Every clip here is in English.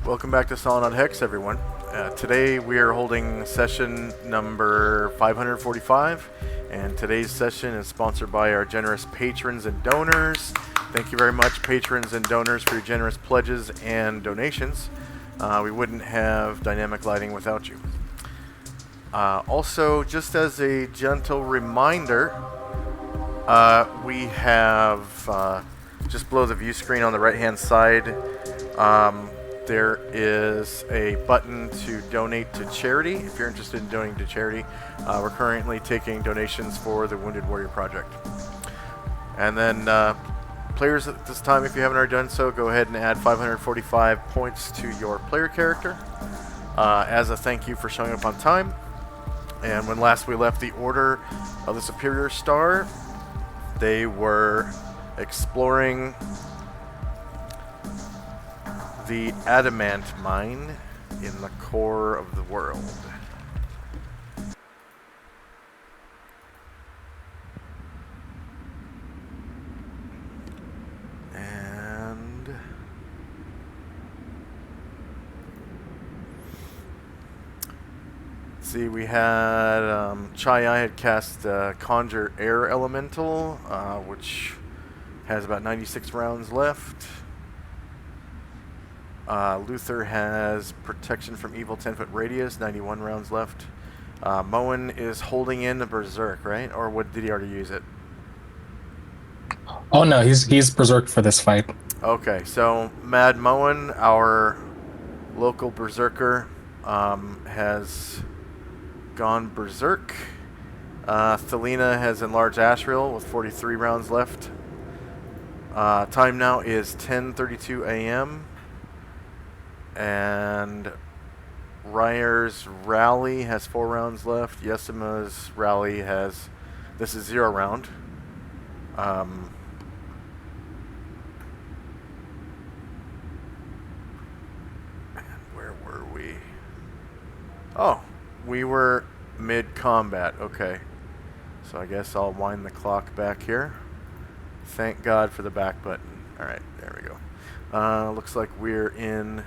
Welcome back to Solynod Hex, everyone. Today we are holding session number 545, and today's session is sponsored by our generous patrons and donors. Thank you very much, patrons and donors, for your generous pledges and donations. We wouldn't have dynamic lighting without you. Also, just as a gentle reminder, we have just below the view screen on the right-hand side, there is a button to donate to charity. If you're interested in donating to charity, we're currently taking donations for the Wounded Warrior Project. And then players at this time, if you haven't already done so, go ahead and add 545 points to your player character as a thank you for showing up on time. And when last we left the Order of the Superior Star, they were exploring the adamant mine in the core of the world. And let's see, we had Chai had cast Conjure Air Elemental, which has about 96 rounds left. Luther has Protection from Evil 10-foot radius, 91 rounds left. Moen is holding in the Berserk, right? Or did he already use it? Oh no, he's berserk for this fight. Okay, so Mad Moen, our local Berserker, has gone Berserk. Thelina has enlarged Asriel with 43 rounds left. Time now is 10:32 a.m. And Ryer's Rally has 4 rounds left. Yesima's Rally has... This is 0 round. And where were we? Oh, we were mid-combat. Okay. So I guess I'll wind the clock back here. Thank God for the back button. Alright, there we go. Looks like we're in...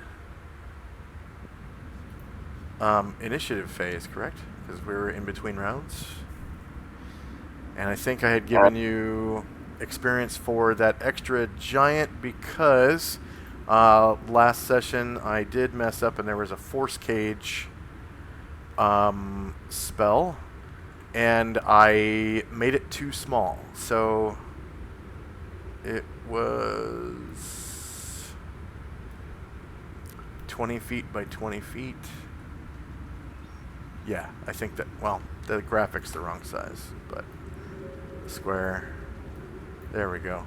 initiative phase, correct? Because we were in between rounds. And I think I had given you experience for that extra giant because last session I did mess up and there was a force cage spell and I made it too small. So it was 20 feet by 20 feet. Yeah, I think that, well, the graphic's the wrong size, but square. There we go.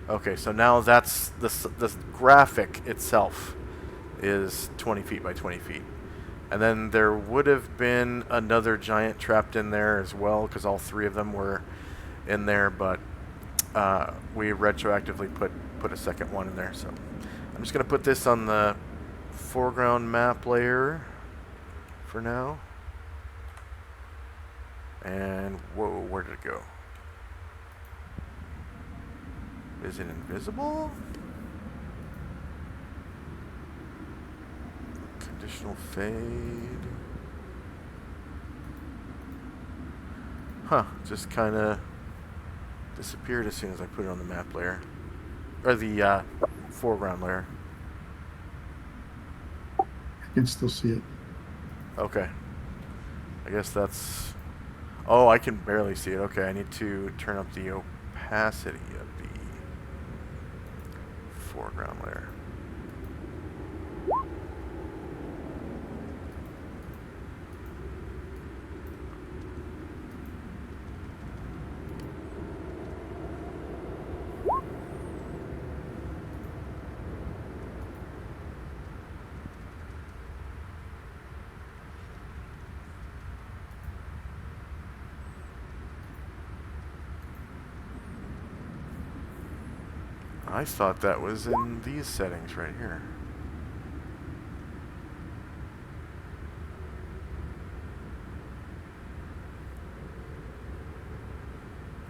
Okay, so now that's the graphic itself is 20 feet by 20 feet. And then there would have been another giant trapped in there as well, because all 3 of them were in there, but we retroactively put a second one in there. So I'm just going to put this on the foreground map layer for now. And whoa, where did it go? Is it invisible? Conditional fade. Huh, just kind of disappeared as soon as I put it on the map layer. Or the foreground layer. I can still see it. Okay. I guess that's... Oh, I can barely see it. Okay, I need to turn up the opacity of the foreground layer. I thought that was in these settings right here.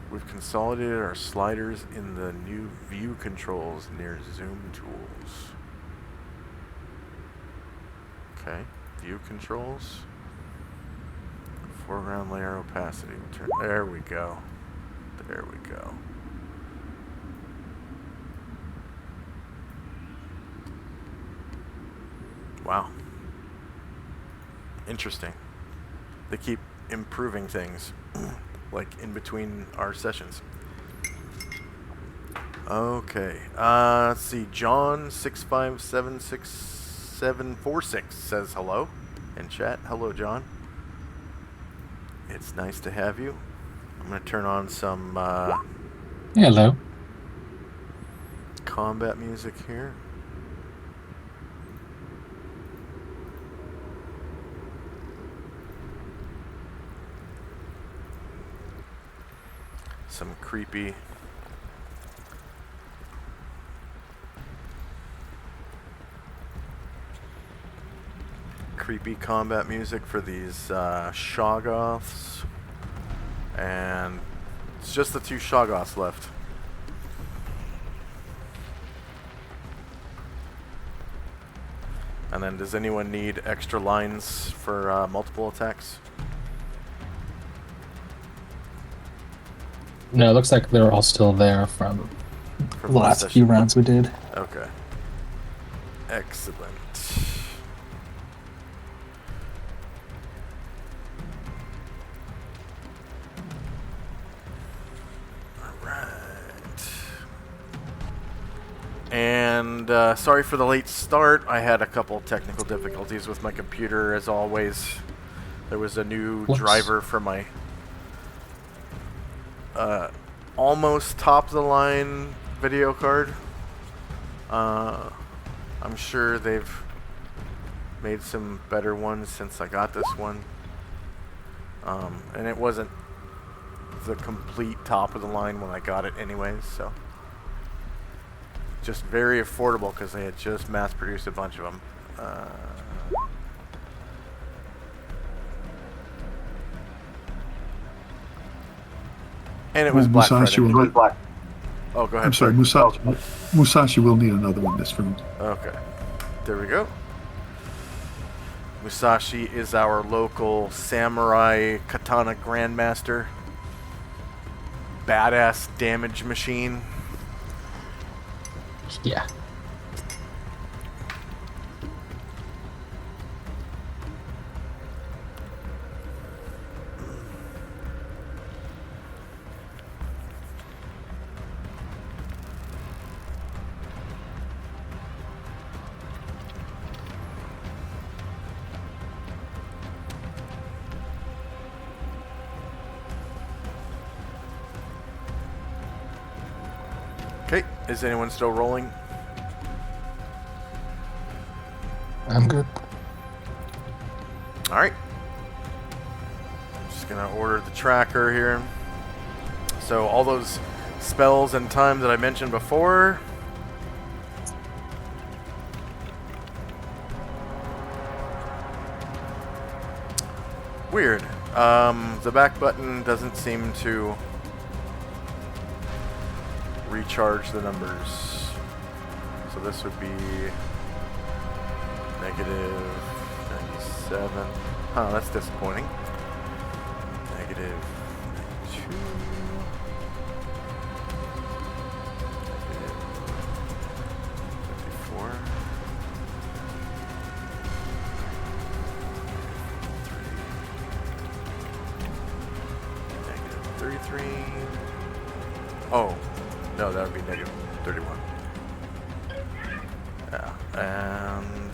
We've consolidated our sliders in the new view controls near zoom tools. Okay. View controls. Foreground layer opacity. There we go. There we go. Wow. Interesting. They keep improving things, like in between our sessions. Okay. Let's see. John6576746 says hello in chat. Hello, John. It's nice to have you. I'm going to turn on some Hello. combat music here. Some creepy combat music for these Shoggoths, and it's just the 2 Shoggoths left. And then does anyone need extra lines for multiple attacks? No, it looks like they're all still there from the last session? few rounds we did. Okay. Excellent. And sorry for the late start. I had a couple technical difficulties with my computer, as always. There was a new driver for my almost top-of-the-line video card. I'm sure they've made some better ones since I got this one. And it wasn't the complete top-of-the-line when I got it anyways, so... Just very affordable because they had just mass-produced a bunch of them. And it was Black Friday. Oh, go ahead. I'm sorry, Musashi will need another one this round. Okay. There we go. Musashi is our local samurai katana grandmaster. Badass damage machine. Yeah. Okay, is anyone still rolling? I'm good. Alright. Just gonna order the tracker here. So all those spells and times that I mentioned before. Weird. The back button doesn't seem to recharge the numbers. So this would be negative 97. Huh, that's disappointing. Negative 92. Negative 54. Negative 33. Oh, no, that would be negative 31. Yeah, and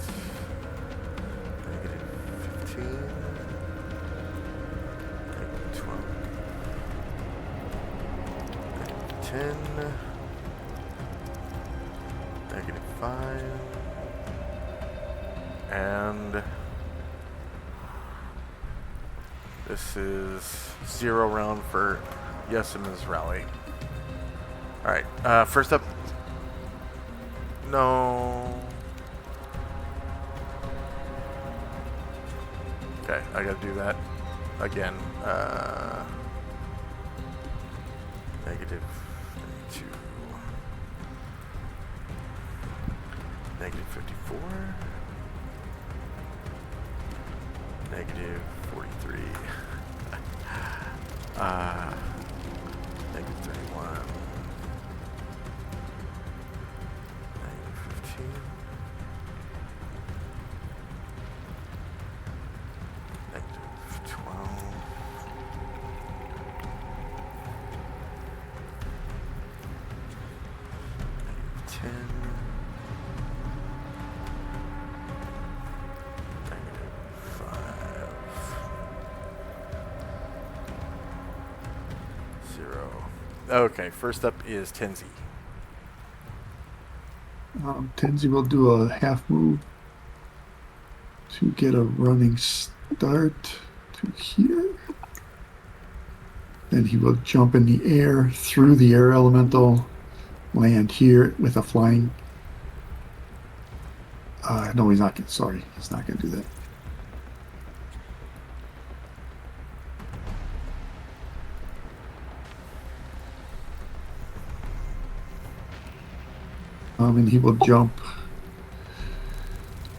negative 15, negative 12, negative 10, negative 5, and this is 0 round for Yesima's rally. Alright, first up. No. Okay, I gotta do that again. Negative 92. Negative 54. Negative 43. Negative 31. Negative 15. Negative 12. Negative 10. Negative 5. 0. Okay, first up is Tenzi. Tenzi will do a half move to get a running start to here. Then he will jump in the air through the air elemental, land here with a flying. No, he's not. Sorry, he's not going to do that. And he will jump.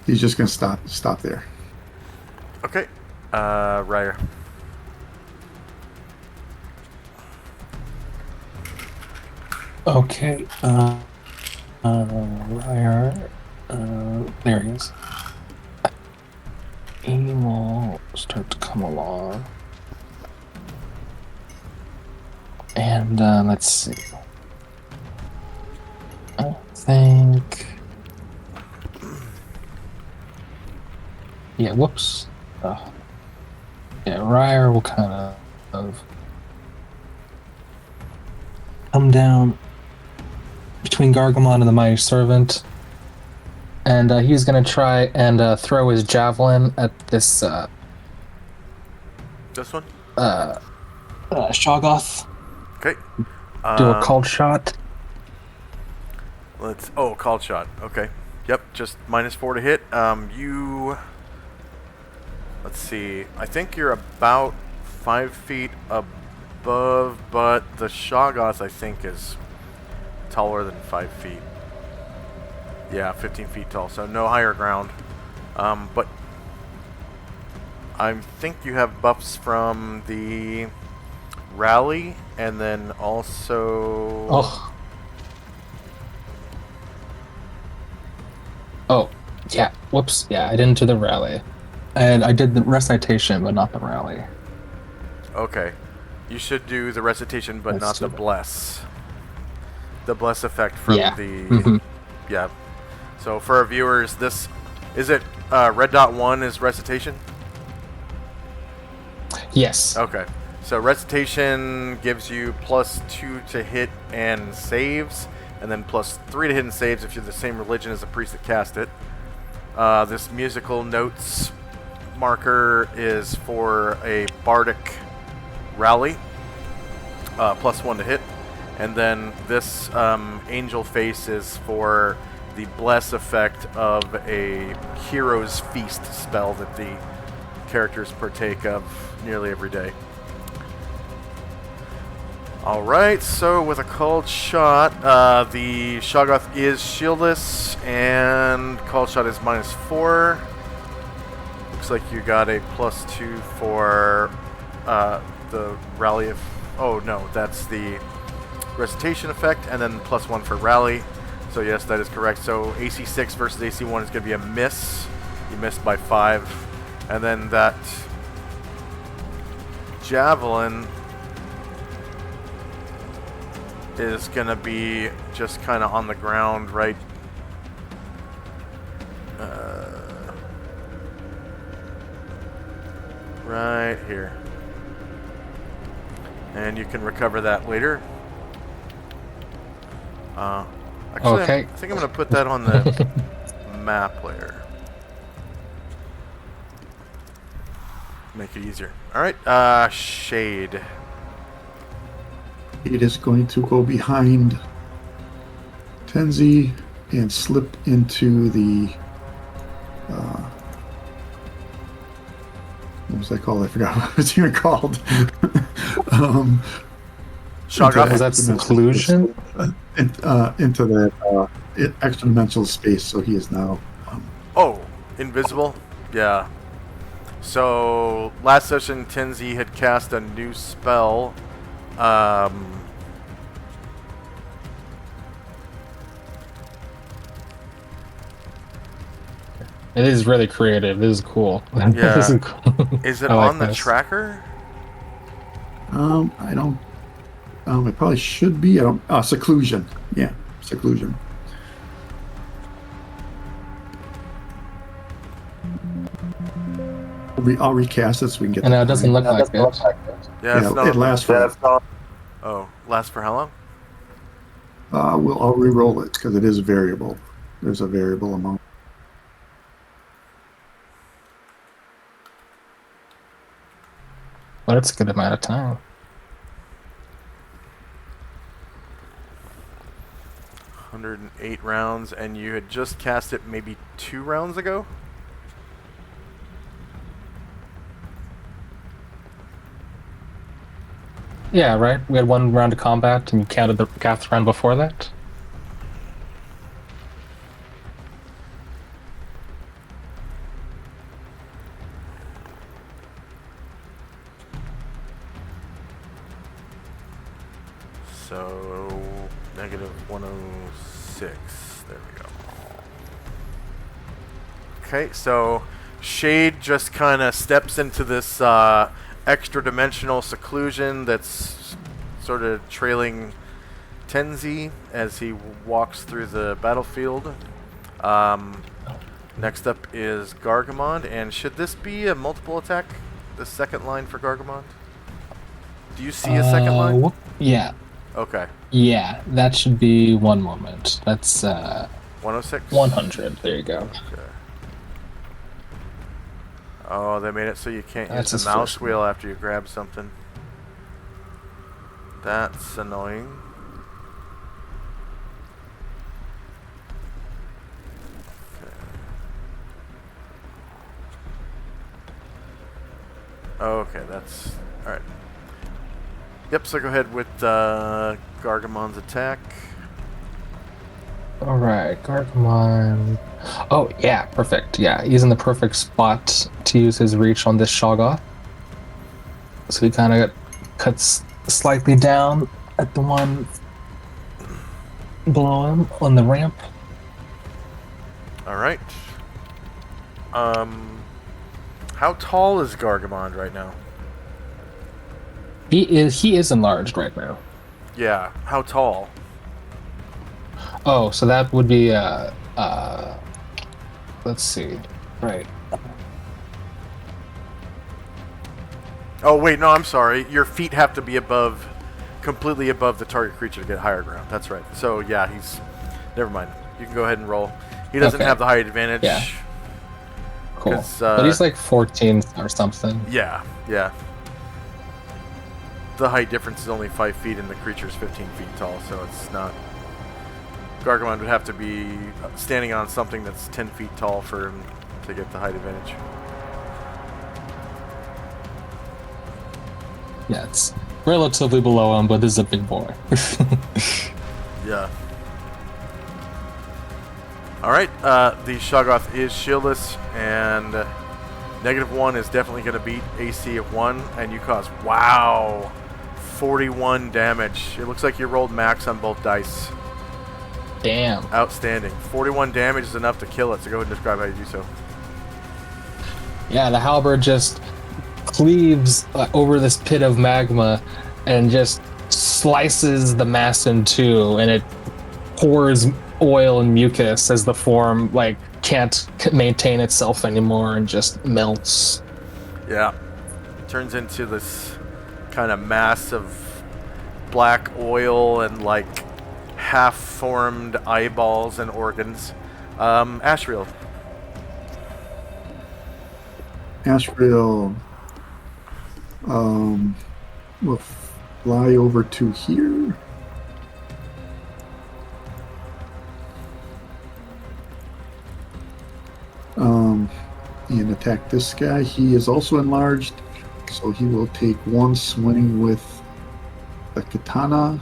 He's just going to stop there. Okay, Ryer. Okay. Ryer. There he is. He will start to come along. And let's see. I think. Yeah, whoops. Yeah, Ryer will kind of come down between Gargamon and the Mighty Servant. And he's going to try and throw his javelin at this. This one? Shoggoth. Okay. Do a called shot. Called shot. Okay. Yep, just -4 to hit. Let's see. I think you're about 5 feet above, but the Shoggoth, I think, is taller than 5 feet. Yeah, 15 feet tall, so no higher ground. But I think you have buffs from the rally, and then also... Oh, yeah. Whoops. Yeah, I didn't do the rally. And I did the recitation, but not the rally. Okay. You should do the recitation, but not the bless. The bless effect from the... Mm-hmm. Yeah. So for our viewers, this... Is it red dot 1 is recitation? Yes. Okay. So recitation gives you +2 to hit and saves, and then +3 to hit and saves if you're the same religion as the priest that cast it. This musical notes marker is for a bardic rally, +1 to hit, and then this angel face is for the bless effect of a hero's feast spell that the characters partake of nearly every day. Alright, so with a called shot, the Shoggoth is shieldless, and called shot is -4. Looks like you got a +2 for the rally of... Oh no, that's the recitation effect, and then +1 for rally. So yes, that is correct. So AC 6 versus AC 1 is going to be a miss. You missed by 5. And then that javelin is going to be just kind of on the ground right right here. And you can recover that later. Actually, Okay. I think I'm going to put that on the map layer. Make it easier. Alright, Shade. It is going to go behind Tenzi and slip into the... what was that called? I forgot what it's even called. Shoggoth? Was that seclusion? Into that extra dimensional space, so he is now... Oh, invisible? Yeah. So last session, Tenzi had cast a new spell. It is really creative. This is cool. This Yeah. is cool. Is it I like on the this. tracker? I don't. It probably should be. I don't. Seclusion. Yeah, seclusion. I'll recast it so we can get. And it doesn't look like it. Yeah, it's Yeah, not. it lasts for. Oh, lasts for how long? I'll re-roll it because it is variable. There's a variable amount. Well, that's a good amount of time. 108 rounds, and you had just cast it maybe 2 rounds ago? Yeah, right? We had 1 round of combat, and you counted the cast round before that? So, negative 106. There we go. Okay, so Shade just kind of steps into this extra-dimensional seclusion that's sort of trailing Tenzi as he walks through the battlefield. Next up is Gargamond, and should this be a multiple attack? The second line for Gargamond? Do you see a second line? Yeah. Okay. Yeah, that should be 1 moment. That's 106? 100. There you go. Okay. Oh, they made it so you can't That's use his the mouse first wheel after you grab something. That's annoying. Okay, that's... Alright. Yep, so go ahead with Gargamon's attack. Alright, Gargamon. Oh, yeah, perfect. Yeah, he's in the perfect spot to use his reach on this Shoggoth. So he kind of cuts slightly down at the one below him on the ramp. Alright. How tall is Gargamon right now? He is enlarged right now. Yeah, how tall? Oh, so that would be let's see. Right. Oh, wait, no, I'm sorry. Your feet have to be above, completely above the target creature to get higher ground. That's right. So, yeah, he's... Never mind. You can go ahead and roll. He doesn't have the height advantage. Yeah. Cool. 'Cause, but he's like 14 or something. Yeah, yeah. The height difference is only 5 feet and the creature's 15 feet tall, so it's not... Gargamon would have to be standing on something that's 10 feet tall for him to get the height advantage. Yeah, it's relatively below him, but this is a big boy. Yeah. Alright, the Shoggoth is shieldless, and -1 is definitely going to beat AC of 1, and you cause, wow, 41 damage. It looks like you rolled max on both dice. Damn. Outstanding. 41 damage is enough to kill it, so go ahead and describe how you do so. Yeah, the halberd just cleaves over this pit of magma and just slices the mass in two, and it pours oil and mucus as the form can't maintain itself anymore and just melts. Yeah. Turns into this kind of mass of black oil and half-formed eyeballs and organs. Ashriel. Ashriel will fly over to here. And attack this guy. He is also enlarged, so he will take 1 swing with the katana.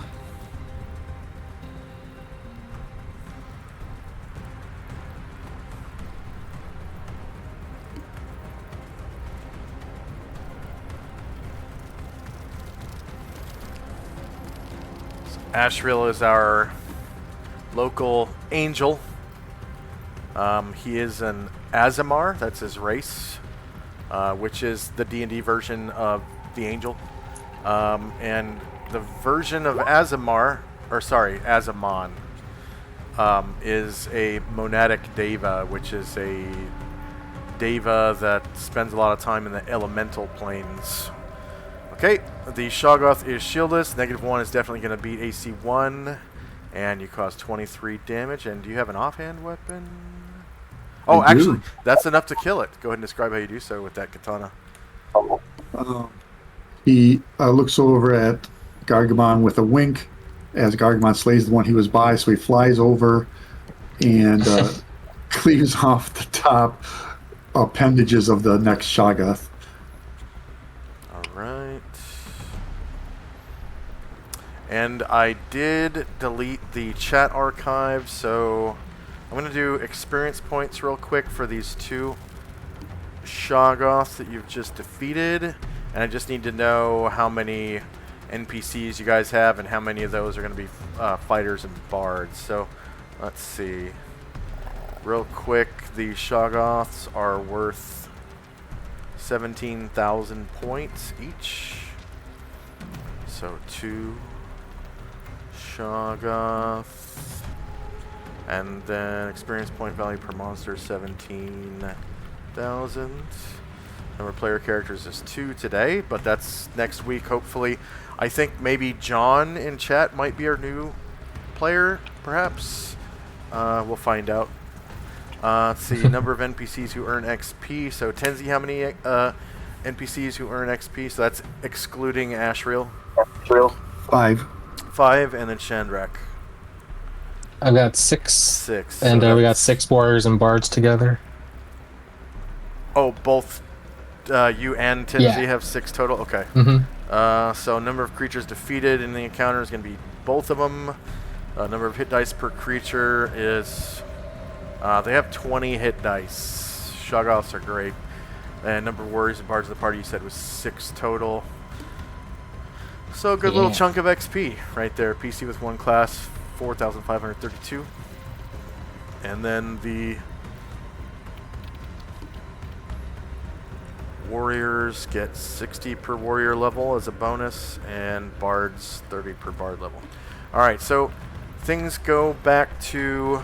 Ashriel is our local angel. He is an Azamar, that's his race, which is the D&D version of the angel. And the version of Azamon, is a monadic deva, which is a deva that spends a lot of time in the elemental planes. Okay, the Shoggoth is shieldless. -1 is definitely going to beat AC 1. And you cause 23 damage. And do you have an offhand weapon? Oh, I do. actually, that's enough to kill it. Go ahead and describe how you do so with that katana. He looks over at Gargamon with a wink as Gargamon slays the one he was by, so he flies over and cleaves off the top appendages of the next Shoggoth. Alright. And I did delete the chat archive, so I'm going to do experience points real quick for these 2 Shoggoths that you've just defeated. And I just need to know how many NPCs you guys have and how many of those are going to be fighters and bards. So, let's see. Real quick, the Shoggoths are worth 17,000 points each. So 2 Shoggoth. And then experience point value per monster 17,000. Number of player characters is 2 today, but that's next week, hopefully. I think maybe John in chat might be our new player, perhaps. We'll find out. Let's see, number of NPCs who earn XP. So, Tenzi, how many NPCs who earn XP? So that's excluding Ashriel. 5. 5, and then Chandrak. I've got 6. 6. And So we got 6 warriors and bards together. Oh, both you and Tenzi have 6 total? Okay. Mm-hmm. So number of creatures defeated in the encounter is going to be both of them. Number of hit dice per creature is... they have 20 hit dice. Shoggoths are great. And number of warriors and bards of the party you said was 6 total. So a good little chunk of XP right there. PC with 1 class, 4,532. And then the warriors get 60 per warrior level as a bonus, and bards 30 per bard level. Alright, so things go back to,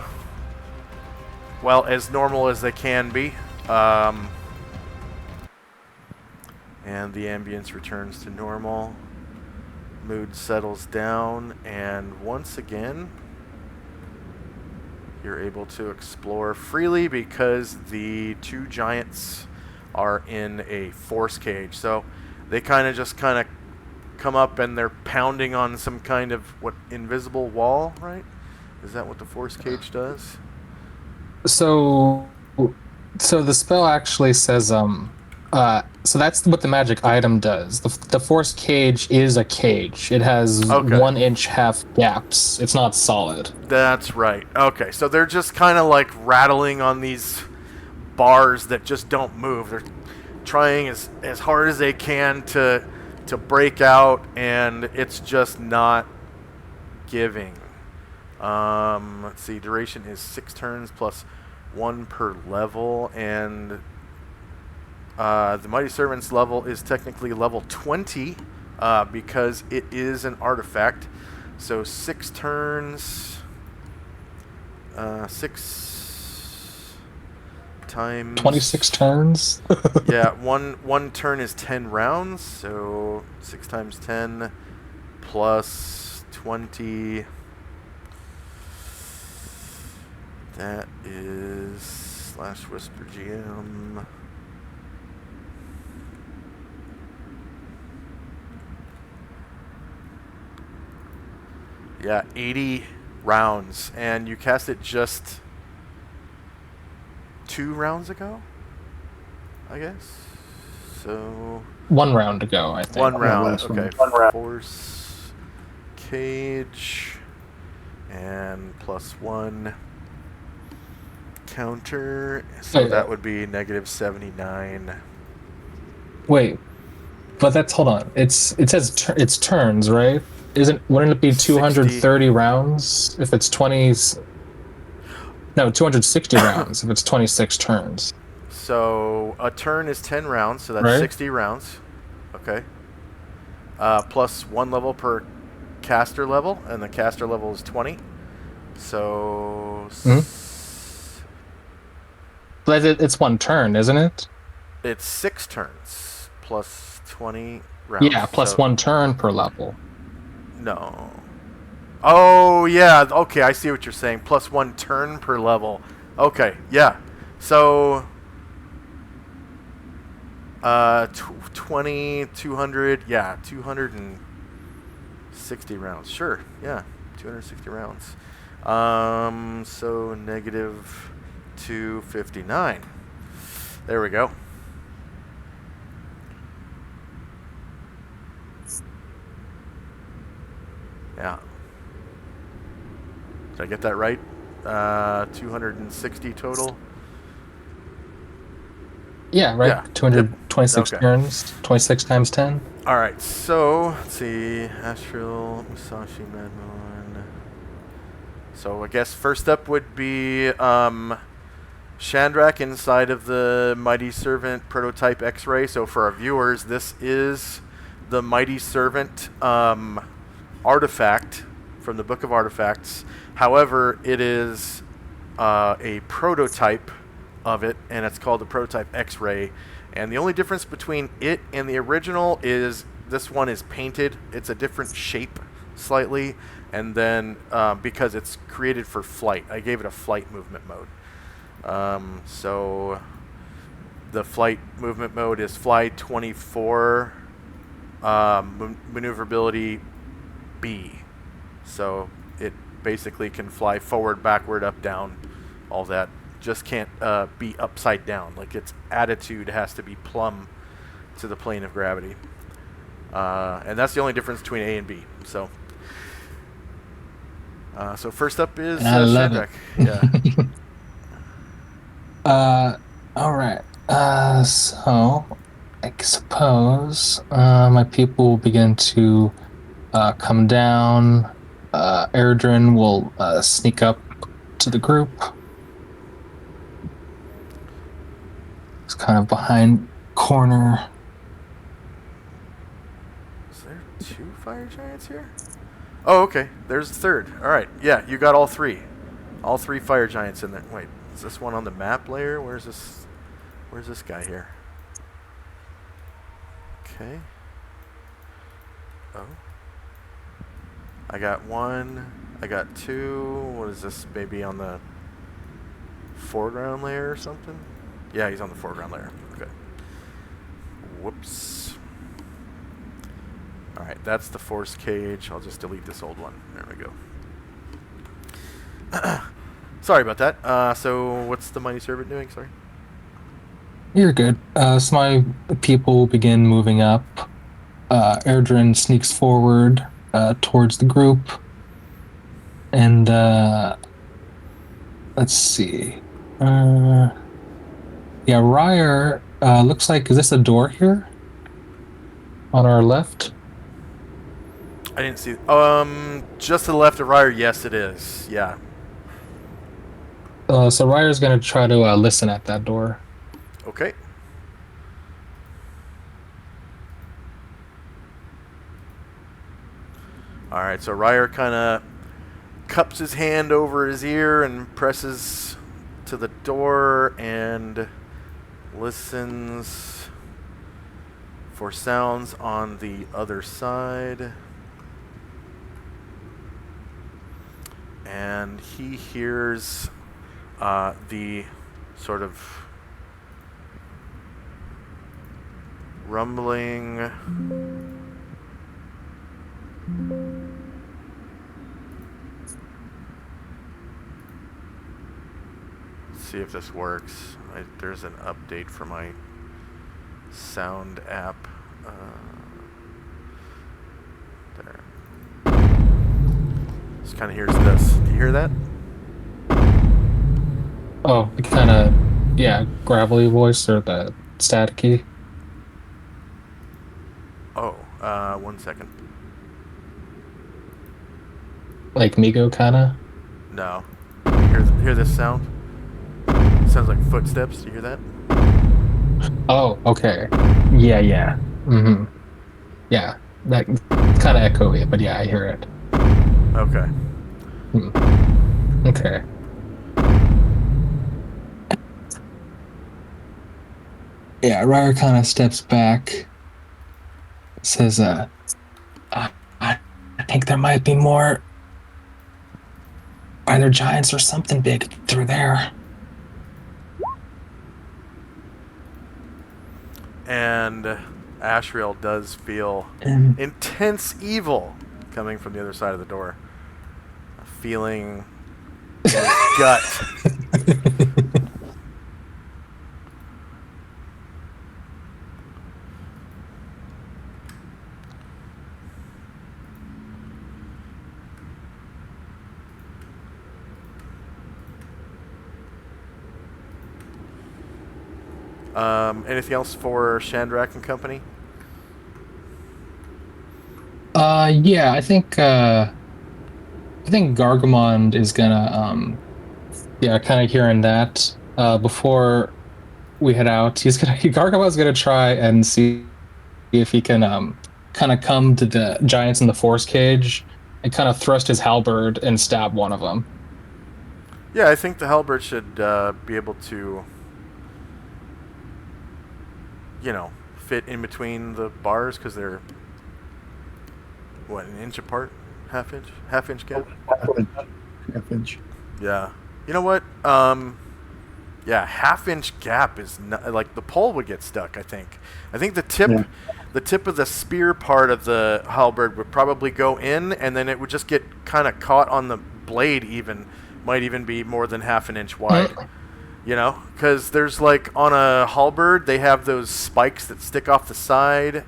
well, as normal as they can be. And the ambience returns to normal. Mood settles down, and once again, you're able to explore freely because the 2 giants are in a force cage. So they kind of come up and they're pounding on some kind of invisible wall, right? Is that what the force cage does? So the spell actually says so that's what the magic item does. The force cage is a cage. It has 1-inch half gaps. It's not solid. That's right. Okay, so they're just kind of like rattling on these bars that just don't move. They're trying as hard as they can to break out, and it's just not giving. Let's see. Duration is 6 turns plus 1 per level, and the Mighty Servant's level is technically level 20 because it is an artifact. So 6 turns, 6 times 26 turns. yeah, one turn is 10 rounds. So 6 times 10 plus 20. That is /Whisper GM. Yeah, 80 rounds, and you cast it just 2 rounds ago, I guess. So 1 round ago, I think. 1 round. last Okay. one. 1 round. Force cage and +1 counter. So that would be -79. Wait, but hold on. It says it's turns, right? wouldn't it be 60. 230 rounds if it's 20? No, 260 rounds if it's 26 turns. So a turn is 10 rounds, so that's Right. 60 rounds. Okay. Plus 1 level per caster level, and the caster level is 20. So But it's one turn, isn't it? it's 6 turns plus 20 rounds. Yeah, plus so, one turn per level. No. Oh, yeah. Okay, I see what you're saying. Plus 1 turn per level. Okay, yeah. So 20, 200, yeah, 260 rounds. Sure, yeah, 260 rounds. So negative 259. There we go. Yeah. Did I get that right? 260 total. Yeah, right. Yeah. 226 Okay. turns. 26 times 10. All right. So let's see. Astral Musashi Madmon. So I guess first up would be Chandrak inside of the Mighty Servant prototype X-ray. So for our viewers, this is the Mighty Servant artifact from the Book of Artifacts. However, it is a prototype of it, and it's called the prototype X-ray. And the only difference between it and the original is this one is painted. It's a different shape slightly, and then because it's created for flight, I gave it a flight movement mode. So the flight movement mode is fly 24, maneuverability B. So it basically can fly forward, backward, up, down, all that. Just can't be upside down. Like its attitude has to be plumb to the plane of gravity. And that's the only difference between A and B. So so first up is I love Chandrak. it. Yeah. All right. So I suppose my people will begin to come down. Erdrin will sneak up to the group. It's kind of behind corner. Is there 2 fire giants here? Oh, okay. There's the third. All right. Yeah, you got all 3. All 3 fire giants in there. Wait, is this one on the map layer? Where's this guy here? Okay. Oh. I got 1. I got 2. What is this? Maybe on the foreground layer or something? Yeah, he's on the foreground layer. Okay. Whoops. All right, that's the force cage. I'll just delete this old one. There we go. Sorry about that. So what's the Mighty Servant doing? Sorry. You're good. So my people begin moving up. Erdrin sneaks forward towards the group. And let's see. Yeah, Ryer looks like, is this a door here? On our left? I didn't see. Just to the left of Ryer, yes, it is. Yeah. So Ryer's going to try to listen at that door. Okay. All right, so Ryer kind of cups his hand over his ear and presses to the door and listens for sounds on the other side. And he hears the sort of rumbling. Let's see if this works. There's an update for my sound app. There. Just kind of hears this. Do you hear that? Oh, the kind of, yeah, gravelly voice or the staticky. Oh, 1 second. Like Migo, kind of? No. Hear this sound? Sounds like footsteps. Do you hear that? Oh, okay. Yeah, yeah. Mm-hmm. Yeah, that kind of echoey, but yeah, I hear it. Okay. Hmm. Okay. Yeah, Ryder kind of steps back, says, I, I think there might be more either giants or something big through there. And Ashriel does feel And intense evil coming from the other side of the door. A feeling in his gut. Anything else for Shandrak and company? yeah, I think Gargamond is gonna yeah, kind of hearing that. Before we head out, Gargamond's gonna try and see if he can kind of come to the giants in the force cage and kind of thrust his halberd and stab one of them. Yeah, I think the halberd should be able to, fit in between the bars because they're what, an inch apart, half inch gap. Half inch. Yeah. You know what? Yeah, half-inch gap is not, like the pole would get stuck. I think Yeah. the tip of the spear part of the halberd would probably go in, and then it would just get kind of caught on the blade. Might even be more than half an inch wide. Because there's like on a halberd they have those spikes that stick off the side.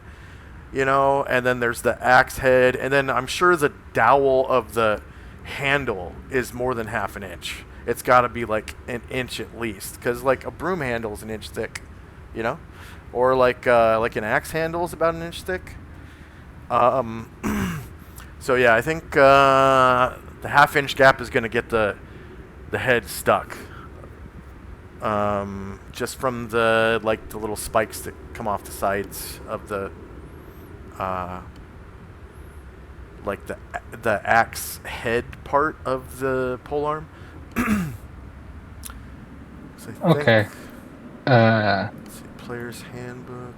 And then there's the axe head, and then I'm sure the dowel of the handle is more than half an inch. It's got to be like an inch at least, because like a broom handle is an inch thick, or like an axe handle is about an inch thick. So yeah, I think the half-inch gap is going to get the head stuck, just from the little spikes that come off the sides of the like the axe head part of the polearm. So I think, Okay. let's see, player's handbook.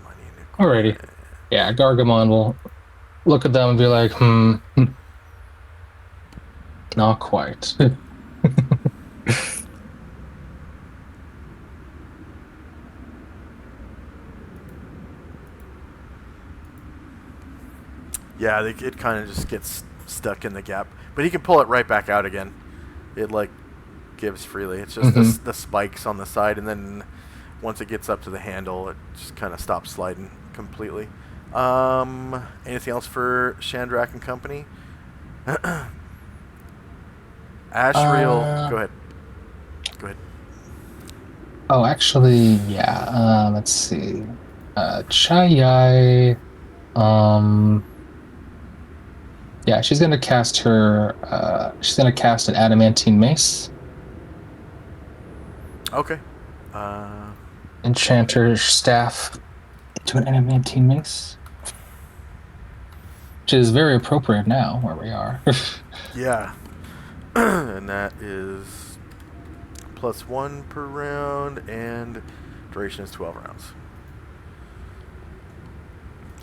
Money and Alrighty. equipment. Yeah, Gargamon will look at them and be like, not quite. Yeah, it kind of just gets stuck in the gap, but he can pull it right back out again. It gives freely. It's just the spikes on the side, and then once it gets up to the handle, it just kind of stops sliding completely. Anything else for Shandrak and company? Ashriel, go ahead. Go ahead. Oh, actually, yeah. Let's see. Chai yeah, she's gonna cast she's gonna cast an adamantine mace. Okay. Enchanter staff into an adamantine mace. Which is very appropriate now where we are. Yeah. And that is +1 per round, and duration is 12 rounds.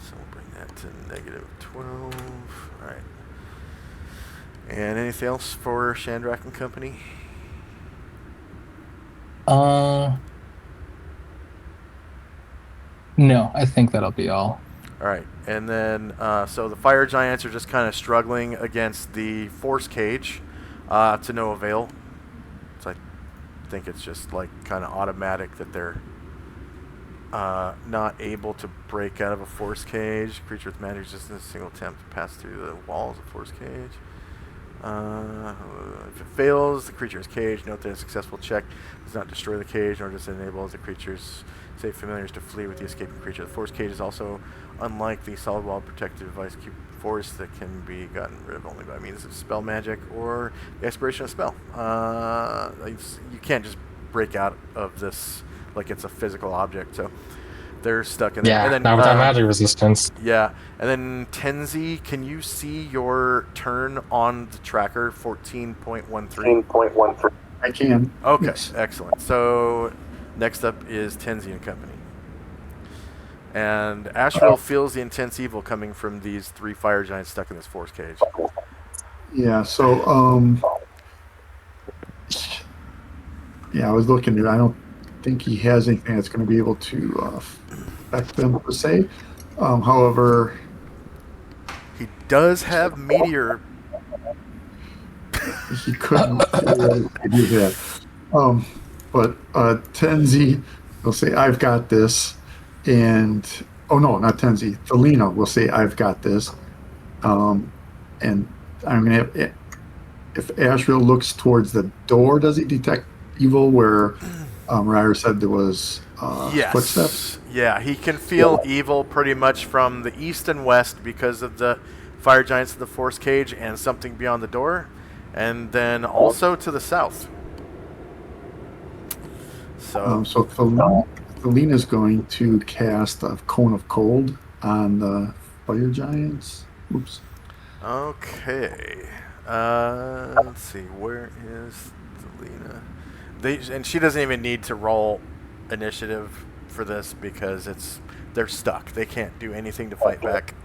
So we'll bring that to -12. All right. And anything else for Shandrak and company? No, I think that'll be all. All right, and then so the fire giants are just kind of struggling against the force cage, to no avail. So I think it's just kind of automatic that they're not able to break out of a force cage. Creature with magic resistance, single attempt to pass through the walls of force cage. If it fails, the creature is caged. Note that a successful check does not destroy the cage, nor does it enable the creature's safe familiars to flee with the escaping creature. The force cage is also unlike the solid wall protective device. Keep force that can be gotten rid of only by means of spell magic or the expiration of spell. You can't just break out of this like it's a physical object, so they're stuck in there. Yeah, And then, not without magic resistance. yeah, and then Tenzi, can you see your turn on the tracker 14.13? I can. Okay, Yes. excellent. So next up is Tenzi and Company. And Asheville feels the intense evil coming from these 3 fire giants stuck in this force cage. Yeah, so, yeah, I was looking at it. I don't think he has anything that's going to be able to affect them, per se. However, He does have meteor. he couldn't do that. But Tenzi will say, I've got this. And, oh no, not Tenzi. Thelina will say, I've got this. And I'm going to, if Asheville looks towards the door, does he detect evil where Ryder said there was Yes. footsteps? Yeah, he can feel evil pretty much from the east and west because of the fire giants of the force cage and something beyond the door. And then also to the south. So Thelina's going to cast a cone of cold on the fire giants. Oops. okay. Let's see. Where is Thelina? And she doesn't even need to roll initiative for this because they're stuck. They can't do anything to fight back.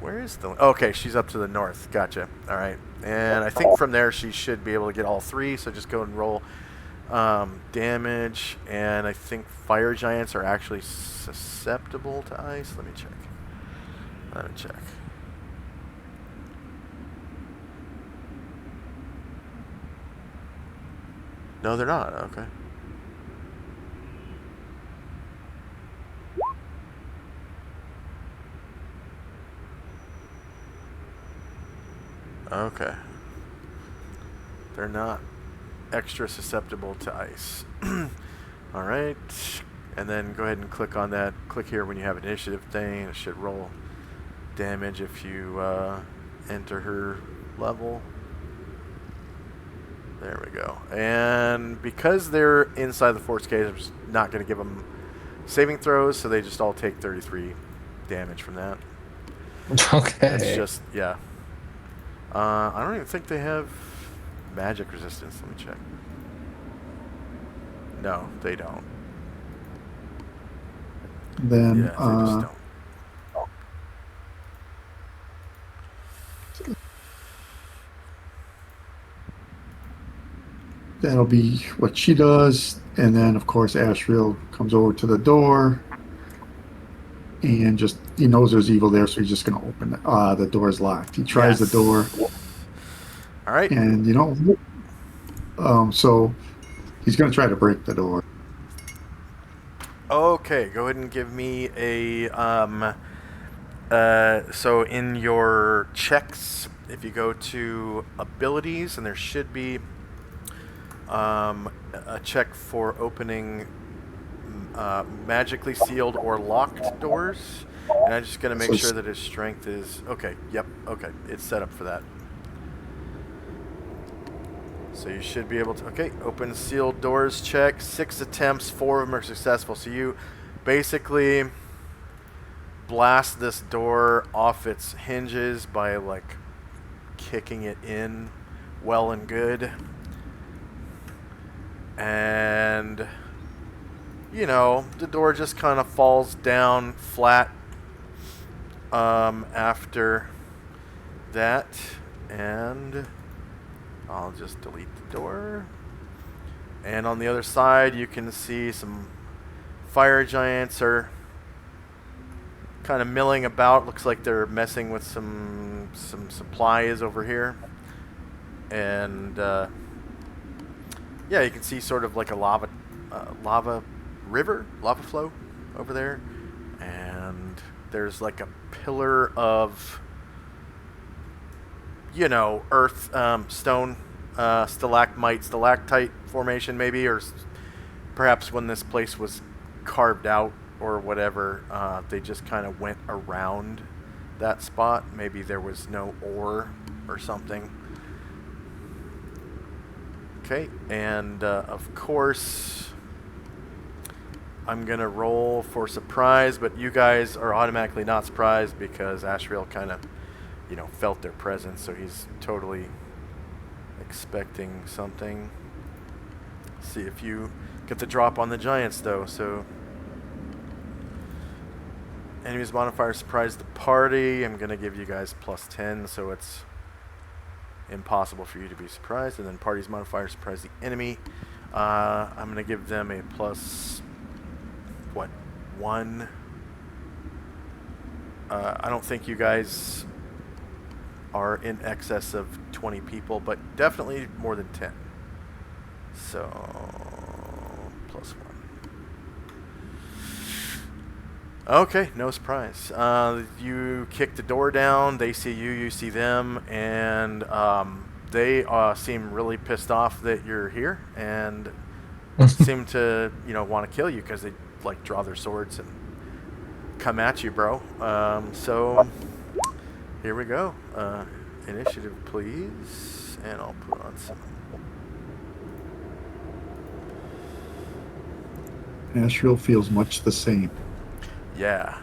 Where is the? Okay, she's up to the north. Gotcha. All right, and I think from there she should be able to get all 3. So just go and roll damage. And I think fire giants are actually susceptible to ice. Let me check. No, they're not. Okay. Okay. They're not extra susceptible to ice. All right. And then go ahead and click on that. Click here when you have an initiative thing. It should roll damage if you enter her level. There we go. And because they're inside the force cage, I'm just not going to give them saving throws, so they just all take 33 damage from that. Okay. It's just, yeah. I don't even think they have magic resistance. Let me check. No, they don't. Then Yeah, they just don't. that'll be what she does. And then, of course, Asheville comes over to the door and just, he knows there's evil there, so he's just going to open it. The door's locked. He tries the door. All right. And, so he's going to try to break the door. Okay, go ahead and give me a, so in your checks, if you go to abilities, and there should be a check for opening magically sealed or locked doors. And I'm just going to make sure that his strength is... Okay, yep, okay. It's set up for that. So you should be able to... Okay, open sealed doors check. 6 attempts, 4 of them are successful. So you basically blast this door off its hinges by, like, kicking it in well and good. And... you know, the door just kind of falls down flat after that. And I'll just delete the door. And on the other side, you can see some fire giants are kind of milling about. Looks like they're messing with some supplies over here. And yeah, you can see sort of like a lava flow over there, and there's like a pillar of, you know, earth, stone, stalactite formation maybe, or perhaps when this place was carved out or whatever, they just kind of went around that spot. Maybe there was no ore or something. Okay, and of course, I'm gonna roll for surprise, but you guys are automatically not surprised because Ashriel kind of, felt their presence, so he's totally expecting something. See if you get the drop on the giants, though. So, enemies modifier surprise the party. I'm gonna give you guys +10, so it's impossible for you to be surprised. And then party's modifier surprise the enemy. I'm gonna give them a +1. I don't think you guys are in excess of 20 people, but definitely more than 10. So +1. Okay, no surprise. You kick the door down. They see you. You see them, and they seem really pissed off that you're here, and seem to want to kill you because they draw their swords and come at you, bro. So here we go. Initiative, please, and I'll put on some. Ashriel feels much the same. Yeah.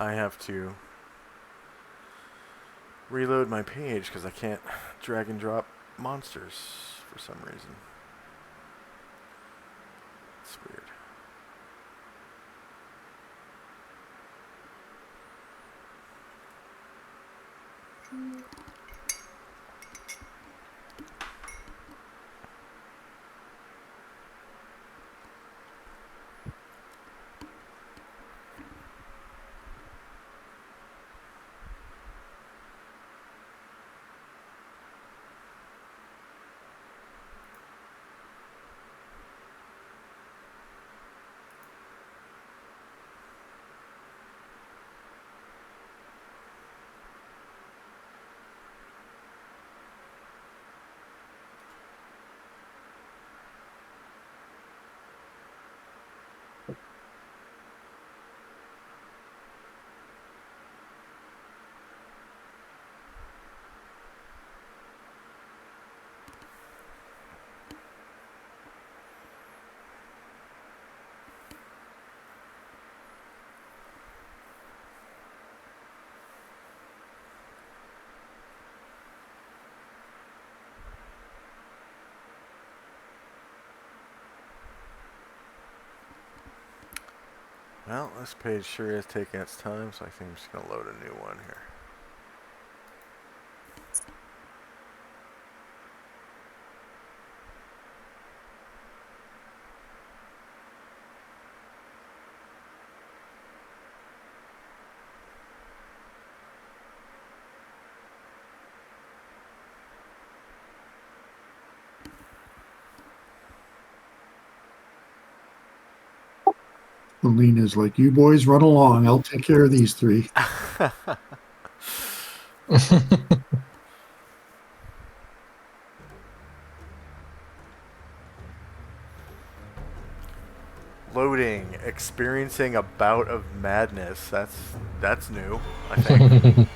I have to reload my page because I can't drag and drop monsters for some reason. It's weird. Well, this page sure is taking its time, so I think I'm just going to load a new one here. Alina's like, you boys run along. I'll take care of these three. Loading, experiencing a bout of madness. That's new, I think.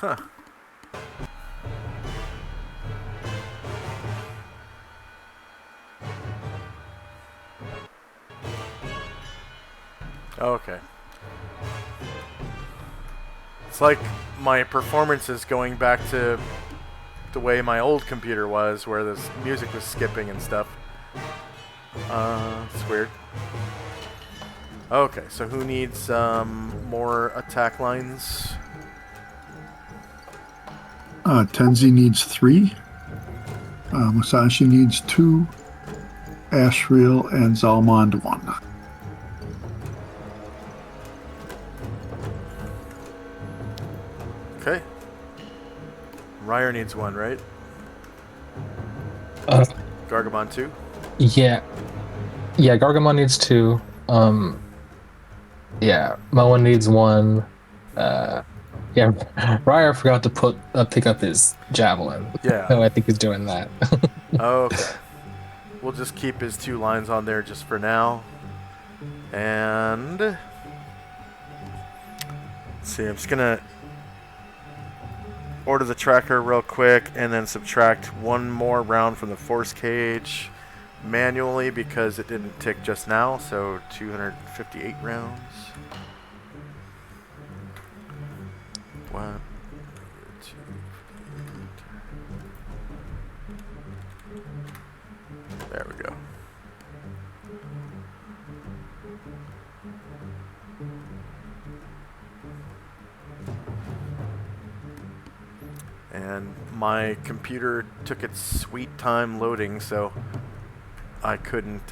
Huh. Okay. It's like my performance is going back to the way my old computer was, where the music was skipping and stuff. It's weird. Okay, so who needs more attack lines? Tenzi needs 3. Musashi needs 2. Ashriel and Zalmond 1. Okay. Ryer needs 1, right? Gargamon 2? Yeah. Yeah, Gargamon needs 2. Yeah, Moen needs 1. Yeah, Ryer forgot to pick up his javelin. Yeah. So I think he's doing that. Okay. We'll just keep his 2 lines on there just for now. And let's see, I'm just gonna order the tracker real quick and then subtract 1 more round from the force cage manually because it didn't tick just now, so 258 rounds. 1, 2, 8. There we go. And my computer took its sweet time loading, so I couldn't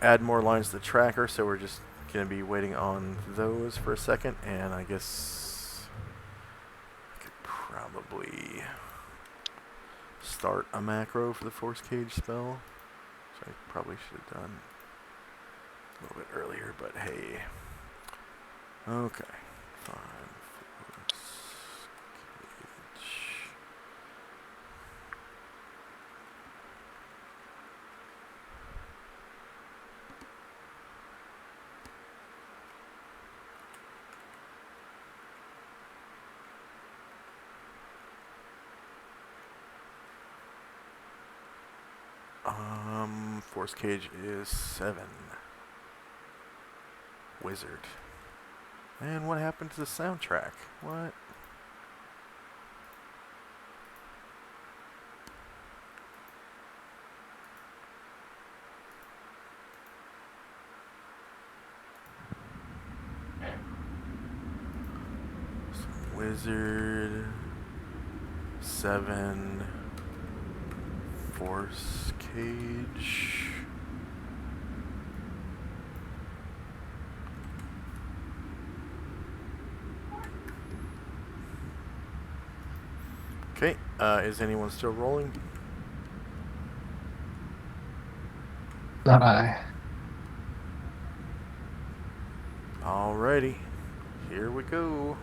add more lines to the tracker, so we're just going to be waiting on those for a second, and I guess I could probably start a macro for the force cage spell, which I probably should have done a little bit earlier, but hey. Okay, fine. Force cage is 7. Wizard. And what happened to the soundtrack? What? Wizard. 7. Force cage. Okay, is anyone still rolling? Not I. Alrighty, here we go.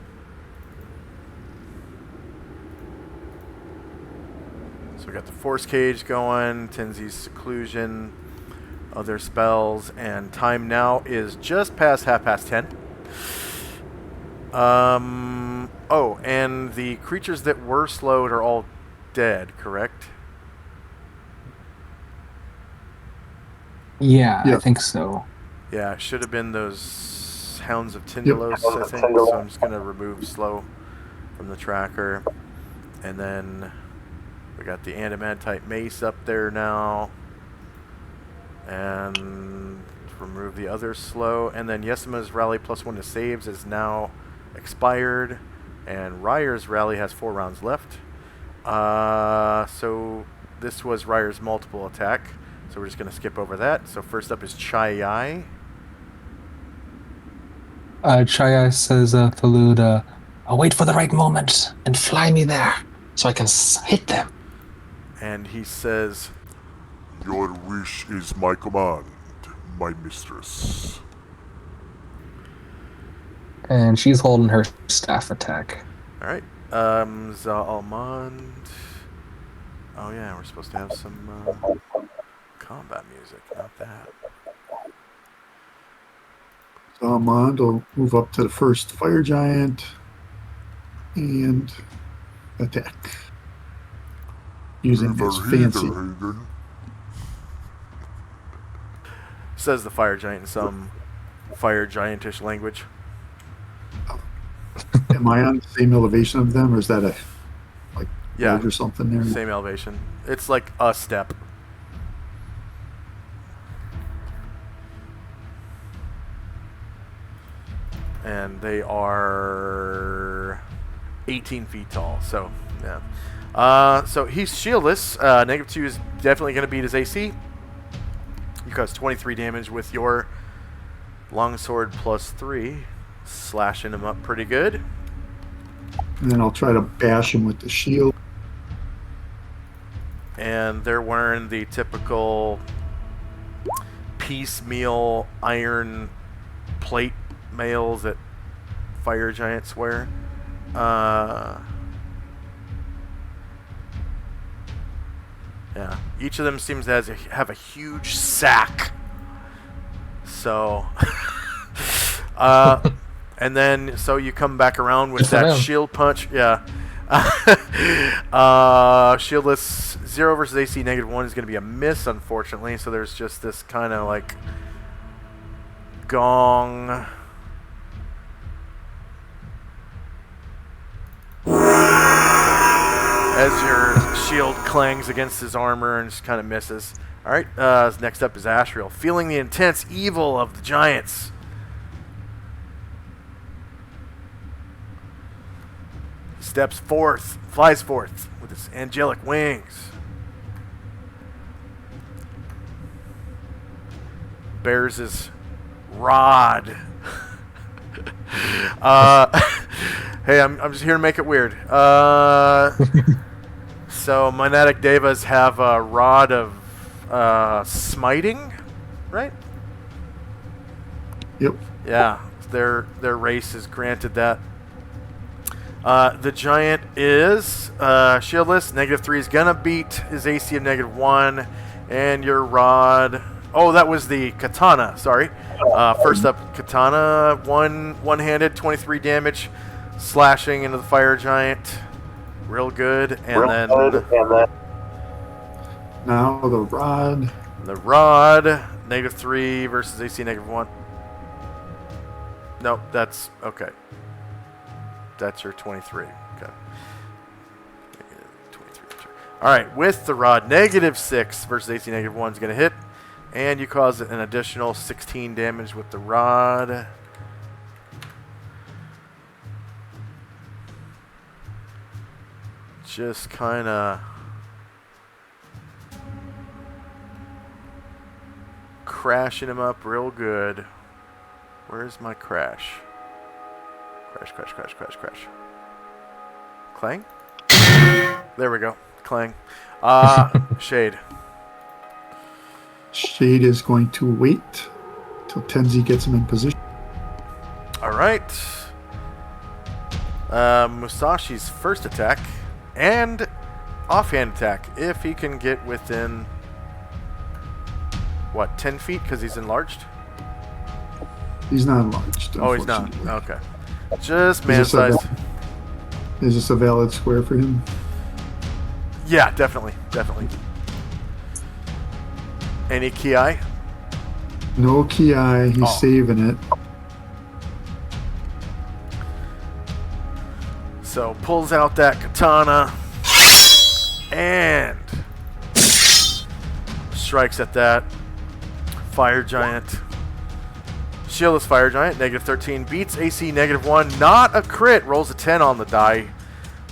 So we got the force cage going, Tenzi's seclusion, other spells, and time now is just past 10:30. Oh, and the creatures that were slowed are all dead, correct? Yeah, Yeah. I think so. Yeah, it should have been those Hounds of Tyndalos, I think. So I'm just going to remove slow from the tracker. And then we got the Adamantite Mace up there now. And remove the other slow. And then Yesima's rally +1 to saves is now expired. And Ryer's rally has 4 rounds left. So this was Ryer's multiple attack. So we're just going to skip over that. So first up is Chai. Chaya says, Thalud, I'll wait for the right moment and fly me there so I can hit them. And he says, Your wish is my command, my mistress. And she's holding her staff attack. alright, Zalmond. Oh yeah, we're supposed to have some combat music, not that. Zalmond will move up to the first fire giant. and attack. Using his fancy. Hagen. Says the fire giant in some fire giantish language. Am I on the same elevation of them, or is that a Yeah, ledge or something there? same elevation. It's like a step. And they are 18 feet tall. So, yeah. So he's shieldless. -2 is definitely going to beat his AC. You cause 23 damage with your longsword +3, slashing him up pretty good. And then I'll try to bash him with the shield. And they're wearing the typical piecemeal iron plate mails that fire giants wear. Yeah, each of them seems to have a huge sack. So, and then so you come back around with that shield punch. Yeah. Shieldless 0 versus AC -1 is going to be a miss, unfortunately. So there's just this kind of like gong. As your shield clangs against his armor and just kind of misses. All right, next up is Ashriel, feeling the intense evil of the giants. Steps forth, flies forth with his angelic wings. Bears his rod. Hey, I'm just here to make it weird. So Monadic Devas have a rod of smiting, right? Yep. Yeah, their race is granted that. The giant is shieldless. -3 is gonna beat his AC of -1, and your rod. Oh, that was the katana. Sorry. First up, katana, one-handed, 23 damage, slashing into the fire giant. Real good, and then now the rod. The rod, -3 versus AC -1. Nope, that's okay. That's your 23. Okay. 23. All right, with the rod, -6 versus AC -1 is going to hit, and you cause an additional 16 damage with the rod. Just kind of crashing him up real good. Where's my crash? Crash, crash, crash, crash, crash. Clang? There we go. Clang. Shade. Shade is going to wait till Tenzi gets him in position. All right. Musashi's first attack and offhand attack, if he can get within, what, 10 feet because he's enlarged? He's not enlarged. Oh, he's not. Okay. Just man-sized. Is this a valid square for him? Yeah, definitely. Definitely. Any ki? No ki. He's saving it. So pulls out that katana and strikes at that fire giant. Shieldless fire giant, -13, beats AC -1, not a crit, rolls a 10 on the die.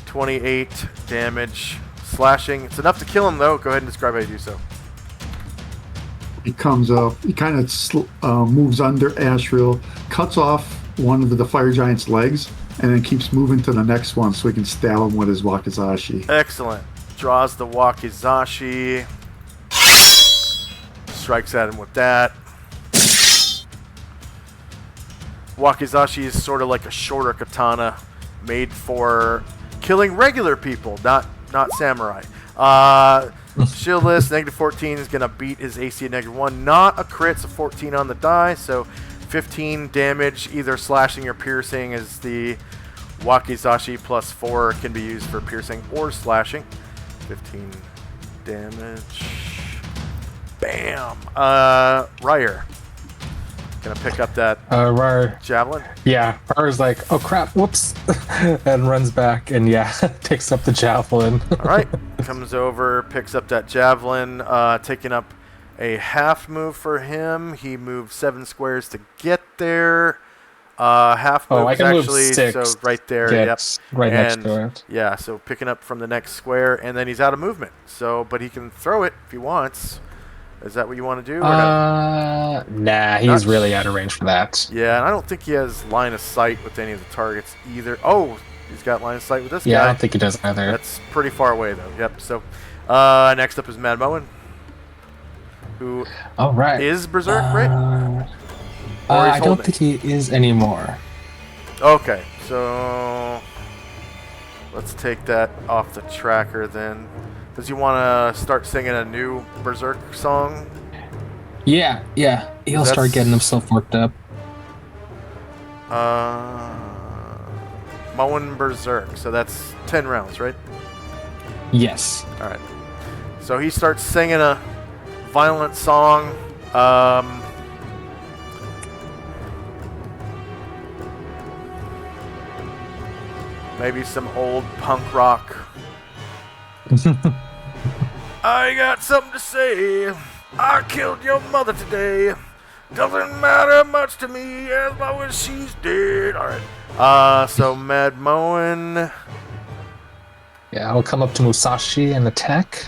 28 damage, slashing. It's enough to kill him though. Go ahead and describe how you do so. He comes up, he kind of moves under Ashriel, cuts off one of the fire giant's legs, and then keeps moving to the next one so he can stab him with his wakizashi. Excellent. Draws the wakizashi. Strikes at him with that. Wakizashi is sort of like a shorter katana made for killing regular people, not samurai. Shieldless, -14 is going to beat his AC at -1. Not a crit, so 14 on the die, so 15 damage, either slashing or piercing, as the Wakizashi plus 4 can be used for piercing or slashing. 15 damage. Bam! Ryer. Gonna pick up that Rar. javelin. Yeah, Rar's like, oh crap, whoops, and runs back and yeah, takes up the javelin. Alright. Comes over, picks up that javelin, taking up a half move for him. He moved 7 squares to get there. Half move I is can move actually 6. so right there. Yeah, Yep. right next And to it. yeah, so picking up from the next square, and then he's out of movement. So, but he can throw it if he wants. Is that what you want to do? Or no? Nah, he's really out of range for that. Yeah, and I don't think he has line of sight with any of the targets either. Oh, he's got line of sight with this Yeah, guy. I don't think he does either. That's pretty far away though. Yep. So, next up is Mad Moen, who All right. is Berserk, right? Or I he's don't holding. think he is anymore. Okay, so let's take that off the tracker then. Does he want to start singing a new Berserk song? Yeah, he'll start That's- getting himself worked up. Moen Berserk. So that's 10 rounds, right? Yes. All right. So he starts singing a violent song. Maybe some old punk rock. I got something to say. I killed your mother today. Doesn't matter much to me as long as she's dead. All right. So Mad Moen. Yeah, I'll come up to Musashi and attack.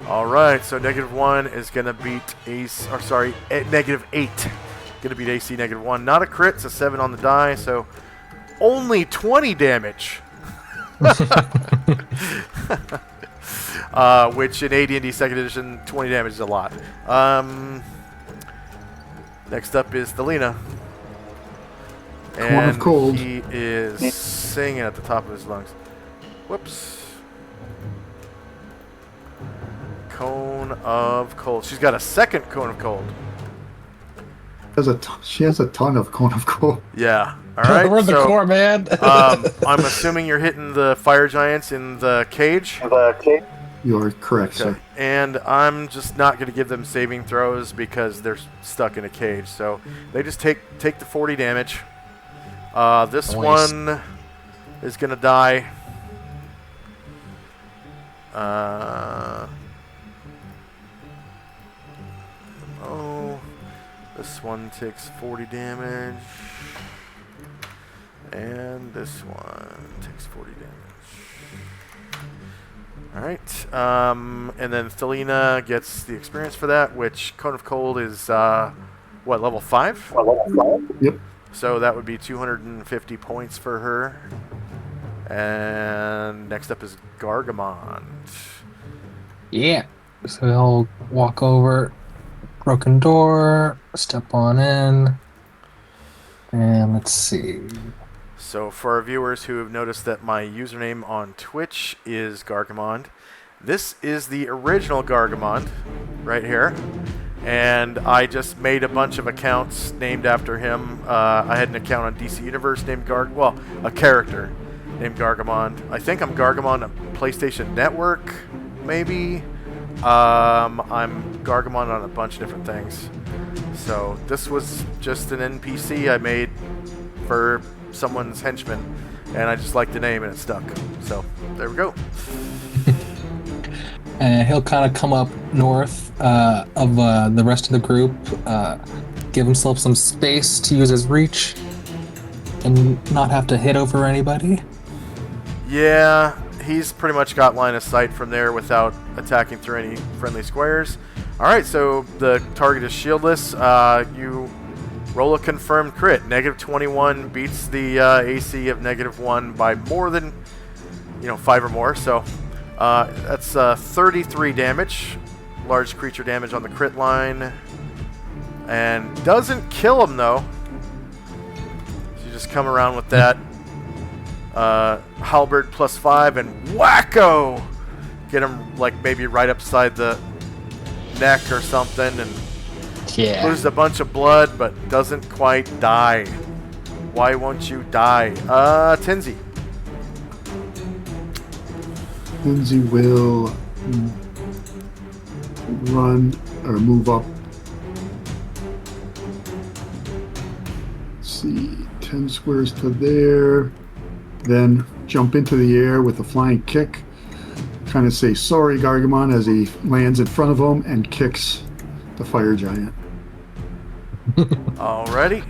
All right. So -1 is gonna beat Ace. Or sorry, -8. Gonna beat AC -1. Not a crit. It's a 7 on the die. So only 20 damage. Which in AD&D 2nd Edition, 20 damage is a lot. Next up is Thelina. Cone of Cold. He is singing at the top of his lungs. Whoops. Cone of Cold. She's got a second Cone of Cold. She has a ton of Cone of Cold. Yeah. All right. We're the so, core, man. I'm assuming you're hitting the fire giants in the cage. You're correct, Okay. sir. And I'm just not going to give them saving throws because they're stuck in a cage. So they just take the 40 damage. This Nice. one is going to die. This one takes 40 damage. And this one takes 40 damage. Alright, and then Thelina gets the experience for that, which Cone of Cold is, what, level 5? Yep. So that would be 250 points for her. And next up is Gargamond. Yeah. So he'll walk over, broken door, step on in, and let's see. So for our viewers who have noticed that my username on Twitch is Gargamond, this is the original Gargamond right here. And I just made a bunch of accounts named after him. I had an account on DC Universe named a character named Gargamond. I think I'm Gargamond on PlayStation Network, maybe. I'm Gargamond on a bunch of different things. So this was just an NPC I made for someone's henchman, and I just liked the name and it stuck. So there we go. And he'll kind of come up north of the rest of the group, give himself some space to use his reach, and not have to hit over anybody. Yeah, he's pretty much got line of sight from there without attacking through any friendly squares. Alright, so the target is shieldless. You roll a confirmed crit. -21 beats the AC of -1 by more than 5 or more. So that's 33 damage. Large creature damage on the crit line. And doesn't kill him though. So you just come around with that. Halberd +5 and wacko! Get him like maybe right upside the neck or something and Yeah. loses a bunch of blood, but doesn't quite die. Why won't you die? Tinsy. Lindsay will run or move up. Let's see, 10 squares to there. Then jump into the air with a flying kick. Kind of say sorry, Gargamon, as he lands in front of him and kicks the fire giant. Alrighty.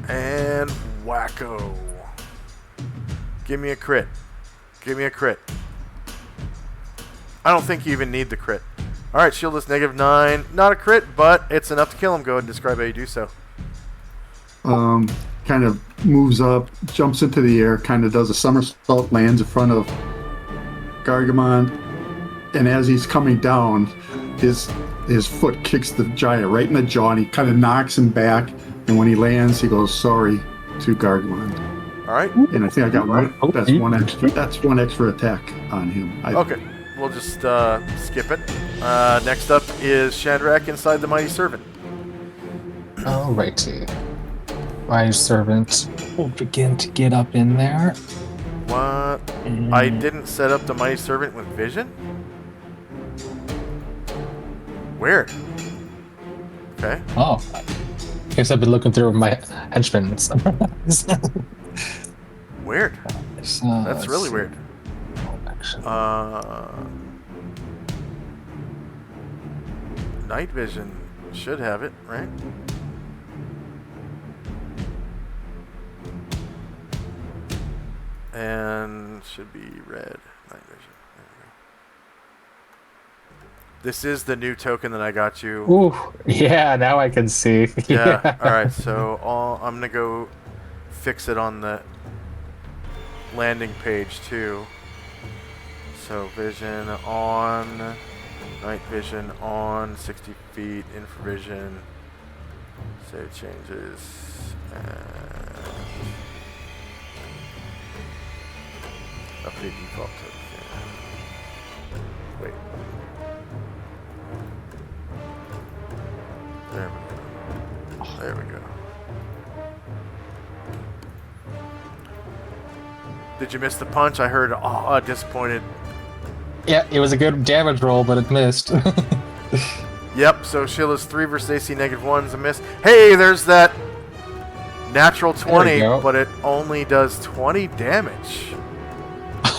And wacko. Give me a crit. Give me a crit. I don't think you even need the crit. Alright, shield is -9. Not a crit, but it's enough to kill him. Go ahead and describe how you do so. Kind of moves up, jumps into the air, kind of does a somersault, lands in front of Gargamon, and as he's coming down, his foot kicks the giant right in the jaw, and he kind of knocks him back, and when he lands, he goes, sorry, to Gargamon. Alright. And I think I got one. That's one extra attack on him. Okay. We'll just skip it. Next up is Shandrak inside the Mighty Servant. Alrighty. My servant will begin to get up in there. What? I didn't set up the Mighty Servant with vision? Weird. Okay. Oh. Guess I've been looking through my henchmen. Weird. That's really weird. Night vision should have it, right? And should be red. Night vision. There we go. This is the new token that I got you. Ooh, yeah, now I can see. Yeah. All right. So I'm gonna go fix it on the landing page too. So vision on, night vision on, 60 feet, infravision, save changes, and update default token. Wait. There we go. There we go. Did you miss the punch? I heard disappointed. Yeah, it was a good damage roll, but it missed. Yep, so Sheila's 3 versus AC -1's a miss. Hey, there's that natural 20, but it only does 20 damage.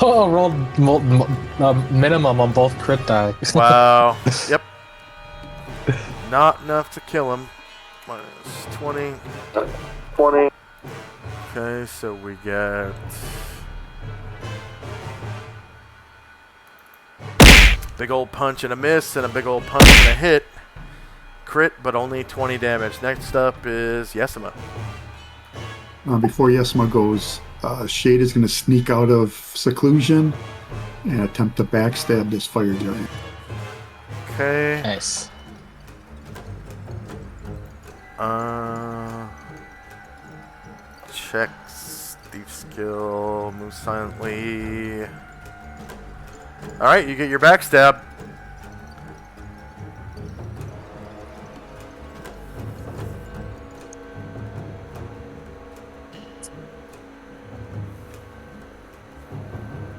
Oh, rolled minimum on both crit die. Wow. Yep. Not enough to kill him. Minus 20. 20. Okay, so we get... big old punch and a miss, and a big old punch and a hit. Crit, but only 20 damage. Next up is Yesima. Before Yesima goes, Shade is going to sneak out of seclusion and attempt to backstab this fire giant. Okay. Nice. Check thief skill, move silently. Alright, you get your backstab.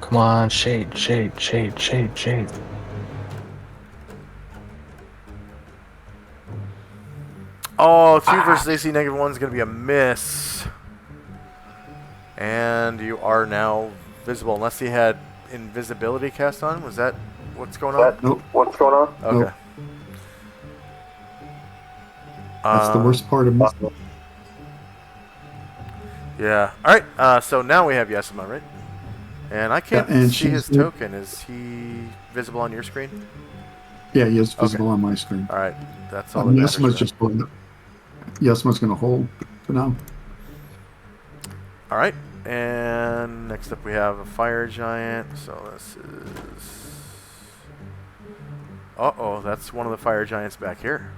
Come on, shade, shade, shade, shade, shade. Oh, 2 versus AC -1 is going to be a miss. And you are now visible, unless he had invisibility cast on. Was that what's going on? Nope. What's going on? Okay. Nope. That's the worst part of this. Yeah. Alright, so now we have Yesima, right? And I can't and see his she's- token. Is he visible on your screen? Yeah, he is visible on my screen. Alright, that's all that matters. Yesima's just going. Yesima's going to hold for now. Alright, and next up we have a fire giant. So this is... Uh-oh, that's one of the fire giants back here.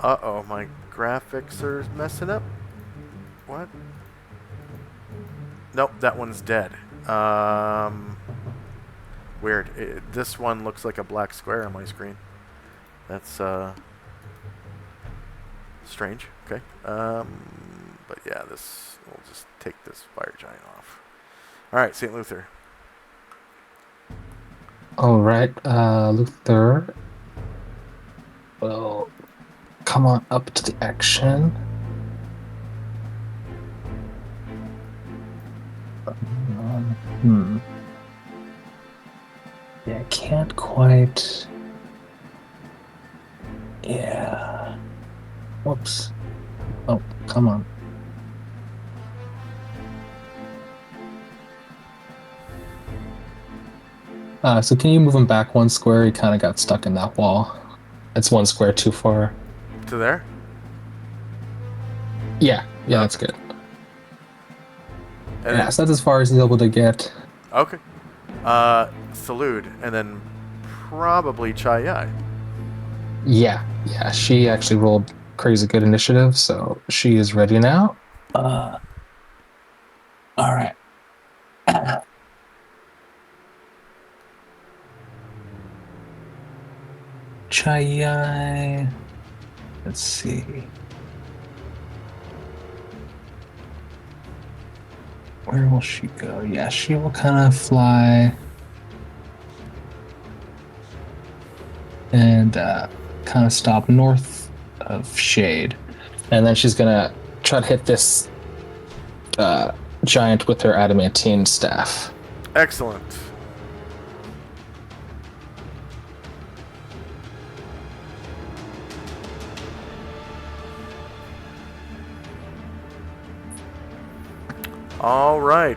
Uh-oh, my graphics are messing up. What? Nope, that one's dead. Weird. This one looks like a black square on my screen. That's strange. Okay. But yeah, this we'll just take this fire giant off. All right, St. Luther. All right, Luther. Well, come on up to the action. Yeah, I can't quite. Yeah. Whoops. Oh, come on. So can you move him back one square? He kind of got stuck in that wall. It's one square too far. To there? Yeah, that's good. And Yeah, so that's as far as he's able to get. okay. Salud, and then probably Chai Yai. Yeah, she actually rolled crazy good initiative, so she is ready now. All right. Chai. Let's see. Where will she go? Yeah, she will kind of fly and kind of stop north of Shade. And then she's going to try to hit this giant with her adamantine staff. Excellent. All right.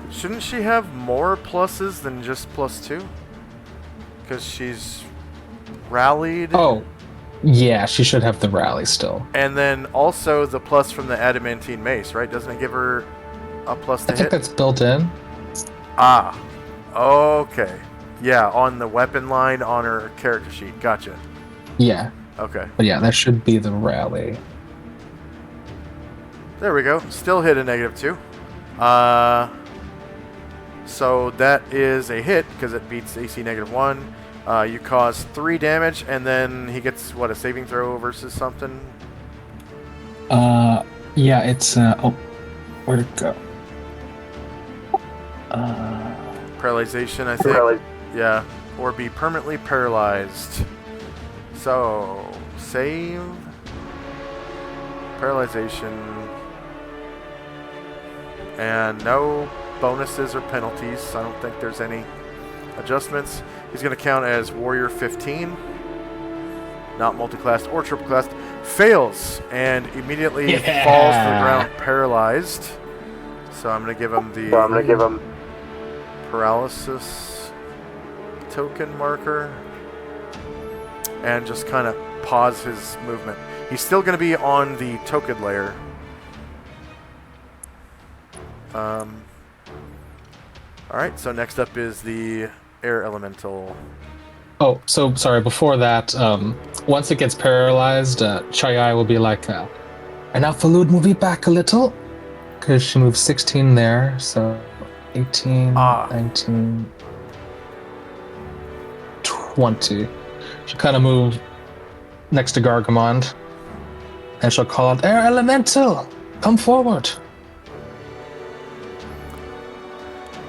Shouldn't she have more pluses than just +2? Because she's rallied. Oh, yeah, she should have the rally still. And then also the plus from the adamantine mace, right? Doesn't it give her a plus to I think hit? that's built in. Ah. Okay. Yeah, on the weapon line on her character sheet. Gotcha. Yeah, Okay. but yeah, that should be the rally. There we go. Still hit a -2. So that is a hit because it beats AC -1. You cause 3 damage, and then he gets, what, a saving throw versus something? Yeah, it's where'd it go? Paralyzation, I think. Yeah. Or be permanently paralyzed. So, save. Paralyzation. And no bonuses or penalties. I don't think there's any adjustments. He's going to count as Warrior 15. Not multi-classed or triple-classed. Fails and immediately falls to the ground paralyzed. So I'm going to give him the paralysis token marker. And just kind of pause his movement. He's still going to be on the token layer. Alright, so next up is the air elemental. Oh, so sorry, before that, once it gets paralyzed, Chai will be like, and now Falud, move it back a little. Because she moves 16 there, so 18, 19, 20. She'll kind of move next to Gargamond. And she'll call out, Air Elemental, come forward.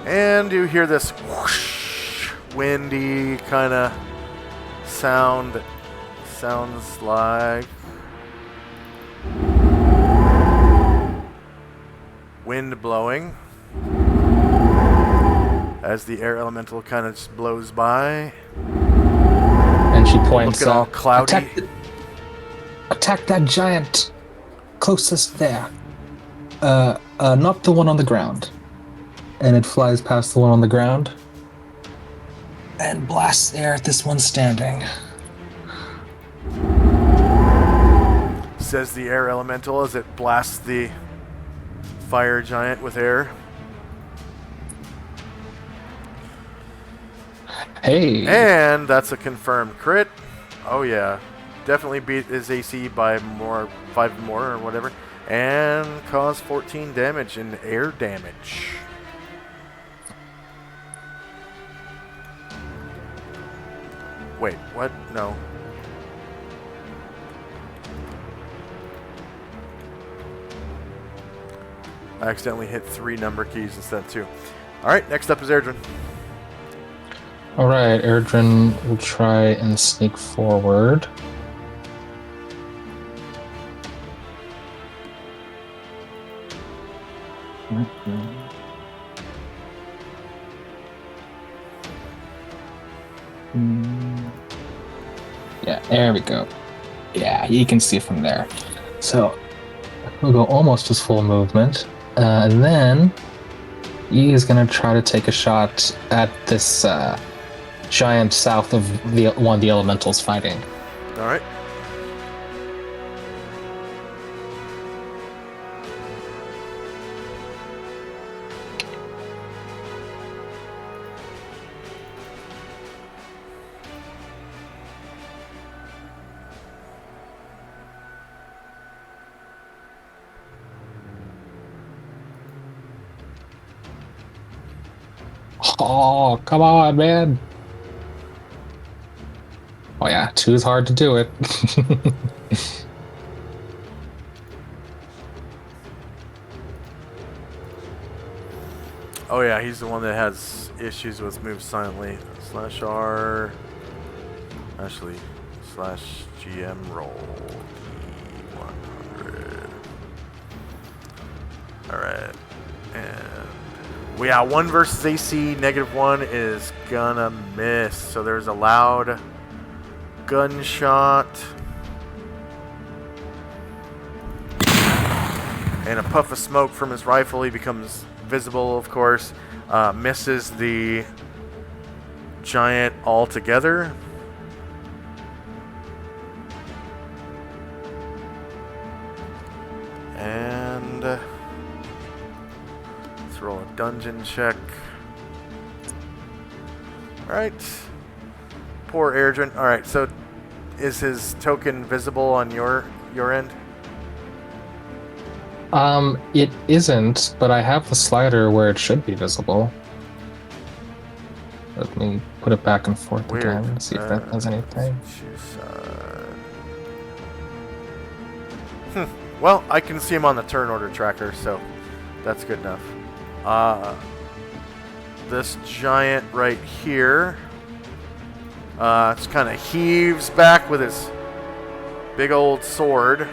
And you hear this whoosh, windy kind of sound that sounds like wind blowing as the air elemental kind of just blows by. And she points looking all cloudy. Attack that giant closest there. Not the one on the ground. And it flies past the one on the ground and blasts air at this one standing. Says the air elemental as it blasts the fire giant with air. Hey! And that's a confirmed crit. Oh yeah. Definitely beat his AC by 5 more or whatever. And cause 14 damage in air damage. Wait, what? No. I accidentally hit 3 number keys instead of 2. Alright, next up is Erdrin. Alright, Erdrin will try and sneak forward. Yeah, there we go. Yeah, you can see from there. So we'll go almost his full movement, and then he is going to try to take a shot at this giant south of the one of the elementals fighting. All right. Oh, come on, man. Oh yeah, 2 is hard to do it. Oh yeah, he's the one that has issues with move silently. Slash R. Actually, slash GM roll D100. Alright. And we got 1 versus AC. -1 is gonna miss. So there's a loud gunshot. And a puff of smoke from his rifle. He becomes visible, of course. Misses the giant altogether. And let's roll a dungeon check. Alright. Poor Erdrin. Alright, so is his token visible on your end? It isn't, but I have the slider where it should be visible. Let me put it back and forth Weird. again and see if that does anything. Well, I can see him on the turn order tracker, so that's good enough. This giant right here just kind of heaves back with his big old sword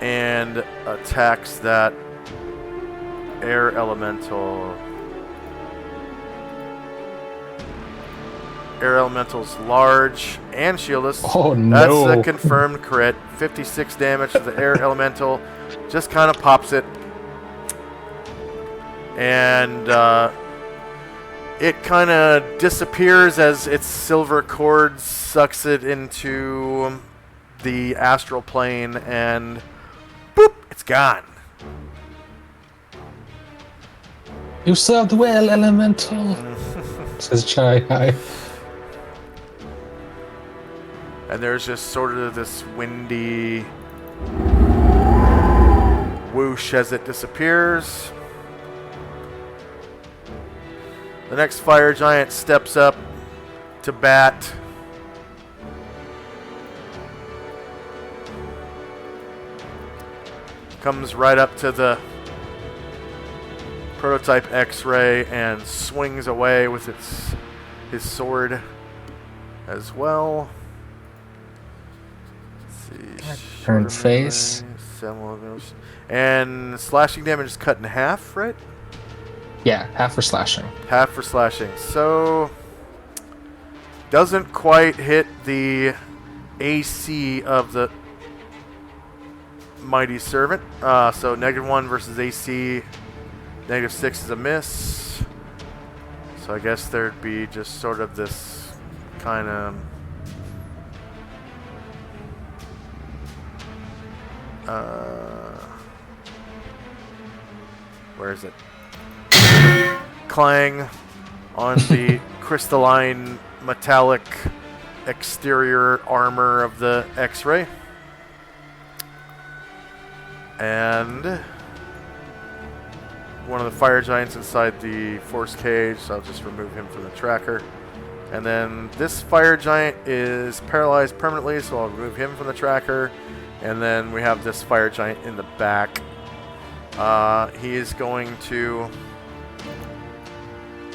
and attacks that air elemental. Air elemental's large and shieldless. Oh no! That's a confirmed crit. 56 damage to the air elemental. Just kind of pops it. And it kind of disappears as its silver cord sucks it into the astral plane, and boop, it's gone. You served well, elemental, says Chai Hai. And there's just sort of this windy whoosh as it disappears. The next fire giant steps up to bat. Comes right up to the prototype X-ray and swings away with his sword as well. Let's see. Turn face. And slashing damage is cut in half, right? Yeah, half for slashing. Half for slashing. So doesn't quite hit the AC of the Mighty Servant. So -1 versus AC. -6 is a miss. So I guess there'd be just sort of this kind of where is it? Clang on the crystalline metallic exterior armor of the X-ray. one of the fire giants inside the force cage, so I'll just remove him from the tracker. And then this fire giant is paralyzed permanently, so I'll remove him from the tracker. And then we have this fire giant in the back. He is going to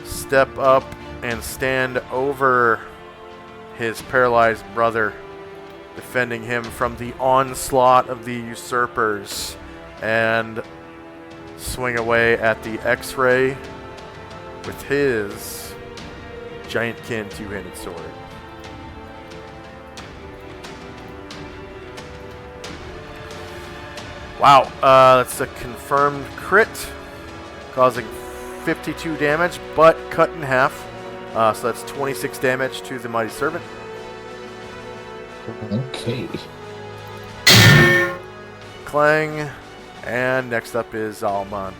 step up and stand over his paralyzed brother, defending him from the onslaught of the usurpers, and swing away at the X-ray with his giantkin two-handed sword. Wow, that's a confirmed crit, causing 52 damage, but cut in half. So that's 26 damage to the Mighty Servant. Okay. Clang. And next up is Almont.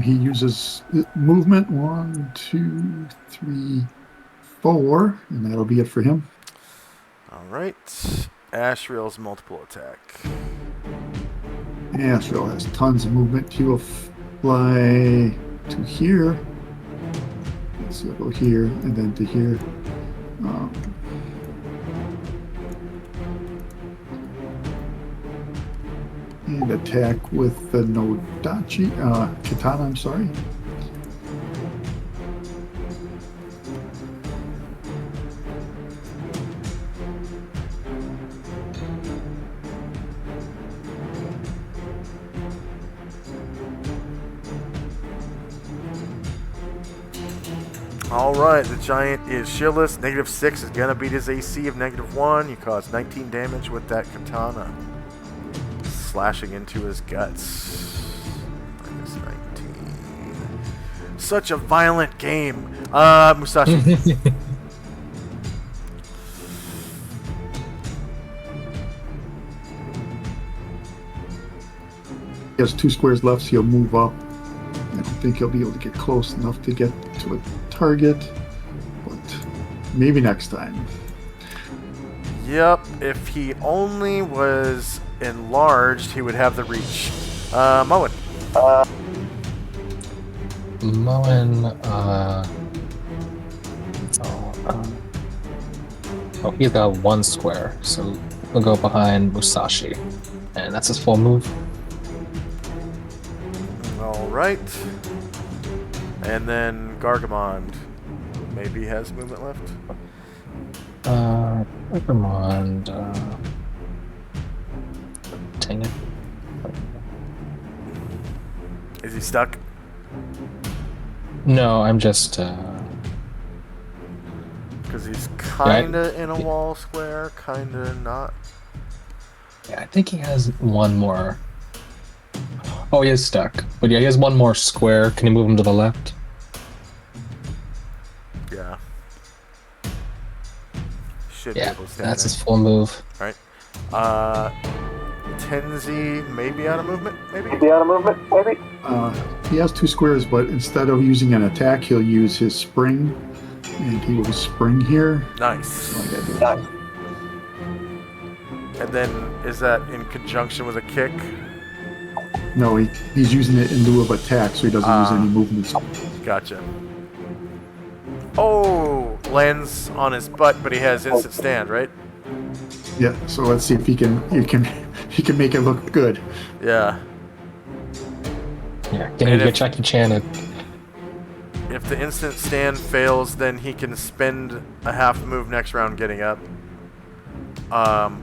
He uses movement 1, 2, 3, 4, and that'll be it for him. Alright. Ashriel's multiple attack. Ashriel has tons of movement. He will fly to here. Let's see, I'll go here and then to here. And attack with the Nodachi Katana, I'm sorry. Alright, the giant is shieldless. -6 is going to beat his AC of -1. You cause 19 damage with that katana, slashing into his guts. -19. Such a violent game. Musashi. He has 2 squares left, so he'll move up. I don't think he'll be able to get close enough to get to a target, but maybe next time. Yep, if he only was enlarged, he would have the reach. Moen. Moen, he's got 1 square, so we'll go behind Musashi. And that's his full move. Alright. And then Gargamond maybe has movement left. Gargamond, dang it. Is he stuck? No, I'm just, Because he's kinda in a wall square, kinda not. yeah, I think he has 1 more. Oh, he is stuck. But yeah, he has 1 more square. Can you move him to the left? Yeah. Should be Yeah, able to stand that's there. his full move. Alright. Tenzi may be out of movement, maybe? Be out of movement, maybe? He has 2 squares, but instead of using an attack, he'll use his spring, and he will spring here. Nice. So I gotta do Nice. And then, is that in conjunction with a kick? No, he's using it in lieu of attack, so he doesn't use any movements. Gotcha. Oh! Lands on his butt, but he has instant stand, right? Yeah, so let's see if he can make it look good. Yeah. Yeah, can And you if- get Jackie Chan? If the instant stand fails, then he can spend a half move next round getting up.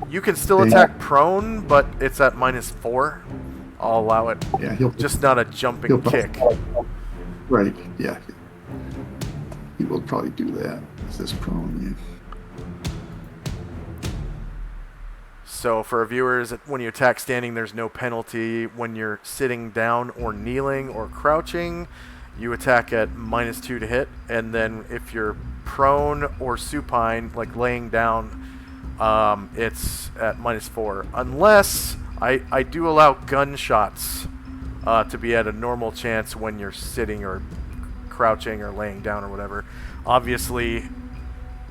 You can still attack prone, but it's at -4. I'll allow it. Yeah, he'll Just not a jumping He'll- kick. right. Yeah, he will probably do that. Is this prone? So for our viewers, when you attack standing, there's no penalty. When you're sitting down or kneeling or crouching, you attack at -2 to hit. And then if you're prone or supine, like laying down, it's at -4. Unless I do allow gunshots to be at a normal chance when you're sitting or crouching or laying down or whatever. Obviously,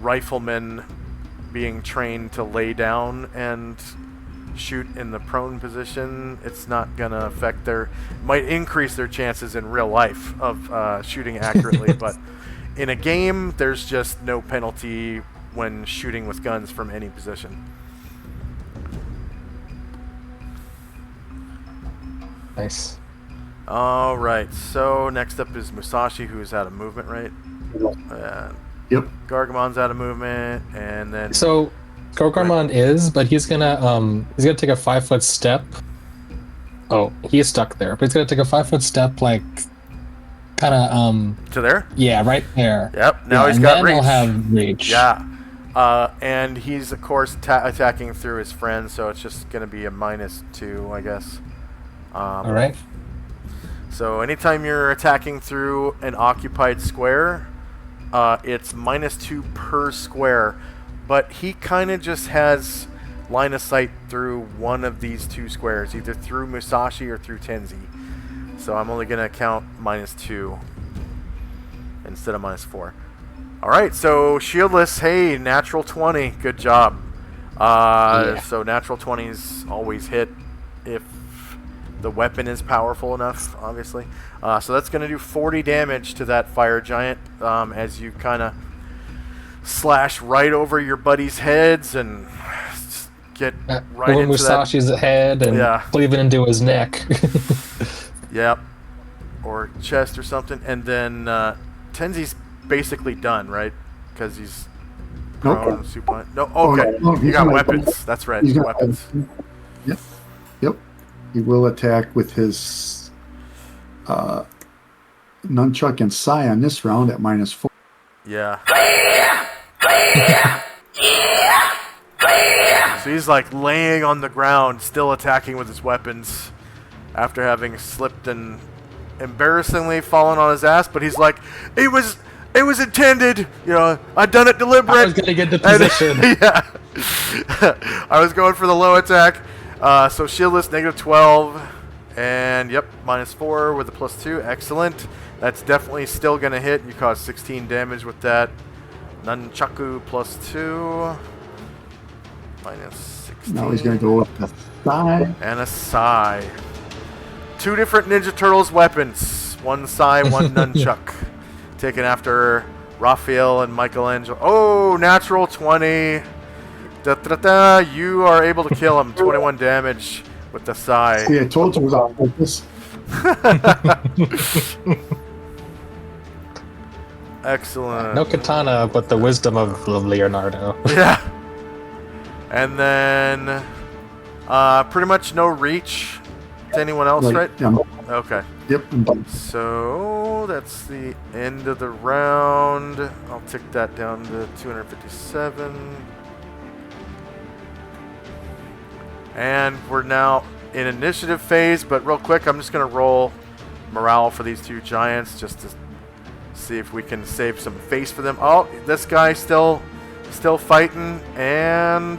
riflemen being trained to lay down and shoot in the prone position, it's not gonna affect might increase their chances in real life of shooting accurately, but in a game, there's just no penalty when shooting with guns from any position. Nice. All right, so next up is Musashi, who's out of movement, right? Yep. Gargamon's out of movement, and then So Gorgormon is, but he's gonna take a 5-foot step. Oh, he's stuck there, but he's gonna take a 5-foot step, like kind of to there. yeah, right there. Yep. Now Yeah, he's and got then reach. he'll have reach. Yeah. And he's of course attacking through his friend, so it's just gonna be a -2, I guess. All right. So anytime you're attacking through an occupied square, it's -2 per square. But he kind of just has line of sight through one of these 2 squares, either through Musashi or through Tenzi. So I'm only going to count -2 instead of -4. All right, so shieldless, hey, natural 20. Good job. So natural 20s always hit if the weapon is powerful enough, obviously. So that's going to do 40 damage to that fire giant as you kind of slash right over your buddies' heads and get right over into Musashi's head and cleave it into his neck. Yep. Or chest or something. And then Tenzi's basically done, right? Because he's prone, supine. No, okay. No, you got weapons. That's right. He's got Weapons. Yep. He will attack with his nunchuck and sai on this round at -4. Yeah. So he's like laying on the ground, still attacking with his weapons after having slipped and embarrassingly fallen on his ass. But he's like, it was intended. You know, I done it deliberate. I was gonna get the position. Yeah. I was going for the low attack. So shieldless, -12. And yep, -4 with a +2. Excellent. That's definitely still going to hit. You cause 16 damage with that. Nunchaku +2. -16. Now he's going to go with the sai. And a sai. 2 different Ninja Turtles weapons. One sai, one nunchuck. Taken after Raphael and Michelangelo. Oh, natural 20. Da-da-da, you are able to kill him. 21 damage with the sai. See, I told you it was on purpose. Excellent. No katana, but the wisdom of Leonardo. Yeah. And then pretty much no reach to anyone else, right? Yeah. Okay. Yep. I'm done. So that's the end of the round. I'll tick that down to 257. And we're now in initiative phase, but real quick, I'm just going to roll morale for these 2 giants just to see if we can save some face for them. Oh, this guy still fighting, and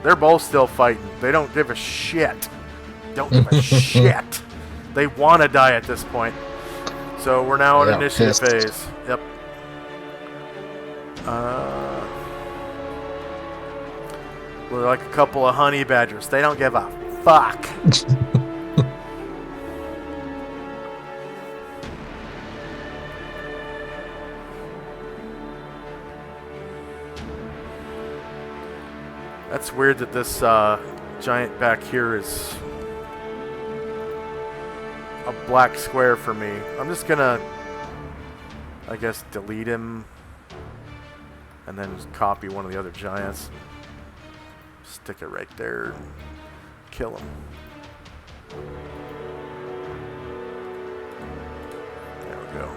they're both still fighting. They don't give a shit. Don't give a shit. They want to die at this point. So we're now in initiative phase. Yep. We're like a couple of honey badgers. They don't give a fuck. That's weird that this giant back here is a black square for me. I'm just gonna, I guess, delete him and then just copy one of the other giants. Stick it right there and kill him. There we go.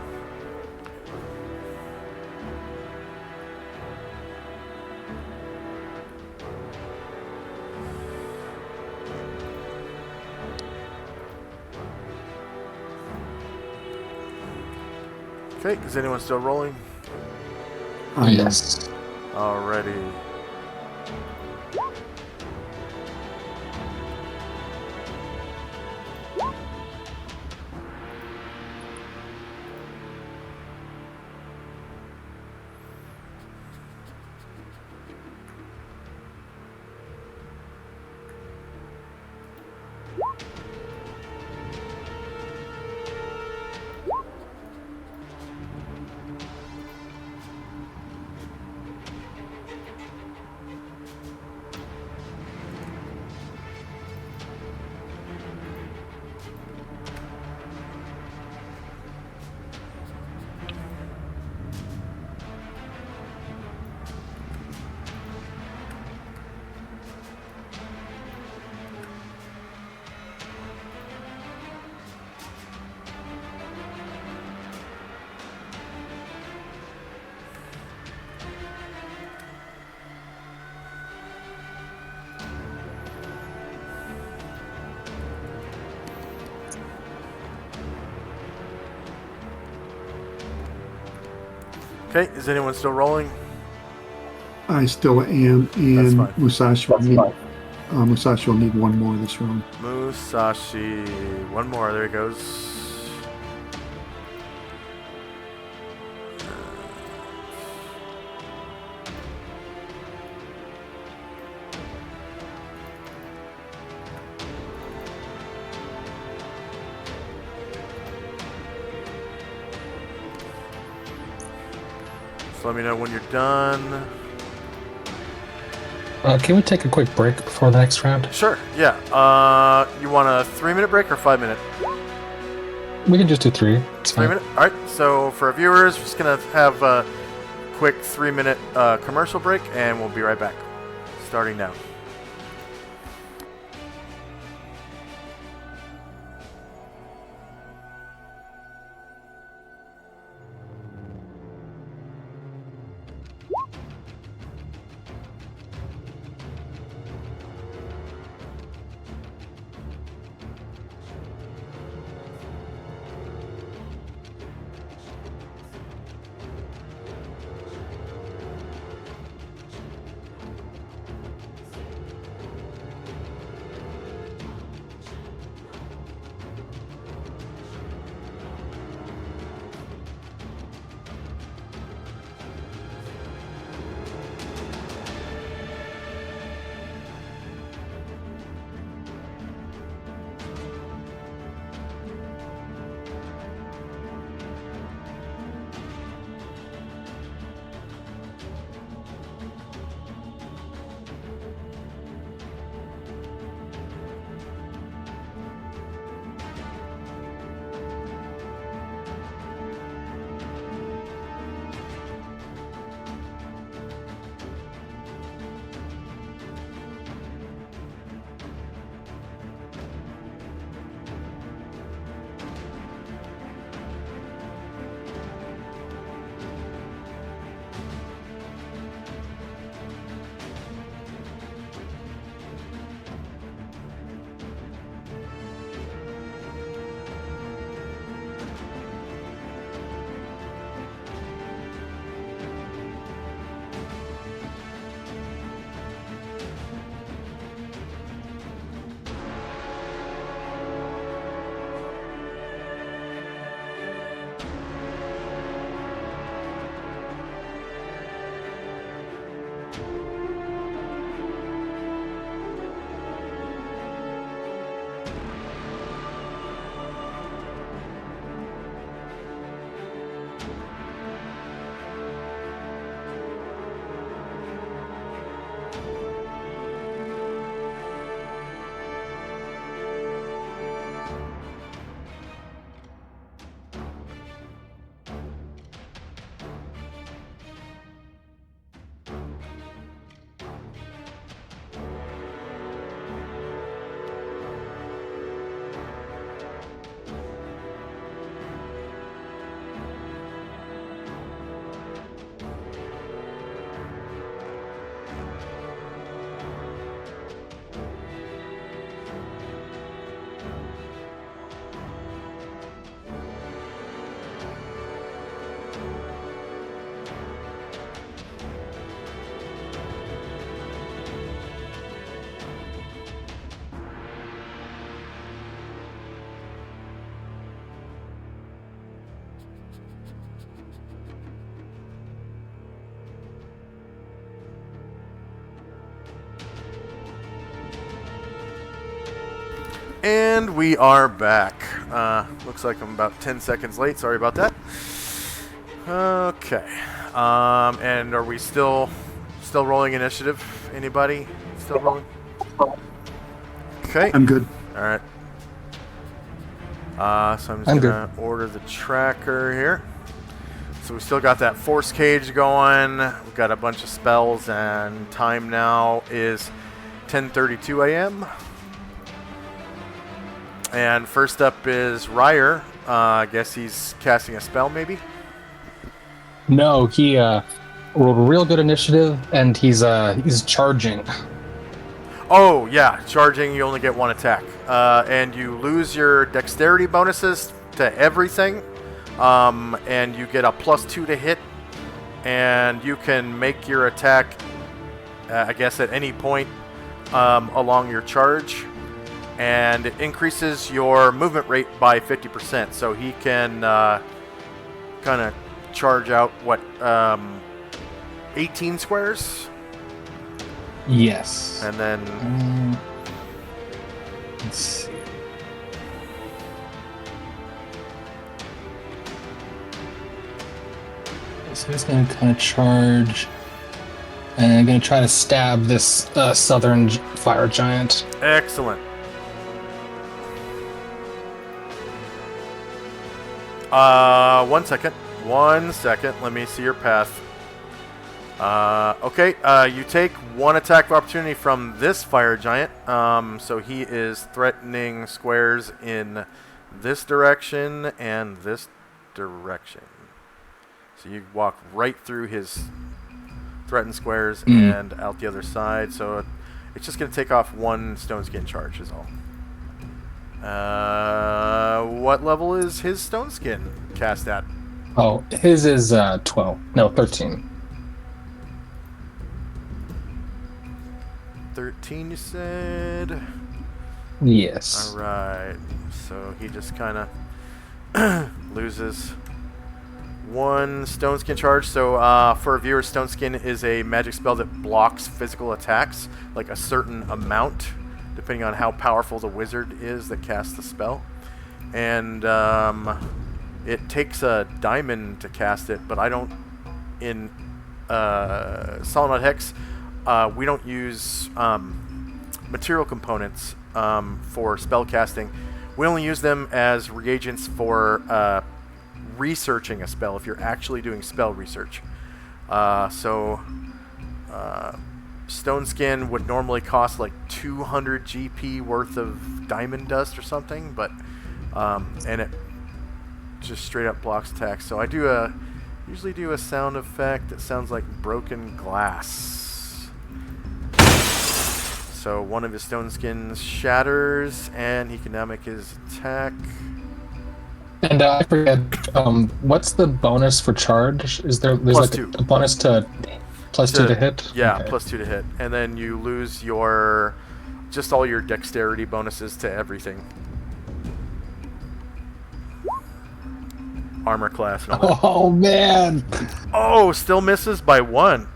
Okay, is anyone still rolling? Yes. Alrighty. Okay, is anyone still rolling? I still am, That's and fine. Musashi will need Musashi will need one more this round. Musashi, one more. There he goes. So let me know when you're done. Can we take a quick break before the next round? Sure, yeah. You want a 3-minute break or 5-minute? We can just do 3. It's 3 fine. minute? Alright, so for our viewers, we're just going to have a quick 3-minute commercial break, and we'll be right back. Starting now. And we are back. Looks like I'm about 10 seconds late. Sorry about that. Okay. And are we still rolling initiative? Anybody still rolling? Okay. I'm good. All right. So I'm just gonna order the tracker here. So we still got that force cage going. We've got a bunch of spells, and time now is 10:32 a.m. And first up is Ryer. I guess he's casting a spell, maybe? No, he rolled a real good initiative, and he's charging. Oh, yeah. Charging, you only get one attack. And you lose your dexterity bonuses to everything. And you get a +2 to hit and you can make your attack, I guess, at any point along your charge, and it increases your movement rate by 50%. So he can kind of charge out, 18 squares? Yes. And then... Let's see. So he's going to kind of charge, and I'm going to try to stab this southern fire giant. Excellent. One second. Let me see your path. Okay, you take one attack of opportunity from this fire giant. So he is threatening squares in this direction and this direction. So you walk right through his threatened squares and out the other side. So it's just going to take off one stone skin charge is all. What level is his stone skin cast at? Oh, his is 12. No, 13. 13, you said? Yes. All right. So he just kind of loses one stone skin charge. So for a viewer, stone skin is a magic spell that blocks physical attacks, like a certain amount, depending on how powerful the wizard is that casts the spell. And it takes a diamond to cast it, but I don't... In Solynod Hex, we don't use material components for spell casting. We only use them as reagents for researching a spell, if you're actually doing spell research. Stone skin would normally cost like 200 GP worth of diamond dust or something, but and it just straight up blocks attacks. So I usually do a sound effect that sounds like broken glass. So one of his stone skins shatters, and he can now make his attack. And I forget, what's the bonus for charge? There's Plus like two. a bonus to plus 2 to hit? Yeah, Okay. plus 2 to hit. And then you lose just all your dexterity bonuses to everything. Armor class and all that. Oh, man! Oh, still misses by 1.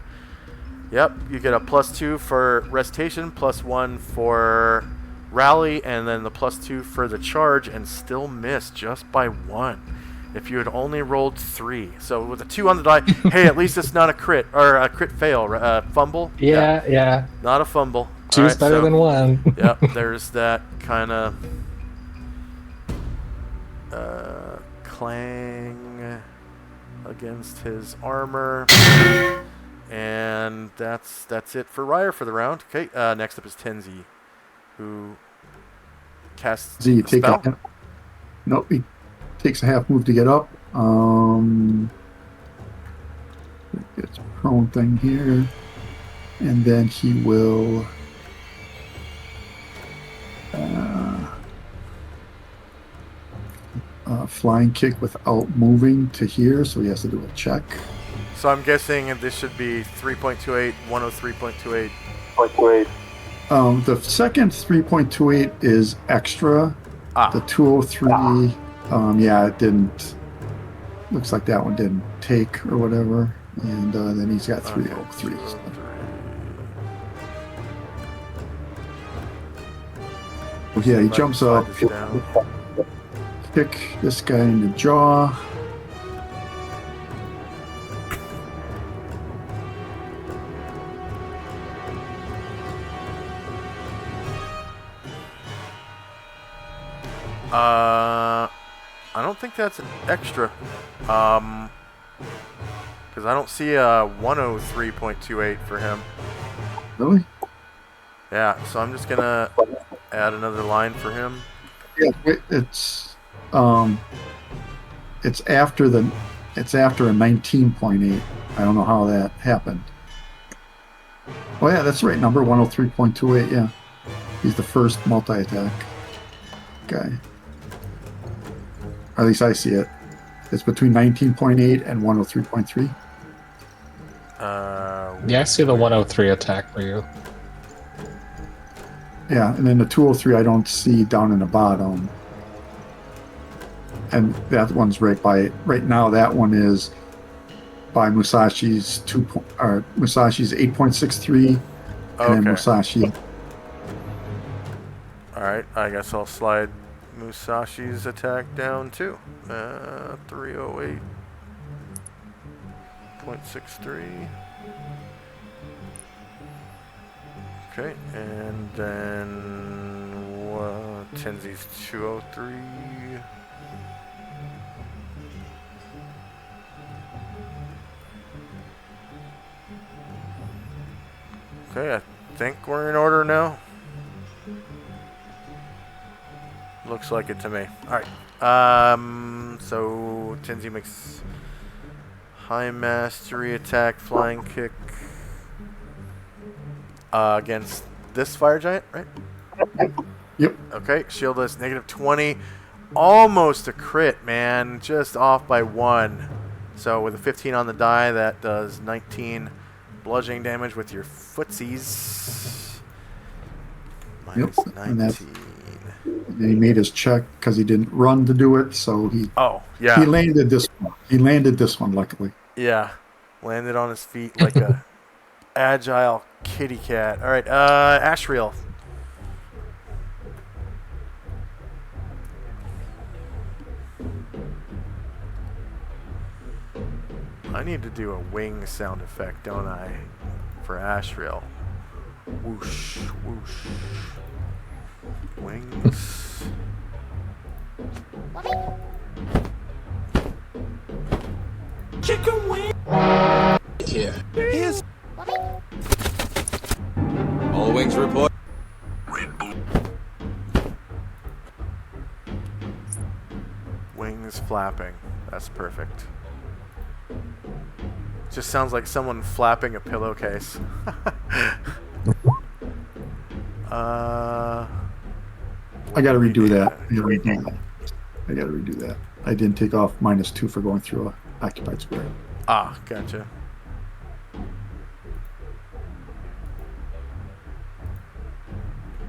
Yep, you get a plus 2 for recitation, plus 1 for rally, and then the plus 2 for the charge, and still miss just by 1. If you had only rolled 3. So with a 2 on the die, hey, at least it's not a crit, or a crit fail, fumble? Yeah. Not a fumble. Two's better than 1. Yep, there's that kind of clang against his armor. And that's it for Ryer for the round. Okay, next up is Tenzi, who casts Z, a take spell. Nope, he takes a half move to get up. Gets prone thing here. And then he will flying kick without moving to here, so he has to do a check. So I'm guessing this should be 3.28, 103.28. Wait. The second 3.28 is extra. The 203, it didn't. Looks like that one didn't take or whatever. And then he's got 303. Yeah, he jumps up, kick this guy in the jaw. I don't think that's an extra. Because I don't see a 103.28 for him. Really? Yeah, so I'm just gonna add another line for him. Yeah, it's after a 19.8. I don't know how that happened. Oh yeah, that's the right number, 103.28. Yeah, he's the first multi-attack guy. Or at least I see it. It's between 19.8 and 103.3. Yeah, I see the 103 attack for you. Yeah, and then the 203 I don't see down in the bottom. And that one's right now that one is by Musashi's Musashi's 8.63 and then Okay. Musashi. Alright, I guess I'll slide Musashi's attack down too. 308.63. Okay, and then Tenzi's 203. Okay, I think we're in order now. Looks like it to me. Alright. So Tenzi makes high mastery attack, flying kick against this fire giant, right? Yep. Okay, shield is -20. Almost a crit, man. Just off by 1. So with a 15 on the die, that does 19 bludgeoning damage with your footsies. Yep. And -19. he made his check because he didn't run to do it, so he Yeah. he landed this one. He landed this one, luckily. Yeah. Landed on his feet like a agile kitty cat. Alright, Ashriel. I need to do a wing sound effect, don't I? For Ashriel. Whoosh, whoosh. Wings. Chicken wing. Here. Here's. All wings report. Wings flapping. That's perfect. Just sounds like someone flapping a pillowcase. I gotta redo that. I gotta redo that. I didn't take off -2 for going through a occupied square. Ah, gotcha.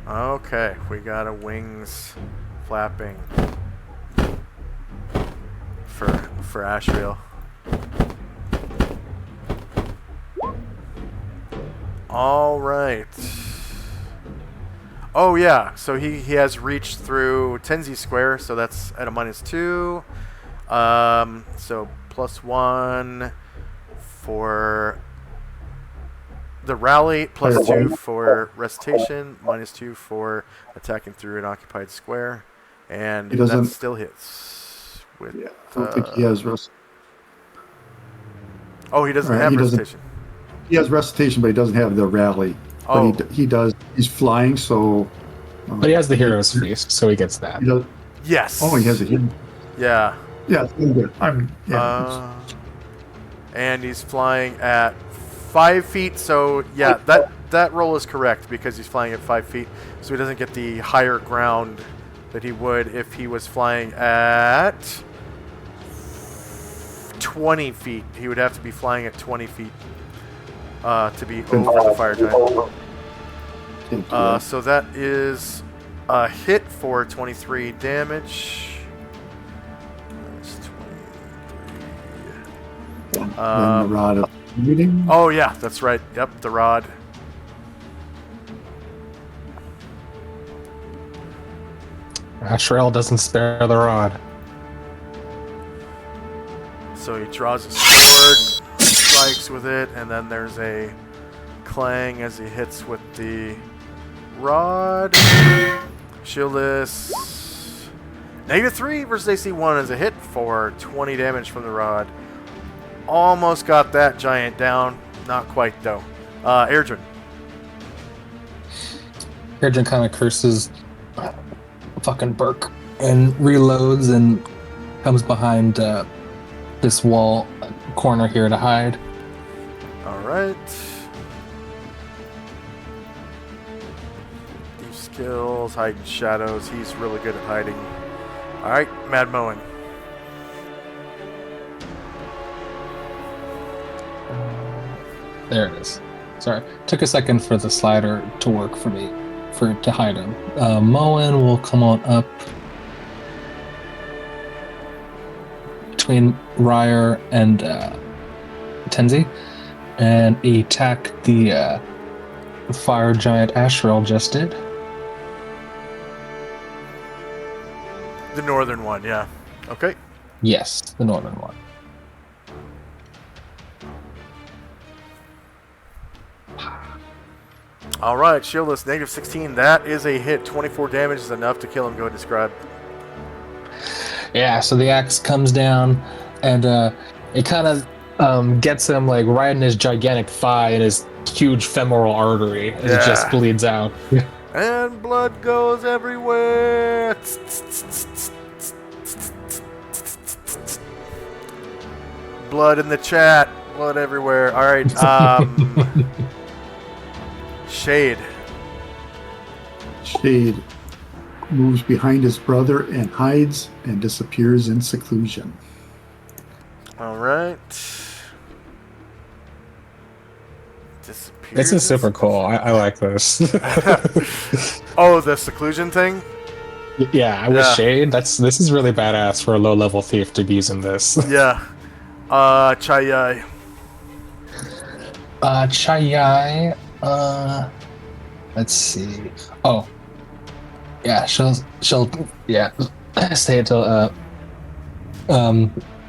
Okay, we got a wings flapping for Ashriel. All right. Oh yeah, so he has reached through Tenzi Square, so that's at a -2. So +1 for the rally, +2 for recitation, -2 for attacking through an occupied square, and that still hits. With I don't think he has recitation. Oh, he doesn't have recitation. He has recitation, but he doesn't have the rally. Oh. But he does. He's flying, so. But he has the hero's feast, so he gets that. Yes. Oh, he has a hidden. Yeah. Yeah, I'm good. And he's flying at 5 feet, so yeah, that roll is correct because he's flying at 5 feet, so he doesn't get the higher ground that he would if he was flying at 20 feet. He would have to be flying at 20 feet to be over the fire giant. So that is a hit for 23 damage. Then the rod of reading. Oh yeah, that's right. Yep, the rod. Ashriel doesn't spare the rod. So he draws a sword, strikes with it, and then there's a clang as he hits with the rod. Shieldless. -3 versus AC1 is a hit for 20 damage from the rod. Almost got that giant down. Not quite, though. Airdrin. Airdrin kind of curses fucking Burke and reloads and comes behind this wall corner here to hide. Alright. Deep skills, hide in shadows. He's really good at hiding. Alright, Mad Mowing. There it is. Sorry, took a second for the slider to work for me, for it to hide him. Moen will come on up between Ryer and Tenzi and attack the fire giant Asherel just did. The northern one, yeah. Okay. Yes, the northern one. All right, shieldless, negative 16. That is a hit. 24 damage is enough to kill him. Go ahead and describe. Yeah, so the axe comes down, and it kind of gets him like right in his gigantic thigh and his huge femoral artery, and it just bleeds out. And blood goes everywhere. Blood in the chat. Blood everywhere. All right. Shade. Shade moves behind his brother and hides and disappears in seclusion. All right. Disappears. This is super cool. I like this. Oh, the seclusion thing? Yeah, with Shade, this is really badass for a low-level thief to be using this. Yeah. Chayai. Chayai, let's see. Oh. Yeah, she'll say it to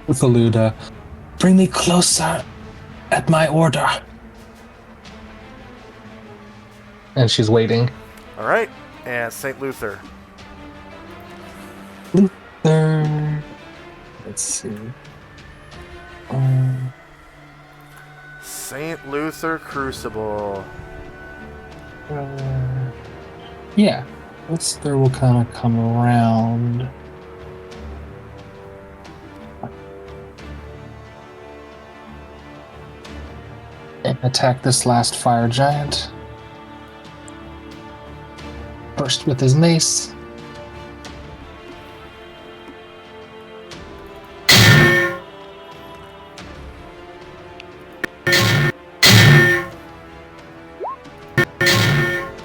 Faluda. Bring me closer at my order. And she's waiting. All right. And St. Luther. Luther. Let's see. St. Luther Crucible. Yeah. Luther will kind of come around. And attack this last fire giant. First with his mace.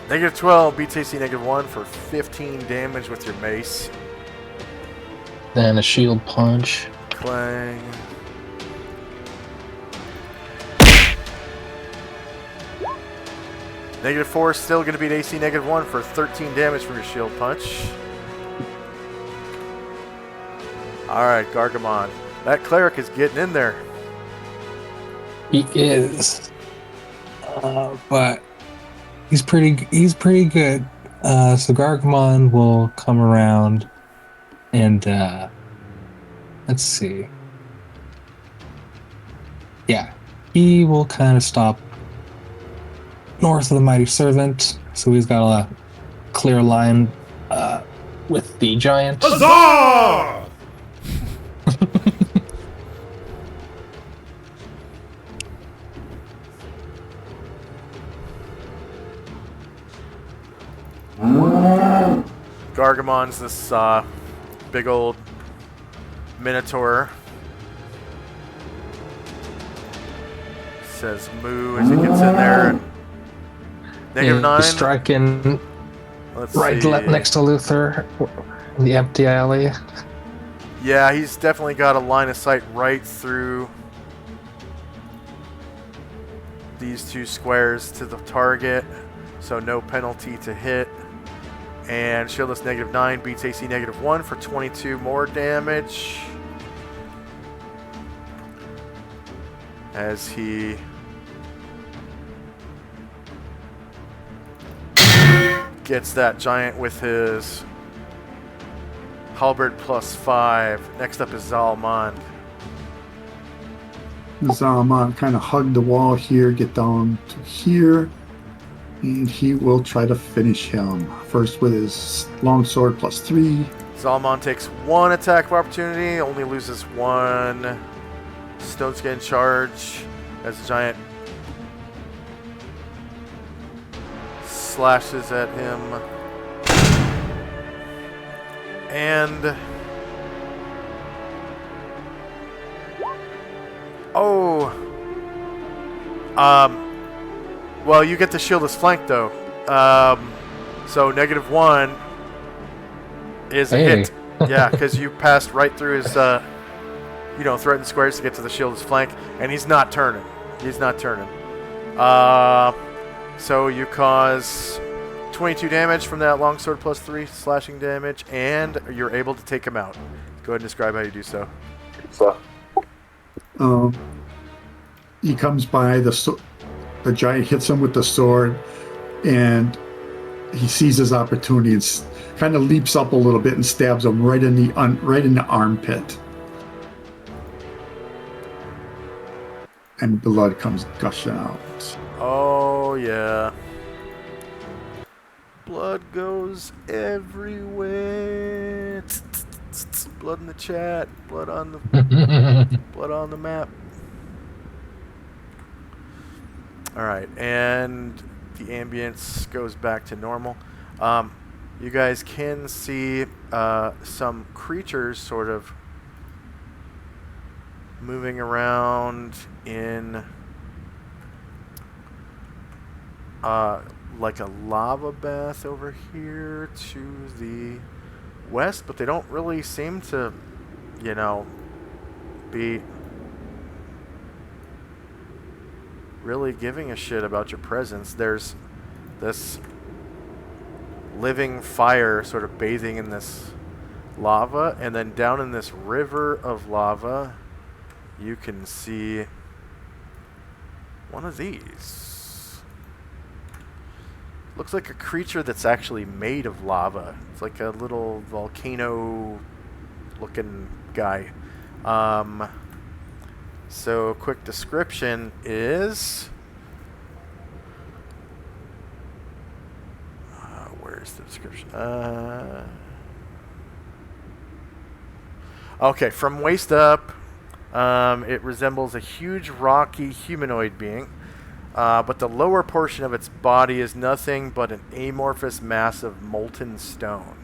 Negative 12 beats AC negative 1 for 15 damage with your mace. Then a shield punch. Clang. Negative 4 is still going to beat AC negative 1 for 13 damage from your shield punch. Alright, Gargamon. That cleric is getting in there. He is. But he's pretty good. So Gargamon will come around and let's see. Yeah, he will kind of stop north of the Mighty Servant, so he's got a clear line with the giant. Huzzah! Gargamon's this big old minotaur. Says moo as he gets in there. Negative 9. Striking right next to Luther in the empty alley. Yeah, he's definitely got a line of sight right through these two squares to the target, so no penalty to hit. And shieldless negative 9 beats AC negative 1 for 22 more damage. As he gets that giant with his halberd +5. Next up is Zalmond. Zalmond kind of hug the wall here, get down to here, and he will try to finish him. First with his longsword +3. Zalmond takes 1 attack of opportunity, only loses 1 stone skin charge as the giant slashes at him. And Well, you get the shield as flank though. So -1 is a hit. Yeah, because you passed right through his, threatened squares to get to the shield as flank, and he's not turning. He's not turning. So you cause 22 damage from that longsword plus 3 slashing damage, and you're able to take him out. Go ahead and describe how you do so. So, He comes by, the giant hits him with the sword, and he sees his opportunity and kind of leaps up a little bit and stabs him right in the armpit. And blood comes gushing out. Oh, yeah. Blood goes everywhere. Blood in the chat. Blood on the blood on the map. All right, and the ambience goes back to normal. You guys can see some creatures sort of moving around in like a lava bath over here to the west, but they don't really seem to, be really giving a shit about your presence. There's this living fire sort of bathing in this lava, and then down in this river of lava you can see one of these. Looks like a creature that's actually made of lava. It's like a little volcano looking guy. So, quick description is... where's the description? Okay, from waist up, it resembles a huge rocky humanoid being, but the lower portion of its body is nothing but an amorphous mass of molten stone.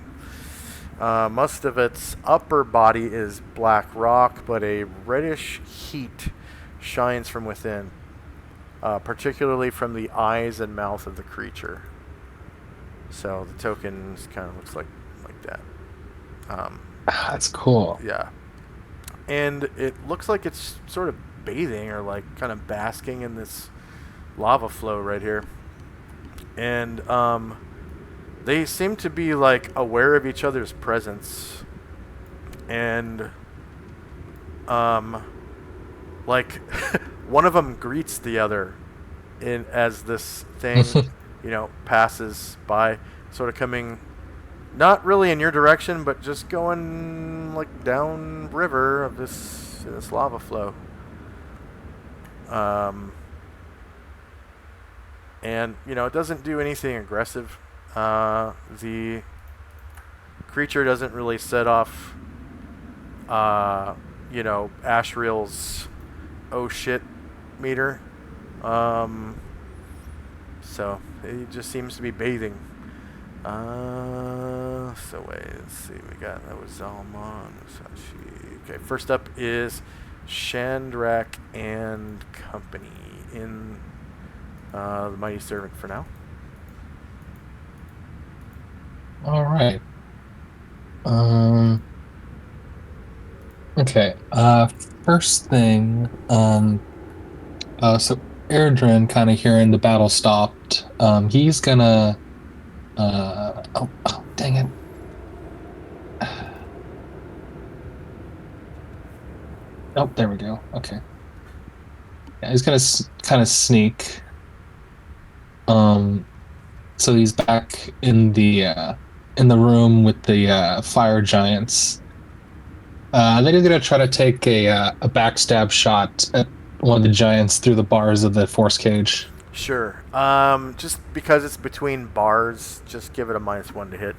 Most of its upper body is black rock, but a reddish heat shines from within, particularly from the eyes and mouth of the creature. So the token kind of looks like that. That's cool. Yeah. And it looks like it's sort of bathing or like kind of basking in this lava flow right here. And they seem to be like aware of each other's presence. And like one of them greets the other as this thing passes by, sort of coming not really in your direction, but just going like down river of this lava flow. And it doesn't do anything aggressive. The creature doesn't really set off Ashriel's oh shit meter. So it just seems to be bathing. So wait, let's see. That was Zalman. Okay, first up is Chandrak and Company in the Mighty Servant for now. All right. Okay. First thing. So Airdrin, kind of hearing the battle stopped. He's gonna. Oh, dang it. Oh, there we go. Okay. Yeah, he's gonna kind of sneak. So he's back in the room with the fire giants. Then he's gonna try to take a backstab shot at one of the giants through the bars of the force cage. Sure. Just because it's between bars, just give it a -1 to hit.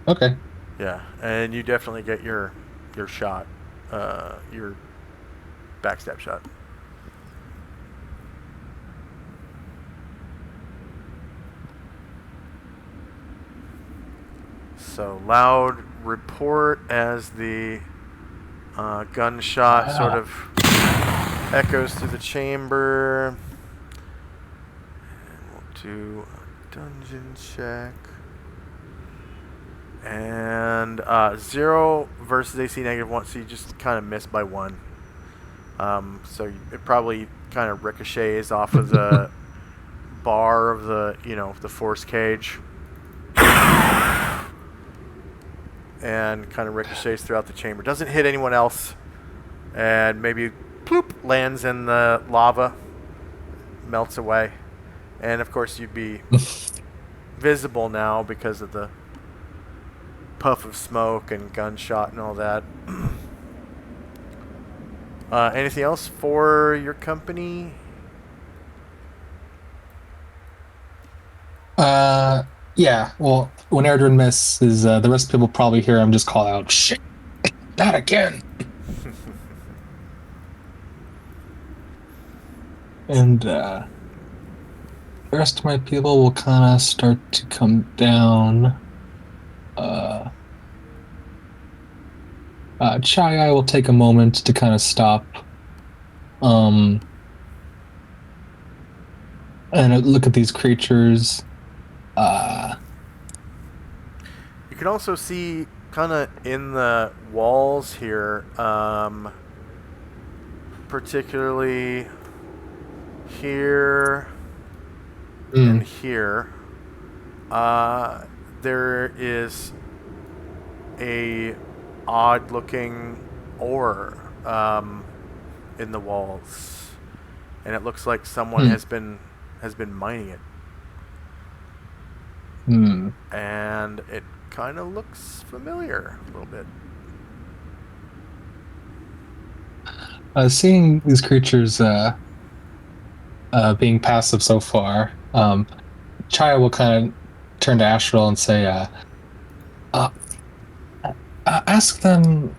Okay. Yeah, and you definitely get your shot, your backstab shot. So loud report as the gunshot sort of echoes through the chamber. do a dungeon check. And 0 versus AC -1, so you just kind of miss by 1. So it probably kind of ricochets off of the bar of the, the force cage. And kind of ricochets throughout the chamber. Doesn't hit anyone else. And maybe, ploop, lands in the lava. Melts away. And of course you'd be visible now because of the puff of smoke and gunshot and all that. Anything else for your company? Yeah. Well, when Erdrin misses, the rest of people probably hear him just call out, "Shit, not again!" And the rest of my people will kind of start to come down. Chai will take a moment to kind of stop. And look at these creatures. You can also see kind of in the walls here, particularly here and here, there is a odd looking ore in the walls, and it looks like someone has been mining it. And it kind of looks familiar a little bit. Seeing these creatures being passive so far, Chaya will kind of turn to Astral and say, ask them,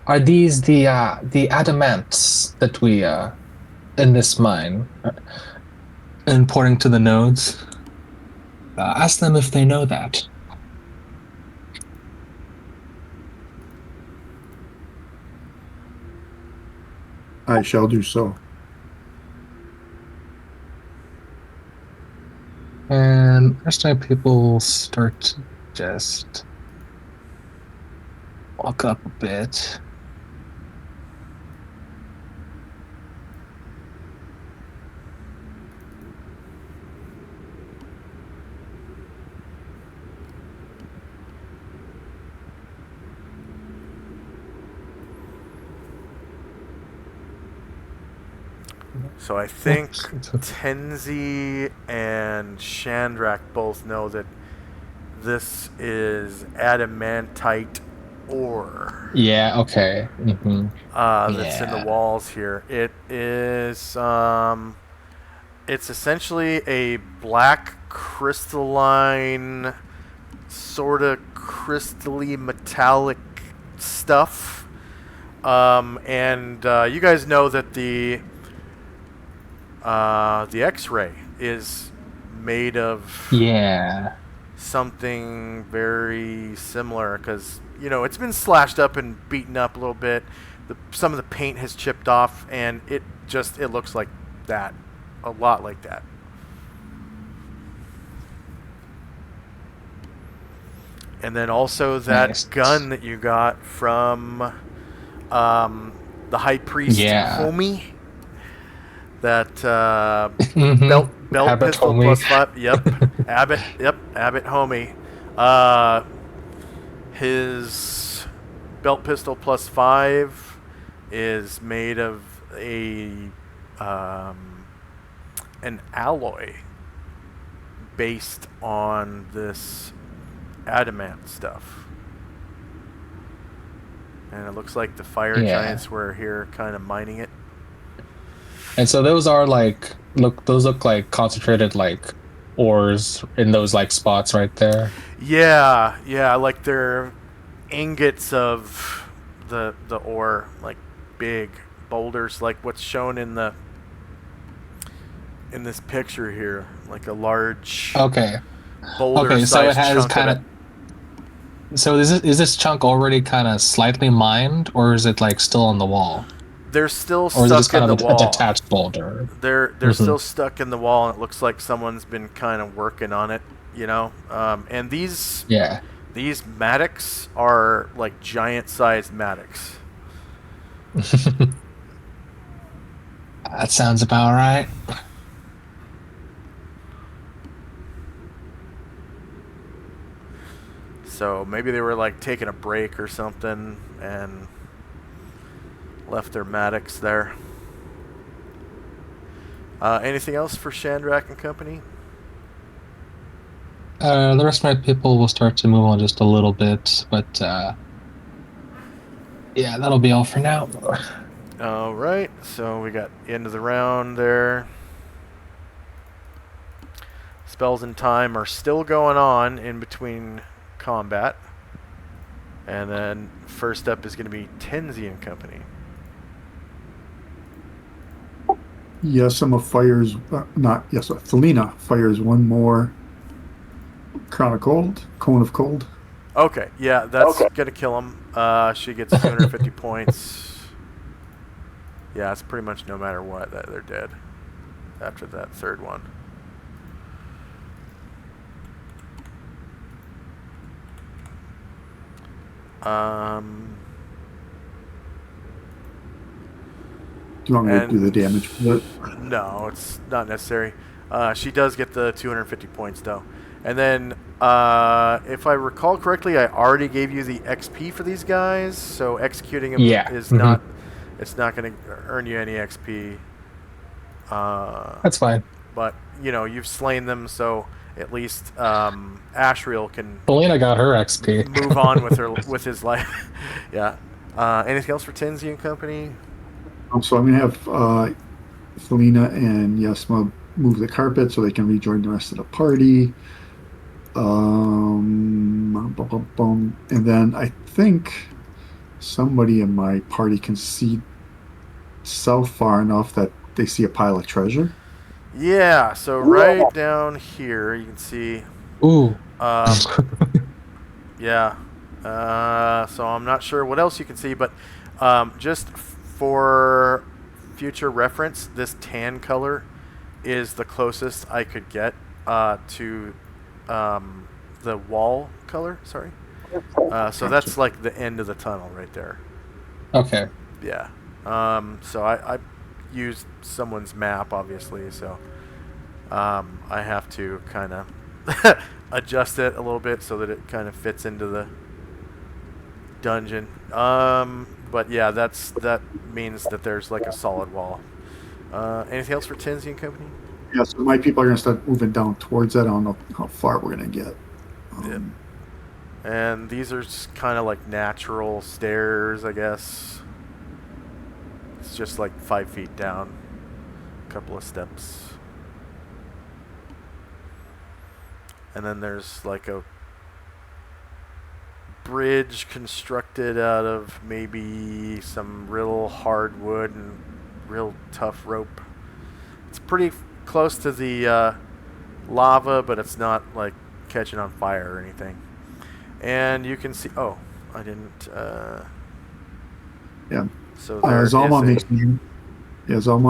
are these the adamants that we in this mine? And pointing to the nodes, ask them if they know that. I shall do so. And the rest of my people start to just walk up a bit. So I think Tenzi and Shandrak both know that this is adamantite ore. Yeah, okay. That's in the walls here. It is, it's essentially a black crystalline, sort of crystally metallic stuff. And you guys know that the X-ray is made of something very similar, because it's been slashed up and beaten up a little bit. Some of the paint has chipped off, and it looks like that, a lot like that. And then also that gun that you got from the High Priest homie. That belt Abbott pistol homie. +5. Yep. Abbott homie. His belt pistol +5 is made of an alloy based on this adamant stuff. And it looks like the fire giants were here kind of mining it. And so those are those look like concentrated ores in those spots right there. Yeah, like they're ingots of the ore, like big boulders, like what's shown in this picture here, like a large boulder. Okay, so it has kind of. So is this chunk already kind of slightly mined, or is it still on the wall? They're still Or is it just stuck in kind the of a wall. detached boulder? They're still stuck in the wall, and it looks like someone's been kind of working on it, you know. And these Yeah. Mattocks are like giant-sized Mattocks. That sounds about right. So maybe they were like taking a break or something and left their Mattocks there. Anything else for Shandrak and company? The rest of my people will start to move on just a little bit, but yeah, that'll be all for now. All right, so we got end of the round there. Spells and time are still going on in between combat. And then first up is going to be Tenzi and company. Yesima fires, Thelina fires one more Cone of Cold. Okay, yeah, that's going to kill him. She gets 250 points. Yeah, it's pretty much no matter what, that they're dead after that third one. Do you want me to do the damage? No, it's not necessary. She does get the 250 points though. And then, if I recall correctly, I already gave you the XP for these guys, so executing them is not. It's not going to earn you any XP. That's fine. But you know you've slain them, so at least Ashriel can. Selena got her XP. Move on with his life. Yeah. Anything else for Tenzi and company? So I'm going to have Felina and Yesma move the carpet so they can rejoin the rest of the party. And then I think somebody in my party can see south far enough that they see a pile of treasure. Yeah, so right down here you can see. Ooh. Yeah. So I'm not sure what else you can see, but just for future reference, this tan color is the closest I could get to the wall color. Sorry. So that's like the end of the tunnel right there. Okay. Yeah. So I used someone's map, obviously, so I have to kind of adjust it a little bit so that it kind of fits into the dungeon. But yeah, that means that there's like a solid wall. Anything else for Tenzi and company? Yeah, so my people are going to start moving down towards that. I don't know how far we're going to get. Yep. And these are kind of like natural stairs, I guess. It's just like 5 feet down, a couple of steps. And then there's like a bridge constructed out of maybe some real hard wood and real tough rope. It's pretty close to the lava, but it's not like catching on fire or anything. And you can see, oh, I didn't, yeah. So there Zalman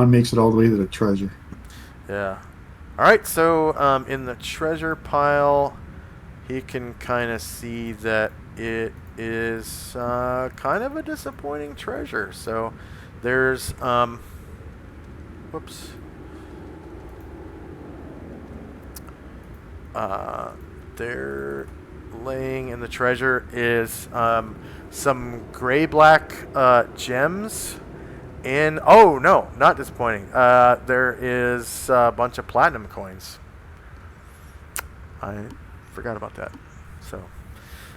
makes it all the way to the treasure. Yeah. All right, so in the treasure pile, he can kind of see that it is kind of a disappointing treasure. So there's, whoops. There laying in the treasure is some gray-black gems. Oh no, not disappointing. There is a bunch of platinum coins. I forgot about that. So,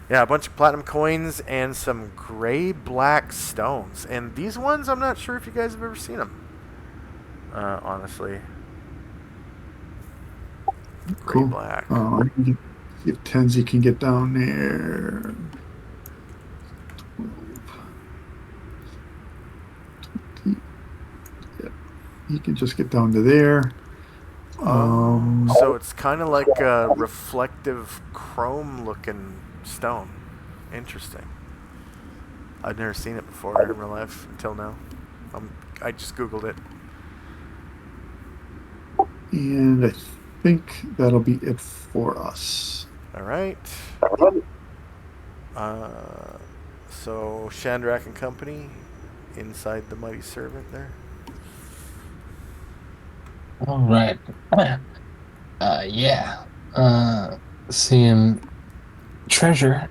yeah, a bunch of platinum coins and some gray-black stones. And these ones, I'm not sure if you guys have ever seen them. Honestly. Cool. Gray-black. See if Tenzi can get down there. 20. Yeah, he can just get down to there. So it's kind of like a reflective chrome-looking stone. Interesting. I've never seen it before in real life until now. I just Googled it. And I think that'll be it for us. All right. So Shandrak and Company inside the Mighty Servant there. All right. Yeah. Seeing treasure,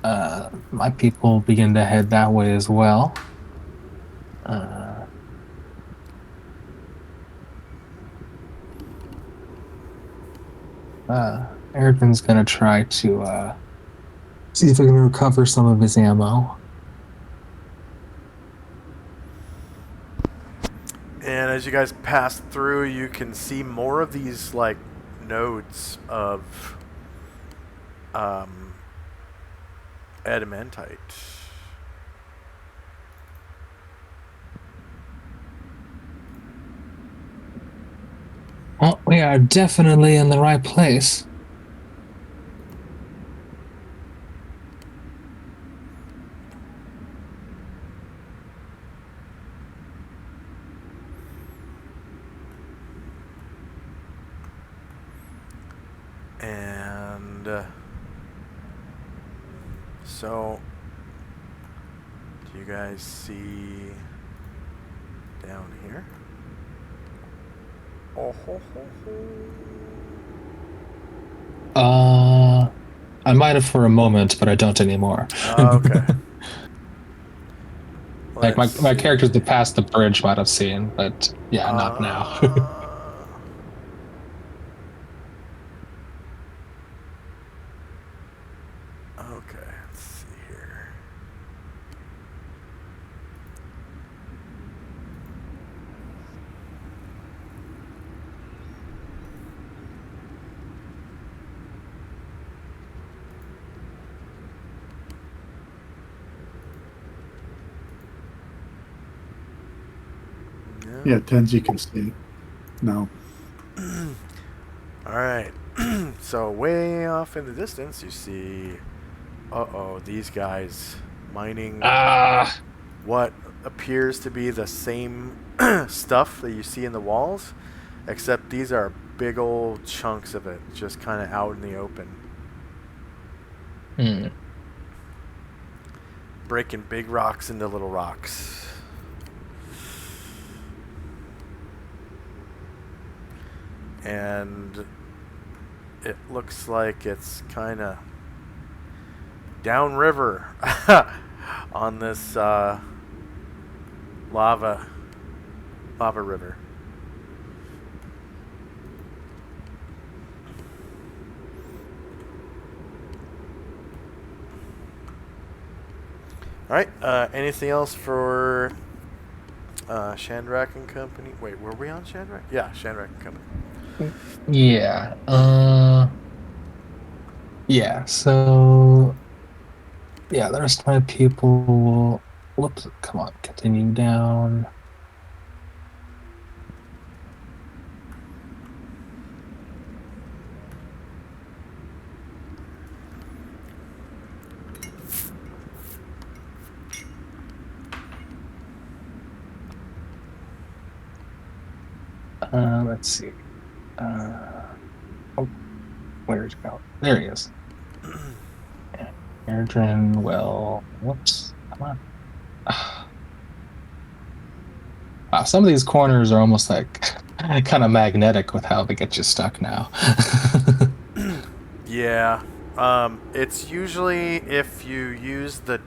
my people begin to head that way as well. Airton's gonna try to see if he can recover some of his ammo. And as you guys pass through, you can see more of these like nodes of adamantite. Well, we are definitely in the right place. And so, do you guys see down here? Oh, ho, ho, ho. I might have for a moment, but I don't anymore. Okay. Like my Let's characters see. that passed the bridge might have seen, but yeah, not now. Okay, let's see here. Yeah, Tenzi can see it. No. All right. So way off in the distance, you see, these guys mining what appears to be the same stuff that you see in the walls, except these are big old chunks of it, just kind of out in the open. Breaking big rocks into little rocks. And it looks like it's kind of downriver on this lava river. All right. Anything else for Shandrak and Company? Wait, were we on Shandrak? Yeah, Shandrak and Company. Yeah. Yeah. So, yeah, the rest of my people. Whoops. Come on. Continue down. Let's see. Oh, where did it go? There he is. Airdrin, well, whoops. Come on. Wow, some of these corners are almost like kind of magnetic with how they get you stuck now. Yeah. It's usually if you use the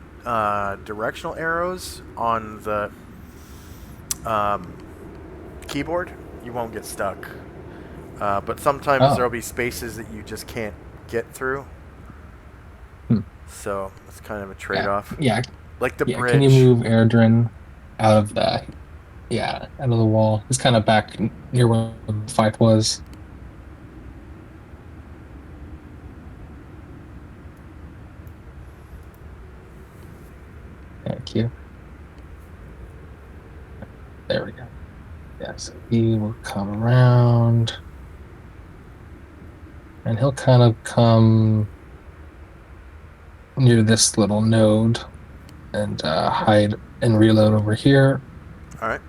directional arrows on the keyboard, you won't get stuck. But sometimes there'll be spaces that you just can't get through. So it's kind of a trade-off. Yeah. Like the bridge. Can you move Airdrin out of the out of the wall? It's kind of back near where the fight was. Thank you. There we go. Yeah, so he will come around. And he'll kind of come near this little node and hide and reload over here. All right.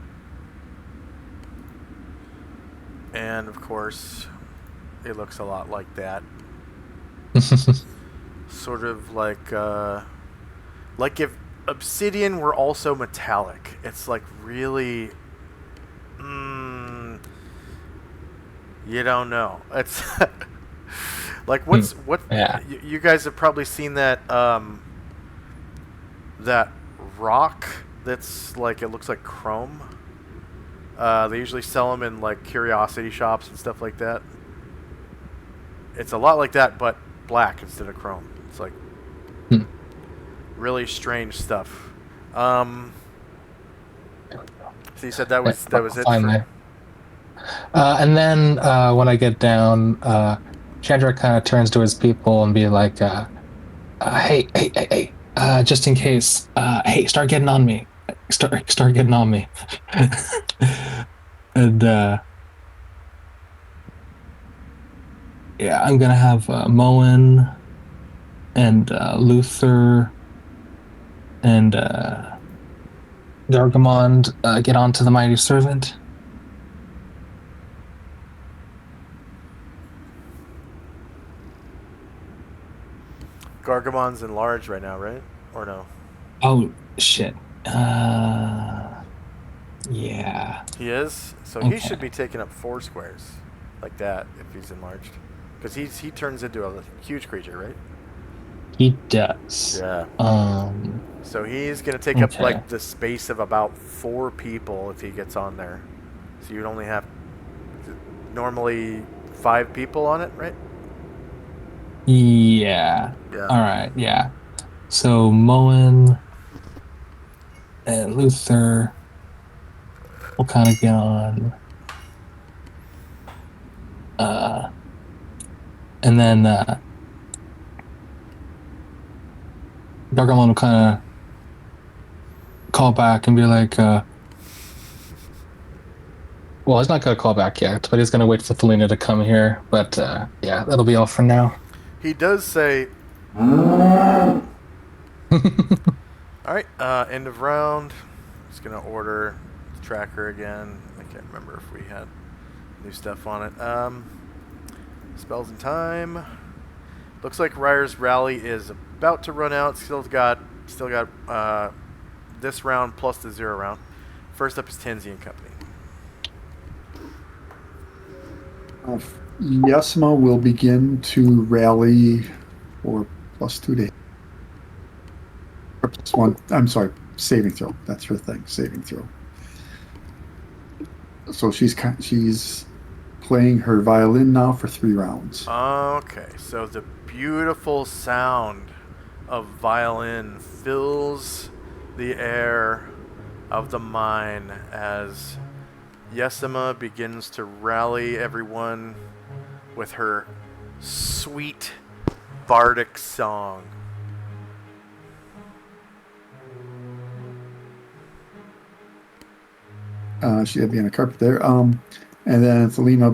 And of course, it looks a lot like that. Sort of like if obsidian were also metallic. It's like really, you don't know. It's like what Yeah. you guys have probably seen that that rock that's like it looks like chrome. They usually sell them in like curiosity shops and stuff like that. It's a lot like that, but black instead of chrome. It's like really strange stuff. So you said that was it. Finally. And then when I get down, Chandra kind of turns to his people and be like, hey, just in case, hey, start getting on me. Start getting on me. And yeah, I'm gonna have Moen and Luther and Gargamond get onto the mighty servant. Gargamon's enlarged right now, right? Or no? Oh shit. Yeah. He is. So Okay. he should be taking up 4 squares, like that, if he's enlarged, because he turns into a huge creature, right? He does. Yeah. So he's gonna take up Okay. like the space of about 4 people if he gets on there. So you'd only have normally 5 people on it, right? Yeah. Yeah. All right. Yeah. So Moen and Luther will kind of get on. And then Gargamon will kind of call back and be like, well, he's not going to call back yet, but he's going to wait for Felina to come here. But yeah, that'll be all for now. He does say, all right, end of round. Just going to order the tracker again. I can't remember if we had new stuff on it. Spells and time. Looks like Ryer's rally is about to run out. Still got this round plus the 0 round. First up is Tenzi and Company. Yasma will begin to rally for +2 days. Or +1. I'm sorry, saving throw. That's her thing, saving throw. So she's playing her violin now for 3 rounds. Okay, so the beautiful sound of violin fills the air of the mine as Yesima begins to rally everyone with her sweet bardic song. She had me on a carpet there. And then Selena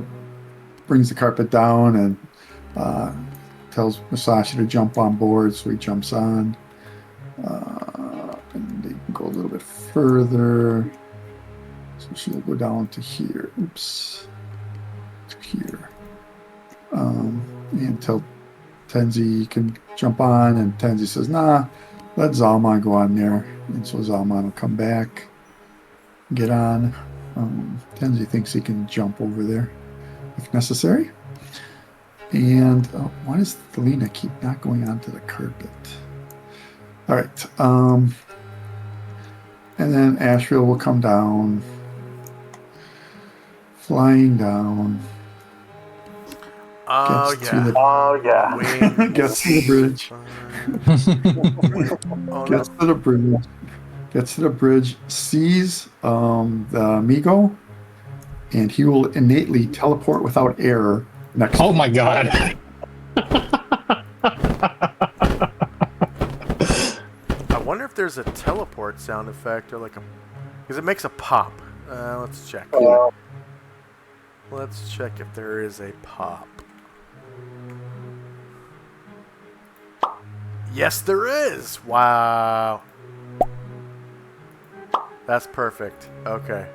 brings the carpet down and tells Musashi to jump on board, so he jumps on. And they can go a little bit further. So she'll go down to here. Oops. To here. And tell Tenzi can jump on, and Tenzi says, nah, let Zalman go on there. And so Zalman will come back, get on. Tenzi thinks he can jump over there if necessary. And why does Felina keep not going onto the carpet? All right. And then Asheville will come down, flying down. Oh, Gets yeah. Gets to the bridge. Gets to the bridge. Gets to the bridge. Sees the Amigo, and he will innately teleport without error next. Oh my god! I wonder if there's a teleport sound effect or like a, because it makes a pop. Let's check. Let's check if there is a pop. Yes, there is. Wow. That's perfect. Okay.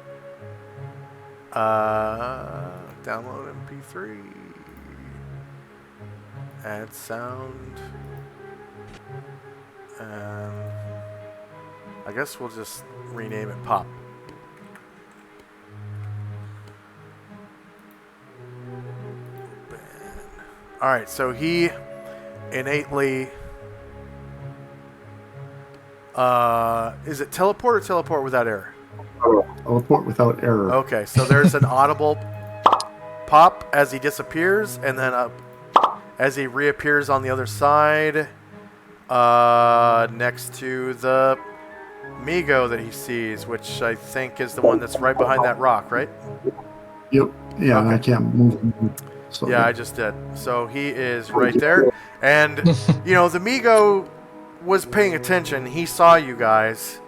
Download MP3. Add sound. And I guess we'll just rename it Pop. Alright, so he innately... is it teleport or teleport without error? Teleport without error. Okay, so there's an audible pop as he disappears, and then as he reappears on the other side, next to the Migo that he sees, which I think is the one that's right behind that rock, right? Yep. Yeah, Okay. I can't move him. So Yeah, I just did. So he is right there. And, you know, the Migo was paying attention. He saw you guys.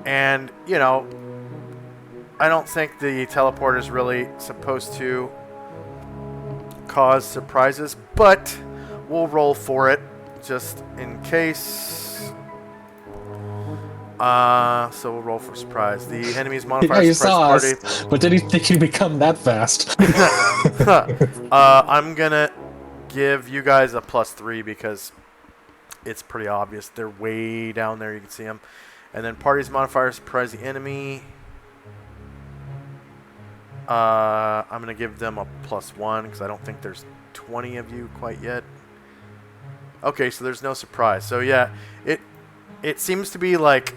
And, you know, I don't think the teleport is really supposed to cause surprises, but we'll roll for it just in case. So we'll roll for surprise. The enemy's modifier Yeah, you surprise saw party. us, but did he think he'd become that fast? I'm gonna give you guys a +3 because it's pretty obvious. They're way down there. You can see them. And then party's modifier surprise the enemy. I'm gonna give them a +1 because I don't think there's 20 of you quite yet. Okay, so there's no surprise. So yeah, it seems to be like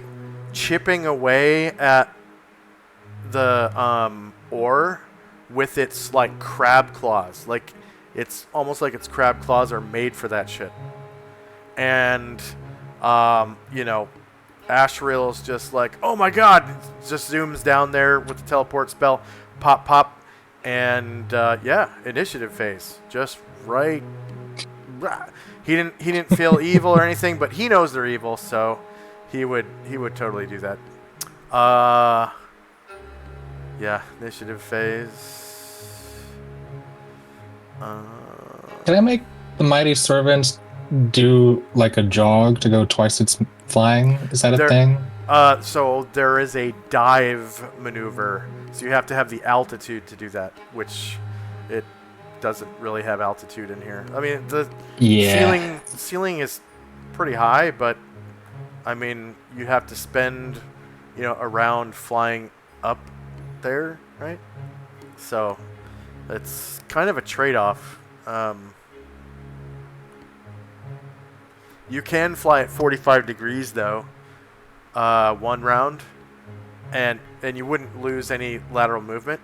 chipping away at the ore with its like crab claws. Like it's almost like its crab claws are made for that shit. And you know, Asheril's just like, oh my god, just zooms down there with the teleport spell, pop pop, and yeah, initiative phase, just right. He didn't feel evil or anything, but he knows they're evil, so he would totally do that. Yeah, initiative phase. Can I make the mighty servants do like a jog to go twice its flying? Is that a thing? So there is a dive maneuver, so you have to have the altitude to do that, which it doesn't really have altitude in here. I mean, the ceiling is pretty high, but I mean, you have to spend, you know, a round flying up there, right? So it's kind of a trade-off. You can fly at 45 degrees though, one round, and you wouldn't lose any lateral movement,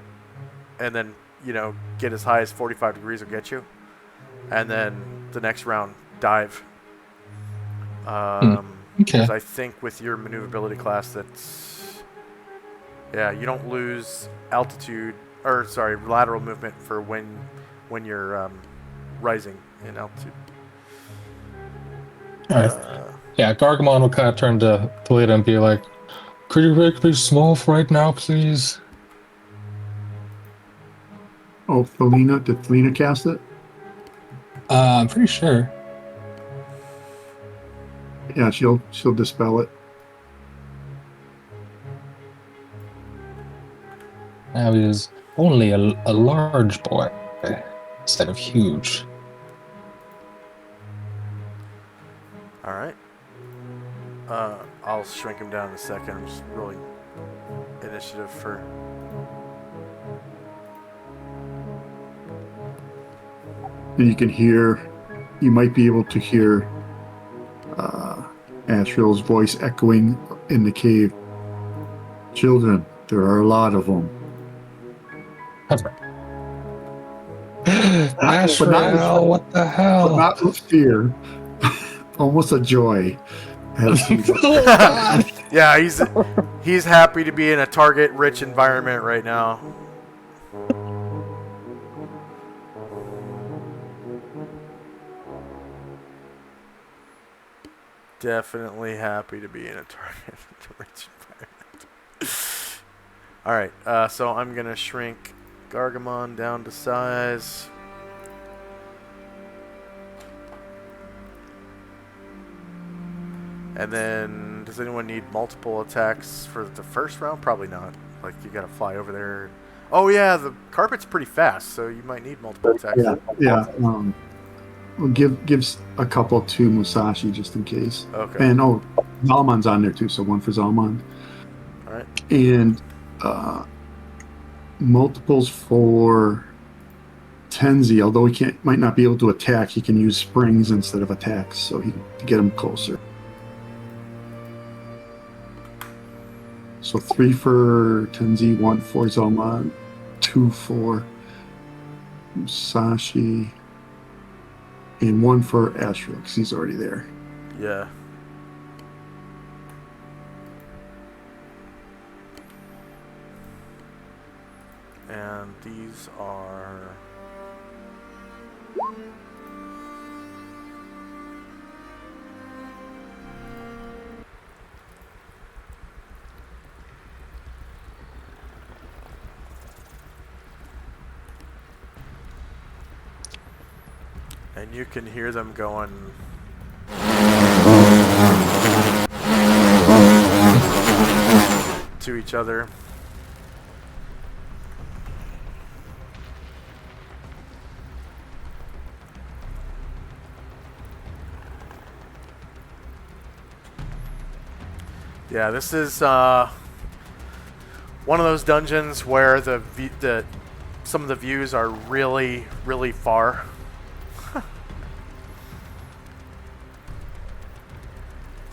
and then, you know, get as high as 45 degrees will get you, and then the next round dive. Okay. Because I think with your maneuverability class, that's, yeah, you don't lose altitude, or sorry, lateral movement for when you're rising in altitude. Yeah, Gargamon will kind of turn to Toledo and be like, could you make me small for right now, please? Oh, Felina, did Felina cast it? I'm pretty sure. Yeah, she'll dispel it. Now he is only a large boy instead of huge. All right. I'll shrink him down in a second. I'm just rolling initiative for. And you can hear, you might be able to hear Asriel's voice echoing in the cave. Children, there are a lot of them. Asriel, what the hell? But not with fear. Almost a joy. Yeah, he's happy to be in a target-rich environment right now. Definitely happy to be in a target-rich environment. All right, so I'm gonna shrink Gargamon down to size. And then Does anyone need multiple attacks for the first round? Probably not. Like, you gotta fly over there. Oh yeah, the carpet's pretty fast, so you might need multiple attacks. Yeah. We'll give a couple to Musashi just in case. Okay. And Zalman's on there too, so one for Zalman. All right. And multiples for Tenzi. Although he might not be able to attack, he can use springs instead of attacks, so he to get him closer. So 3 for Tenzi, 1 for Zalman, 2 for Musashi, and 1 for Ashra, because he's already there. Yeah. And these are... And you can hear them going... to each other. Yeah, this is one of those dungeons where some of the views are really, really far.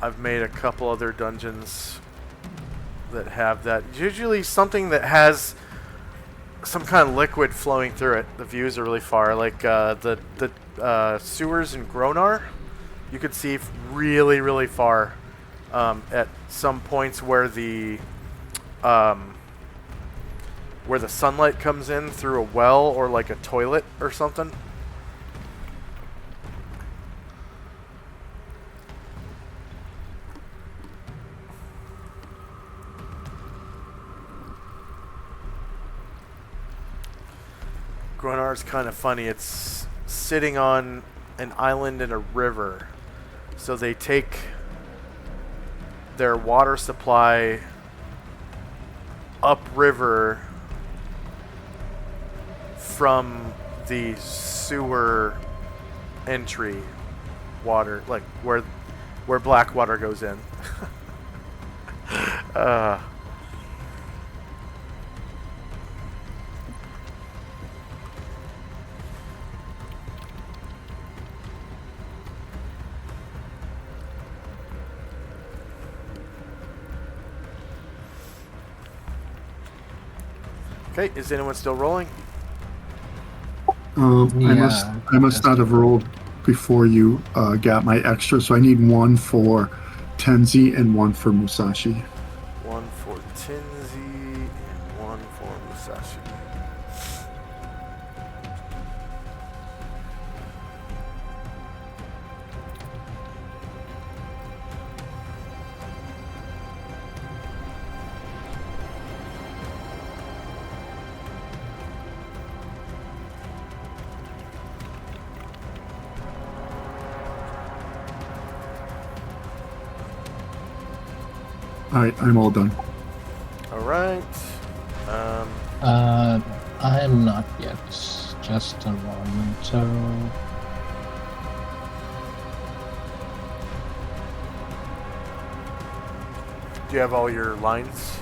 I've made a couple other dungeons that have that. Usually something that has some kind of liquid flowing through it. The views are really far. Like the sewers in Gronar, you could see really, really far at some points where the sunlight comes in through a well or like a toilet or something. Gronar's kind of funny. It's sitting on an island in a river. So they take their water supply upriver from the sewer entry water, like where black water goes in. Okay, is anyone still rolling? I must not have rolled before you got my extra, so I need 1 for Tenzi and 1 for Musashi. 1 for Tenzi and 1 for Musashi. Alright, I'm all done. Alright. I'm not yet. Just a moment. Do you have all your lines?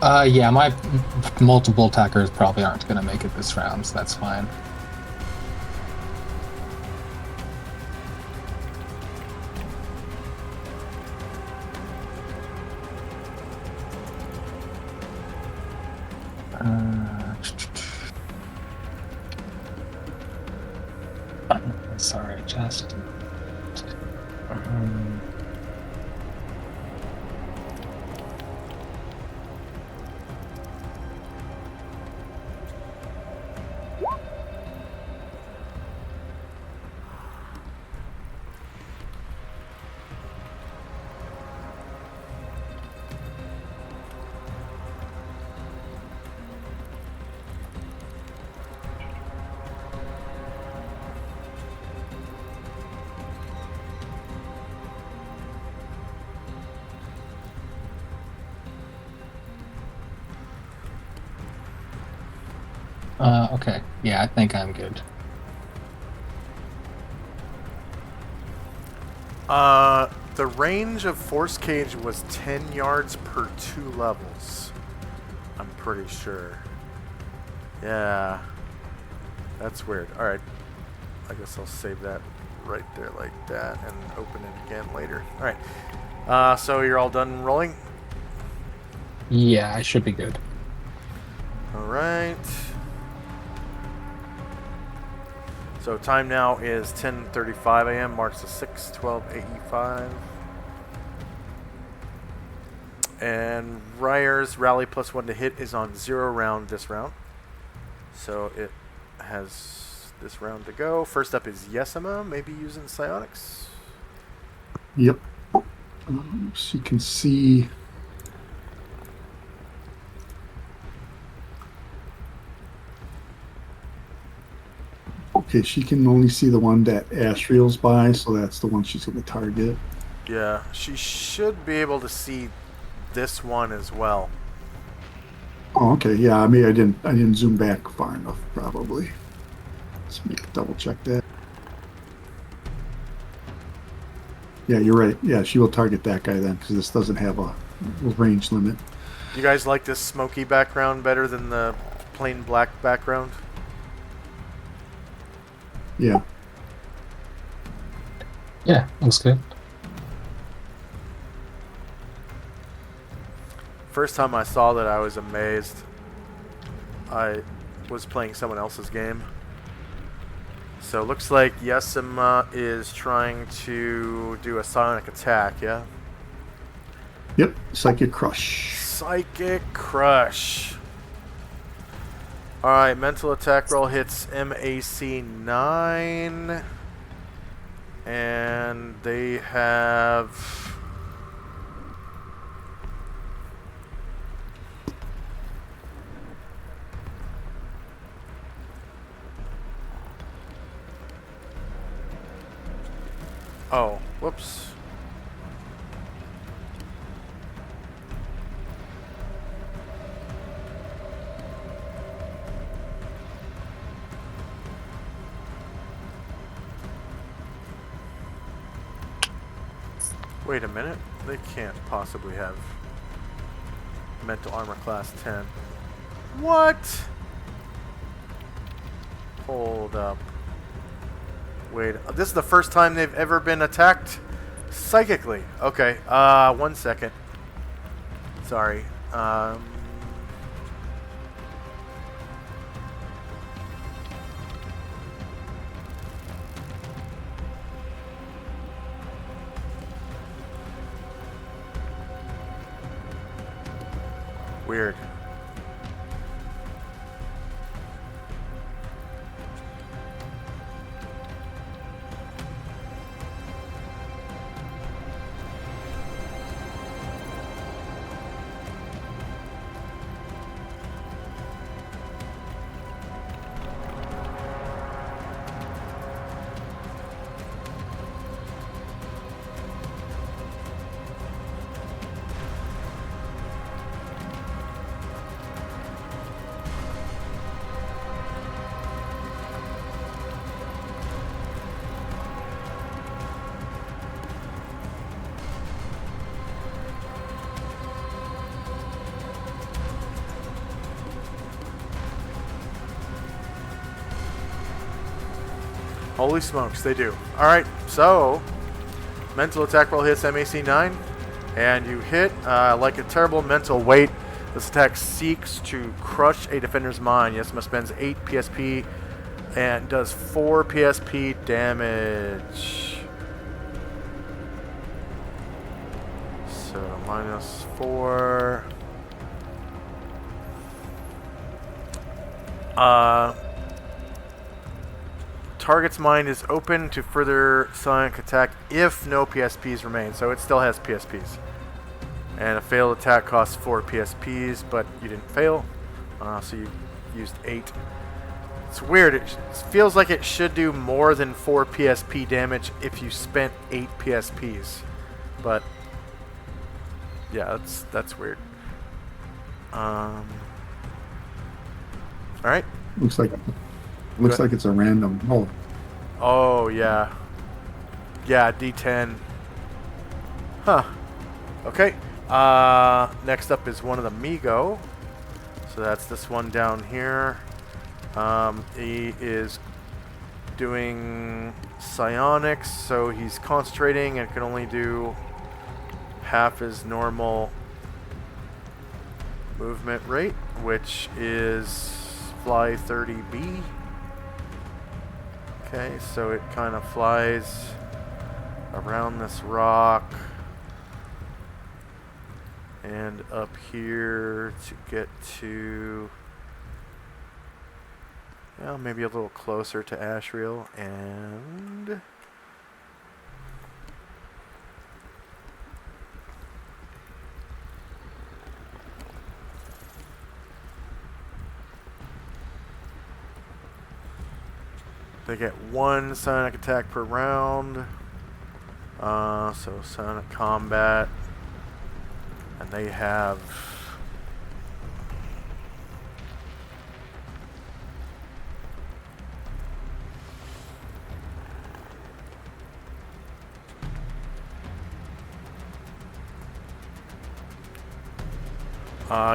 Yeah, my multiple attackers probably aren't going to make it this round, so that's fine. Sorry, just... Okay. Yeah, I think I'm good. The range of Force Cage was 10 yards per 2 levels. I'm pretty sure. Yeah. That's weird. Alright. I guess I'll save that right there like that and open it again later. Alright. So you're all done rolling? Yeah, I should be good. Alright. So time now is 10:35 a.m. March the 6th, 12:85. And Ryer's rally +1 to hit is on 0 round this round. So it has this round to go. First up is Yesima, maybe using psionics. Yep. She can see. Okay, she can only see the one that Astriel's by, so that's the one she's going to target. Yeah, she should be able to see this one as well. Oh, okay. Yeah, I mean, I didn't zoom back far enough, probably. Let's double check that. Yeah, you're right. Yeah, she will target that guy then, because this doesn't have a range limit. You guys like this smoky background better than the plain black background? Yeah. Yeah, looks good. First time I saw that, I was amazed. I was playing someone else's game. So it looks like Yesima is trying to do a psionic attack, yeah? Yep, Psychic Crush. Psychic Crush. Alright, mental attack roll hits MAC 9. And they have... Oh, whoops. Wait a minute. They can't possibly have mental armor class 10. What? Hold up. Wait, this is the first time they've ever been attacked psychically. Okay, 1 second. Sorry. Weird. Holy smokes, they do. Alright, so mental attack roll hits MAC 9, and you hit like a terrible mental weight. This attack seeks to crush a defender's mind. Yesima spends 8 PSP and does 4 PSP damage. So -4. Target's mind is open to further psionic attack if no PSPs remain. So it still has PSPs. And a failed attack costs 4 PSPs, but you didn't fail. So you used 8. It's weird. It feels like it should do more than 4 PSP damage if you spent 8 PSPs. But yeah, that's weird. Alright. Looks like it's a random. Oh, Oh, yeah. Yeah, D10. Huh. Okay. Next up is one of the Migo. So that's this one down here. He is doing psionics, so he's concentrating and can only do half his normal movement rate, which is fly 30B. Okay, so it kind of flies around this rock and up here to get to, well, maybe a little closer to Ashriel, and they get one psionic attack per round. So psionic combat, and they have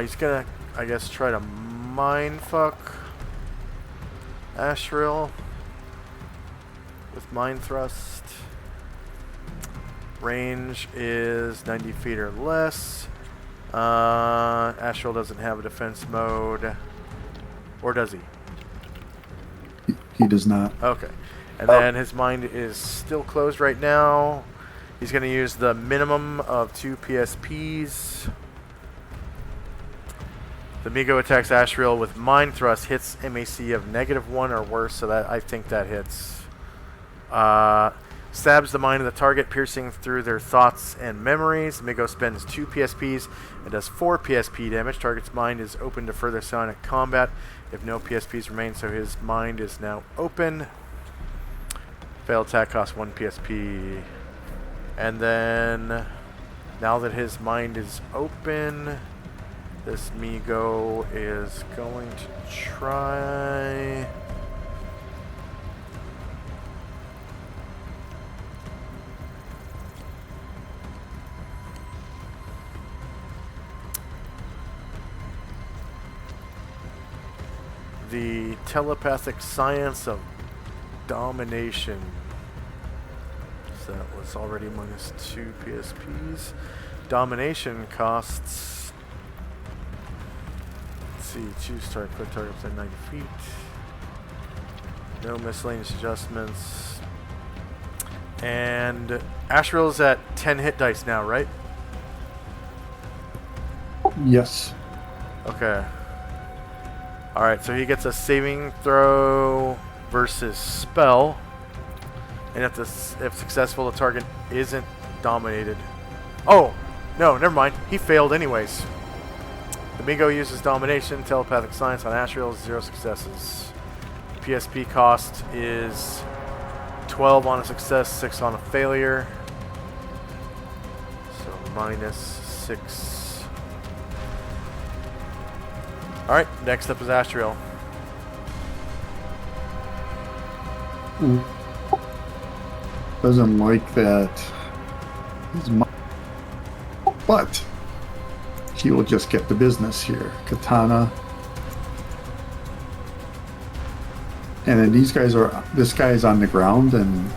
he's gonna, I guess, try to mindfuck Ashriel with Mind Thrust. Range is 90 feet or less. Ashriel doesn't have a defense mode. Or does he? he does not. Okay. And then his mind is still closed right now. He's going to use the minimum of 2 PSPs. The Migo attacks Ashriel with Mind Thrust, hits MAC of -1 or worse, so that I think that hits. Stabs the mind of the target, piercing through their thoughts and memories. Migo spends 2 PSPs and does 4 PSP damage. Target's mind is open to further psionic combat if no PSPs remain, so his mind is now open. Failed attack costs 1 PSP. And then, now that his mind is open, this Migo is going to try... the telepathic science of domination. So that was already -2 PSPs. Domination costs, let's see, choose target, put target within 90 feet. No miscellaneous adjustments. And Ashriel's at 10 hit dice now, right? Yes. Okay. Alright, so he gets a saving throw versus spell. And if successful, the target isn't dominated. Oh! No, never mind. He failed anyways. The Migo uses domination, telepathic science on Ashriel, 0 successes. PSP cost is 12 on a success, 6 on a failure. So -6. Alright, next up is Ashriel. Doesn't like that. But he will just get the business here. Katana. And then these guys are. This guy is on the ground, and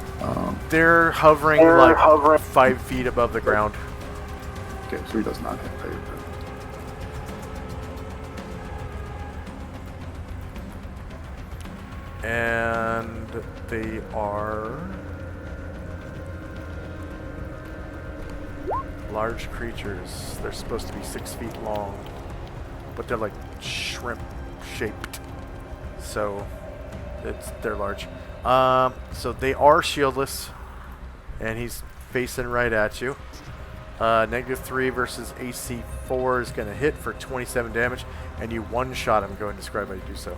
They're hovering like 5 feet above the ground. okay, so he does not have paper. And they are large creatures. They're supposed to be 6 feet long, but they're like shrimp shaped. So they're large. So they are shieldless, and he's facing right at you. -3 versus AC 4 is going to hit for 27 damage, and you one-shot him. Go and describe how you do so.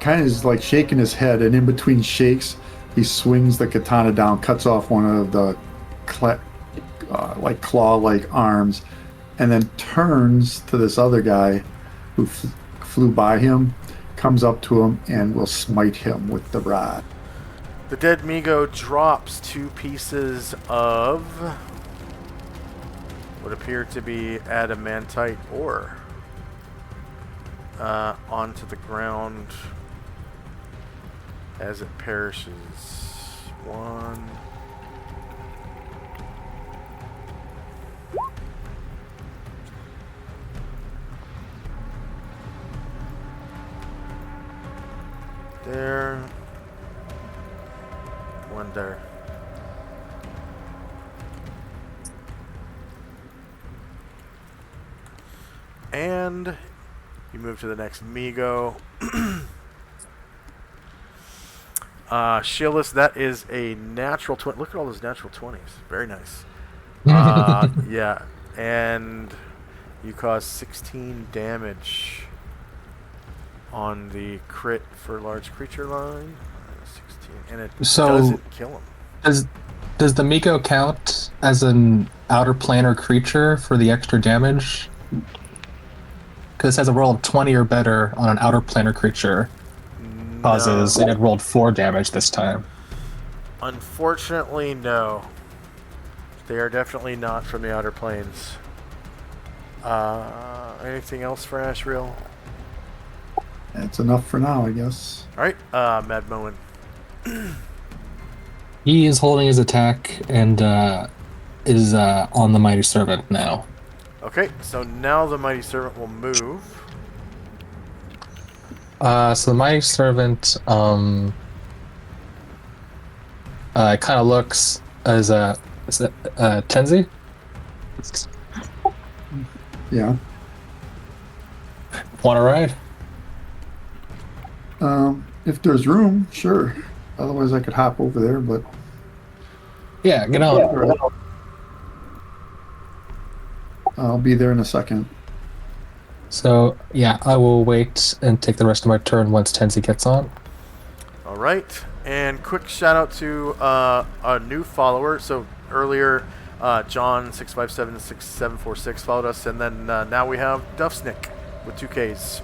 Kind of is like shaking his head, and in between shakes, he swings the katana down, cuts off one of the like claw-like arms, and then turns to this other guy who flew by him, comes up to him, and will smite him with the rod. The dead Migo drops 2 pieces of what appear to be adamantite ore onto the ground as it perishes. 1. There. 1 there. And you move to the next Migo. Shieldless, that is a natural 20. Look at all those natural 20s. Very nice. Yeah. And you cause 16 damage on the crit for large creature line. 16. And it doesn't kill him. Does the Migo count as an outer planar creature for the extra damage? Because it has a roll of 20 or better on an outer planar creature. Causes, and it rolled 4 damage this time. Unfortunately, no. They are definitely not from the outer planes. Anything else for Ashriel? That's enough for now, I guess. Alright, Mad Moen. He is holding his attack and is on the Mighty Servant now. Okay, so now the Mighty Servant will move. So the Mighty Servant kind of looks as Tenzi? Yeah. Want to ride? If there's room, sure. Otherwise, I could hop over there, but... Yeah, get on. Right. I'll be there in a second. So, yeah, I will wait and take the rest of my turn once Tenzi gets on. Alright, and quick shout out to a new follower. So earlier, John6576746 followed us, and then now we have Duffsnick with 2 Ks.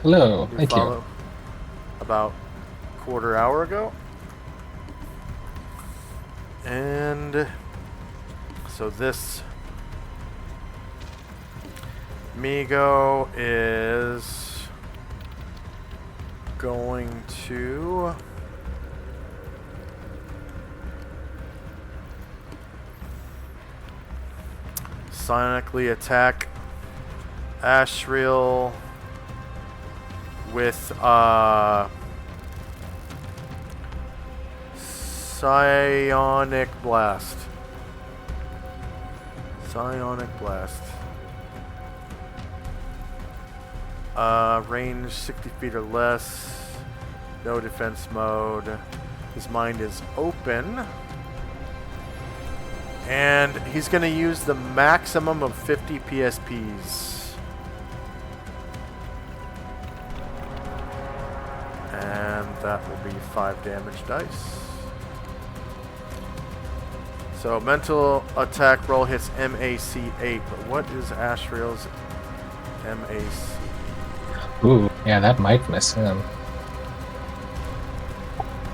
Hello, New thank follow you. About a quarter hour ago. And so this Migo is going to sonically attack Ashriel with Psionic Blast. Psionic Blast. Range 60 feet or less. No defense mode. His mind is open. And he's going to use the maximum of 50 PSPs. And that will be 5 damage dice. So mental attack roll hits MAC 8. But what is Ashriel's MAC? Ooh, yeah, that might miss him.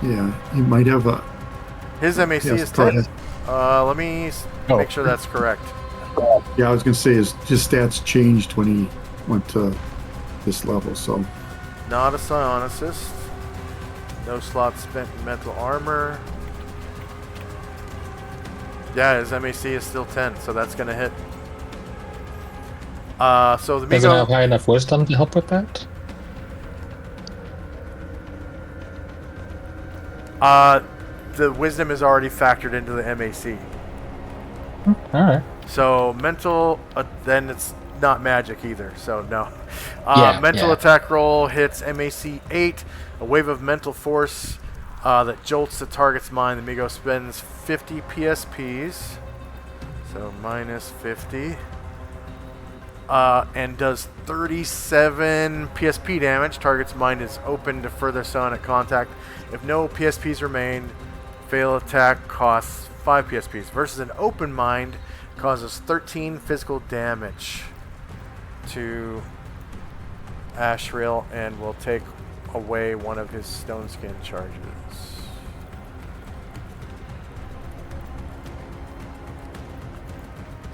Yeah, you might have a... His MAC Yes, is go 10. ahead. Let me make sure that's correct. Yeah, I was going to say his stats changed when he went to this level, so... Not a psionicist. No slots spent in mental armor. Yeah, his MAC is still 10, so that's going to hit. So the Doesn't have Migo... high enough wisdom to help with that? The wisdom is already factored into the MAC. Alright. So mental, then it's not magic either, so no. Mental Yeah. attack roll hits MAC 8. A wave of mental force that jolts the target's mind. The Migo spends 50 PSPs. So minus 50. And does 37 PSP damage. Target's mind is open to further psionic contact. If no PSPs remain, fail attack costs 5 PSPs. Versus an open mind causes 13 physical damage to Ashriel and will take away one of his stone skin charges.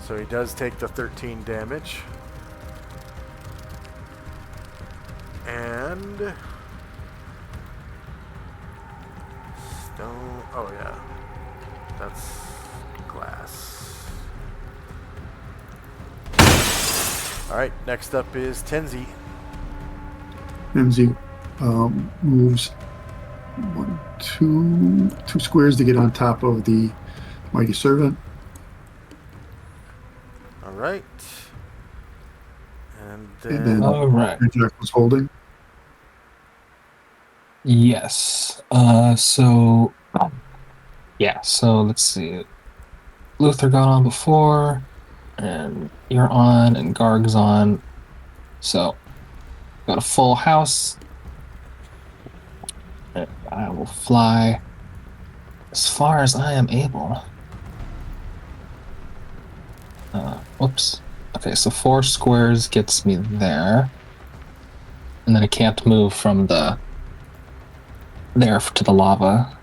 So he does take the 13 damage. And stone, oh yeah, that's glass. Alright, next up is Tenzi. Mimsy moves two squares to get on top of the mighty servant. Alright. And And then All right. Jack was holding. Yes. So let's see. Luther got on before, and you're on, and Garg's on. So got a full house. And I will fly as far as I am able. Whoops. Okay, so 4 squares gets me there. And then I can't move from there to the lava.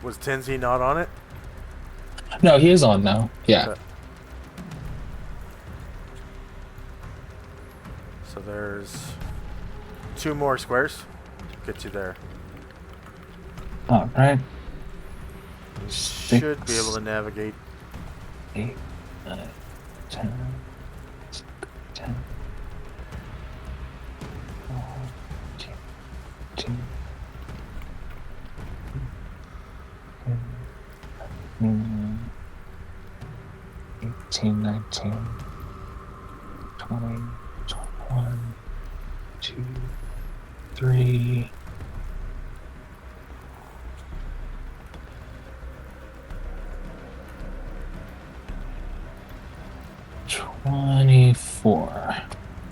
was Tenzi not on it? No, he is on now. Yeah. Okay. So there's 2 more squares. Get you there. All right. You should be able to navigate. 8, 9, 10, 10, 14, 18, 19, 20, 21, 2, 3.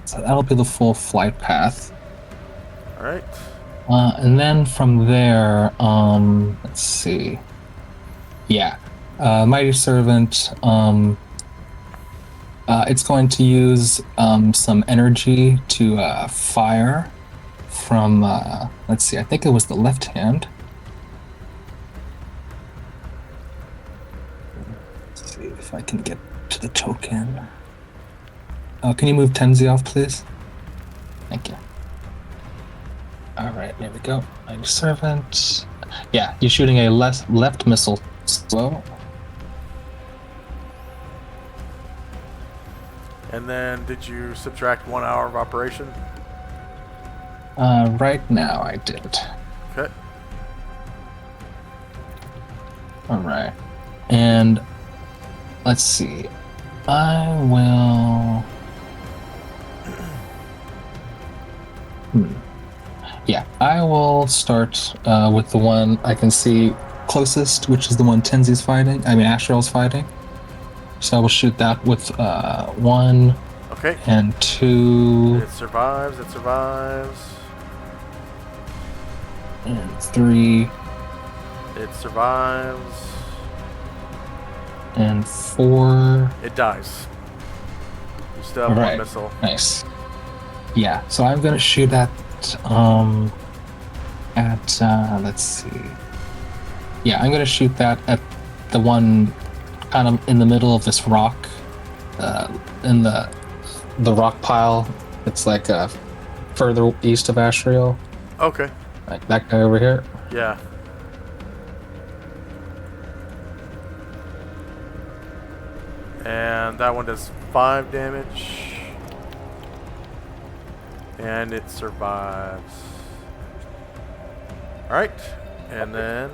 So that'll be the full flight path. All right. And then from there, let's see. Yeah, Mighty Servant. It's going to use some energy to fire from. Let's see. I think it was the left hand. Let's see if I can get to the token. Can you move Tenzi off, please? Thank you. All right, there we go. Mighty Servant. Yeah, you're shooting a left missile slow. And then did you subtract 1 hour of operation? Right now I did. Okay. All right, and let's see. I will. Yeah, I will start with the one I can see closest, which is the one Tenzi's fighting. I mean, Ashriel's fighting. So I will shoot that with 1 Okay. and 2 It survives. It survives. and 3 It survives. and 4. It dies. You still have All 1 right. missile. Nice. Yeah, so I'm gonna shoot at let's see. Yeah, I'm gonna shoot that at the one kind of in the middle of this rock, in the rock pile. It's like further east of Ashriel, Okay. like that guy over here. Yeah. And that one does 5 damage. And it survives. Alright. And then...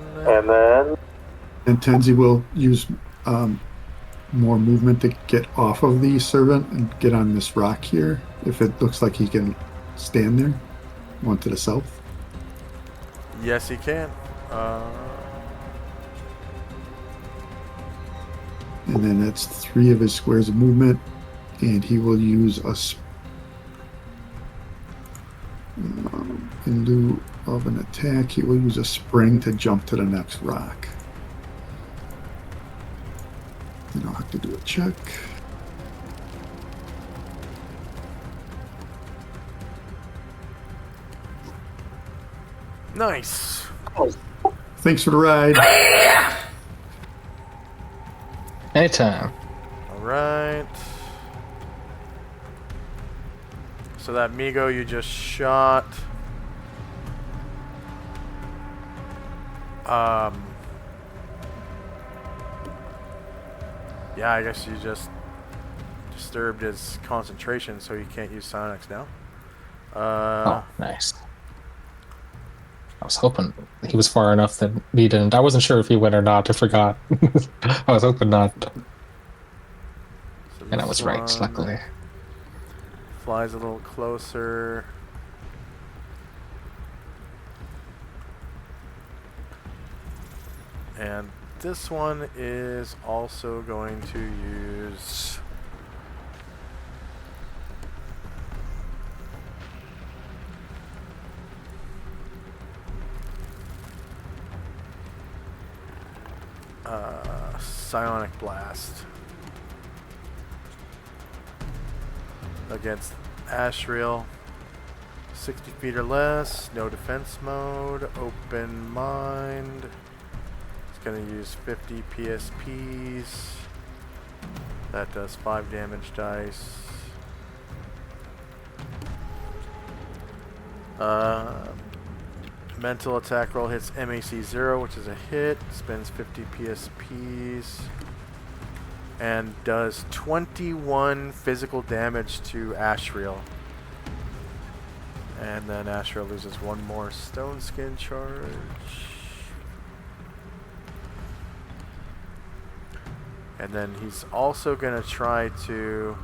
And Tenzi will use more movement to get off of the servant and get on this rock here. If it looks like he can stand there, one to the south. Yes, he can. And then that's 3 of his squares of movement, and he will use In lieu of an attack, he will use a spring to jump to the next rock. Then I'll have to do a check. Nice. Thanks for the ride. Anytime. All right. So that Migo you just shot. Yeah, I guess you just disturbed his concentration, so he can't use psionics now. Oh, nice. I was hoping he was far enough that he didn't. I wasn't sure if he went or not. I forgot. I was hoping not. So And I this was right, one luckily. flies a little closer. And this one is also going to use Psionic Blast against Ashriel. 60 feet or less, no defense mode, open mind. It's going to use 50 PSPs. That does 5 damage dice. Mental attack roll hits MAC 0, which is a hit, spends 50 PSPs, and does 21 physical damage to Ashriel. And then Ashriel loses 1 more stone skin charge. And then he's also going to try to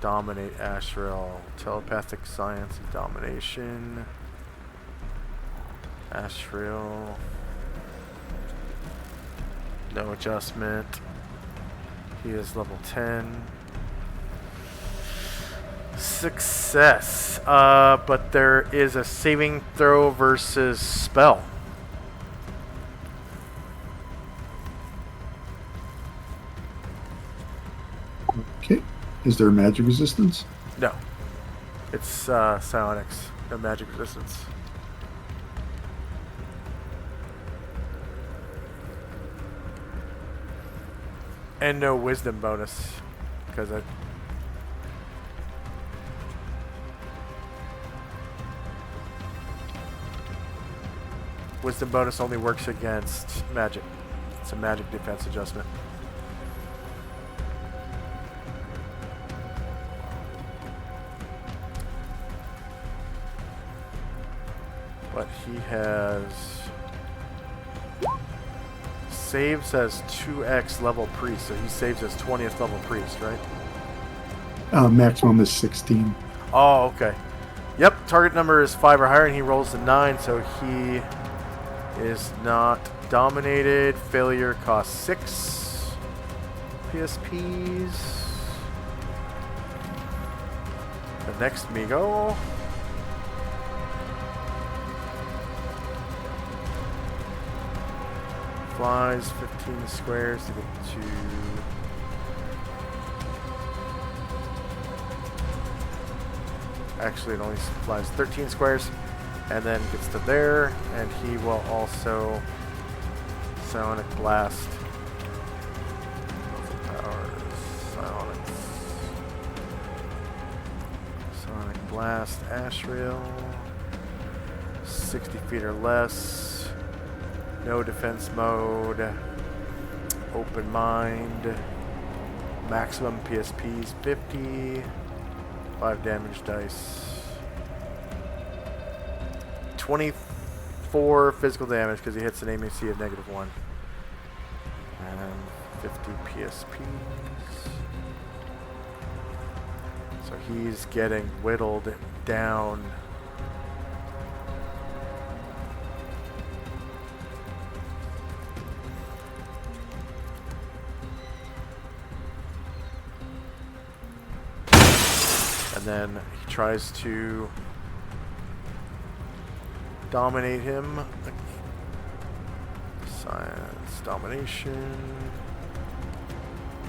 dominate Ashriel. Telepathic science and domination. Ashriel. No adjustment. He is level 10. Success. But there is a saving throw versus spell. Okay. Is there magic resistance? No. It's psionics. No magic resistance. And no wisdom bonus. Because I... Wisdom bonus only works against magic. It's a magic defense adjustment. But he has... Saves as 2x level priest, so he saves as 20th level priest, right? Maximum is 16. Oh, okay. Yep, target number is 5 or higher, and he rolls a 9, so he is not dominated. Failure costs 6 PSPs. The next Migo. Flies 15 squares to get to... Actually, it only flies 13 squares, and then gets to there, and he will also Psionic Blast. Sonic Blast, Ashriel. 60 feet or less. No defense mode. Open mind. Maximum PSPs 50. 5 damage dice. 24 physical damage because he hits an MAC of -1. And 50 PSPs. So he's getting whittled down. And then he tries to dominate him. Science, domination.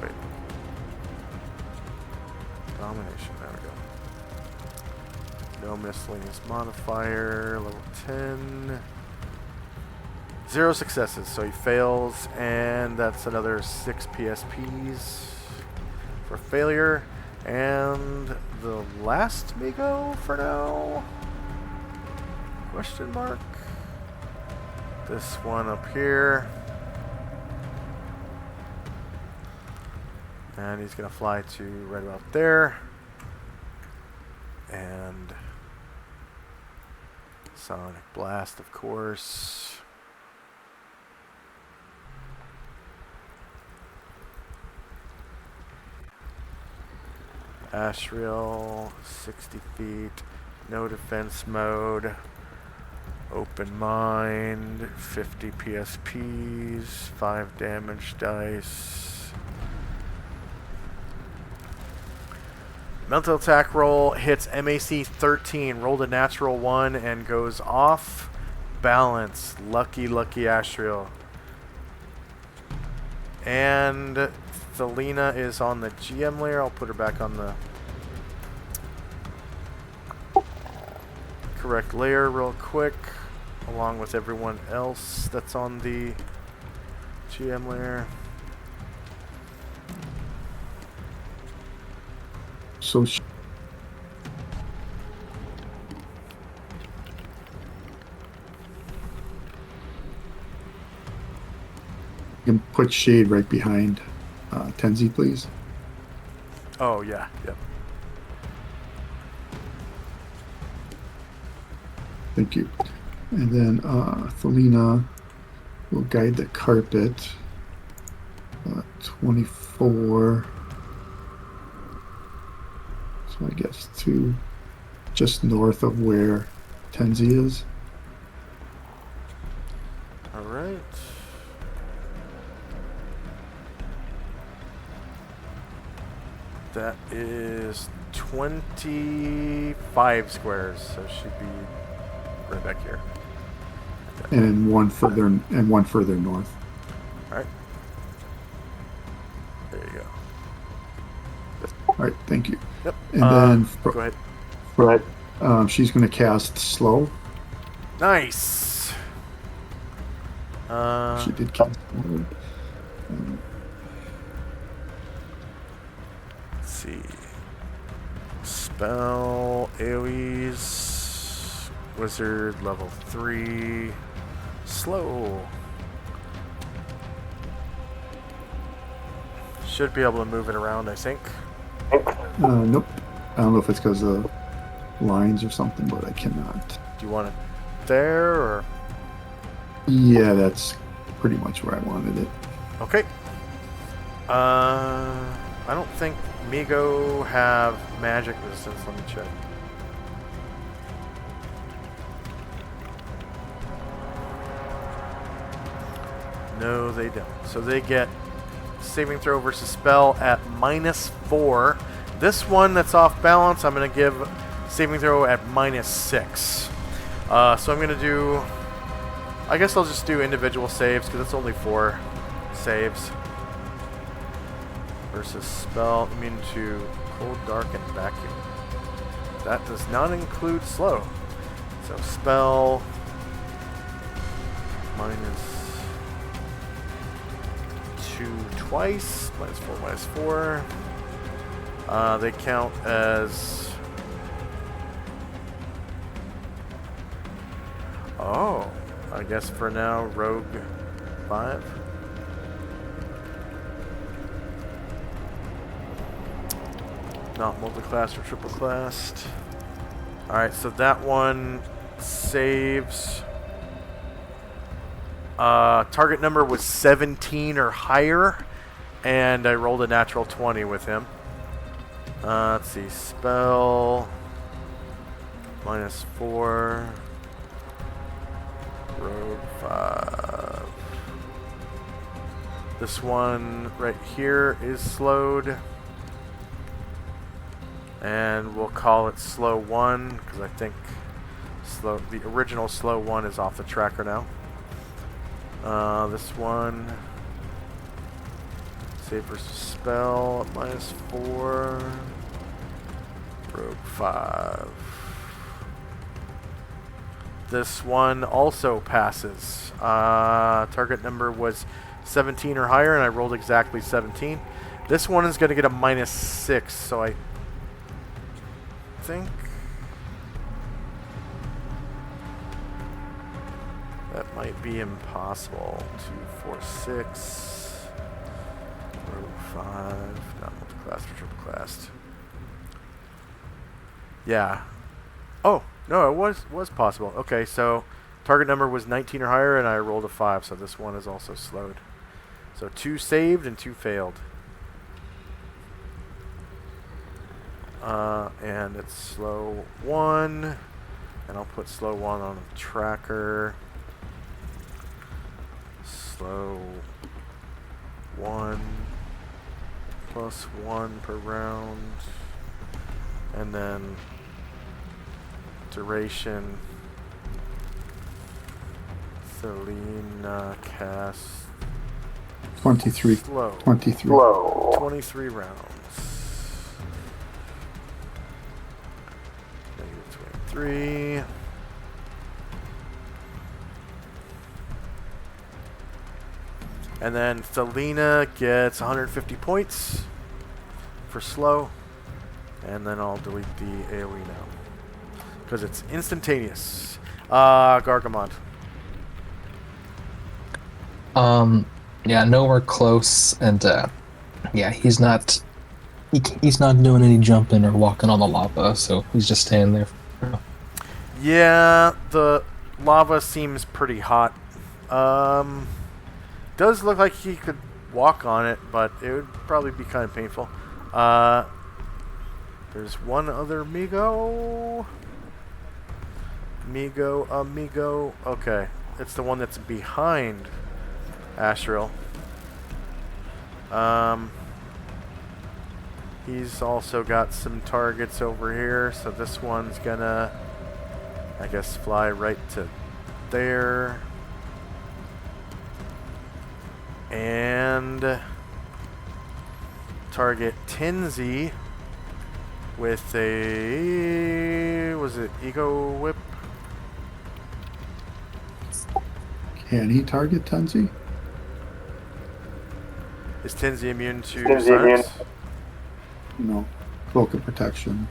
Wait. Domination, there we go. No miscellaneous modifier, level 10. 0 successes, so he fails, and that's another 6 PSPs for failure. And the last Migo for now? Question mark? This one up here. And he's going to fly to right about there. And Sonic Blast, of course. Ashriel, 60 feet, no defense mode, open mind, 50 PSPs, 5 damage dice. Mental attack roll hits MAC 13, rolled a natural 1 and goes off balance. Lucky, lucky Ashriel. And Selena is on the GM layer. I'll put her back on the correct layer real quick, along with everyone else that's on the GM layer. So you can put Shade right behind Tenzi, please. Oh, yeah, yep. Thank you. And then Thelina will guide the carpet. 24. So I guess to just north of where Tenzi is. All right. That is 25 squares, so she'd be right back here. Okay. And one further north. All right. There you go. All right, thank you. Yep. And then Go ahead. right, she's going to cast slow. Nice. She did cast slow. Let's see. Spell AoE's wizard level 3. Slow. Should be able to move it around, I think. Nope. I don't know if it's because of lines or something, but I cannot. Do you want it there or? Yeah, that's pretty much where I wanted it. Okay. I don't think Migo have magic resistance. Let me check. No, they don't. So they get saving throw versus spell at -4. This one that's off balance, I'm going to give saving throw at -6. So I'm going to do... I guess I'll just do individual saves because it's only 4 saves. Versus spell immune to cold, dark, and vacuum. That does not include slow. So spell -2 twice, -4, -4. They count as... Oh, I guess for now, Rogue 5. Not multi-classed or triple-classed. Alright, so that one saves. Target number was 17 or higher, and I rolled a natural 20 with him. Let's see, spell -4. Rogue 5. This one right here is slowed. And we'll call it slow 1 because I think the original slow 1 is off the tracker now. This one, save versus spell at -4, rogue 5. This one also passes. Target number was 17 or higher, and I rolled exactly 17. This one is going to get a -6, so I think that might be impossible. 2, 4, 6. Rogue 5. Not multi-classed or triple-classed. Yeah. Oh, no, it was possible. Okay, so target number was 19 or higher, and I rolled a 5, so this one is also slowed. So 2 saved and 2 failed. And it's slow 1, and I'll put slow 1 on the tracker. Slow 1 +1 per round, and then duration. Selena cast 23. slow 23. Slow. 23 rounds. -23. And then Selena gets 150 points for slow. And then I'll delete the AoE now, because it's instantaneous. Gargamon. Yeah, nowhere close, and yeah, he's not doing any jumping or walking on the lava, so he's just staying there. Yeah, the lava seems pretty hot. Does look like he could walk on it, but it would probably be kind of painful. There's one other Migo. Amigo. Okay, it's the one that's behind Astral. He's also got some targets over here, so this one's gonna, I guess, fly right to there. And target Tenzi with a, was it Ego Whip? Can he target Tenzi? Is Tenzi immune to Tenzi silence? No. Cloak of protection.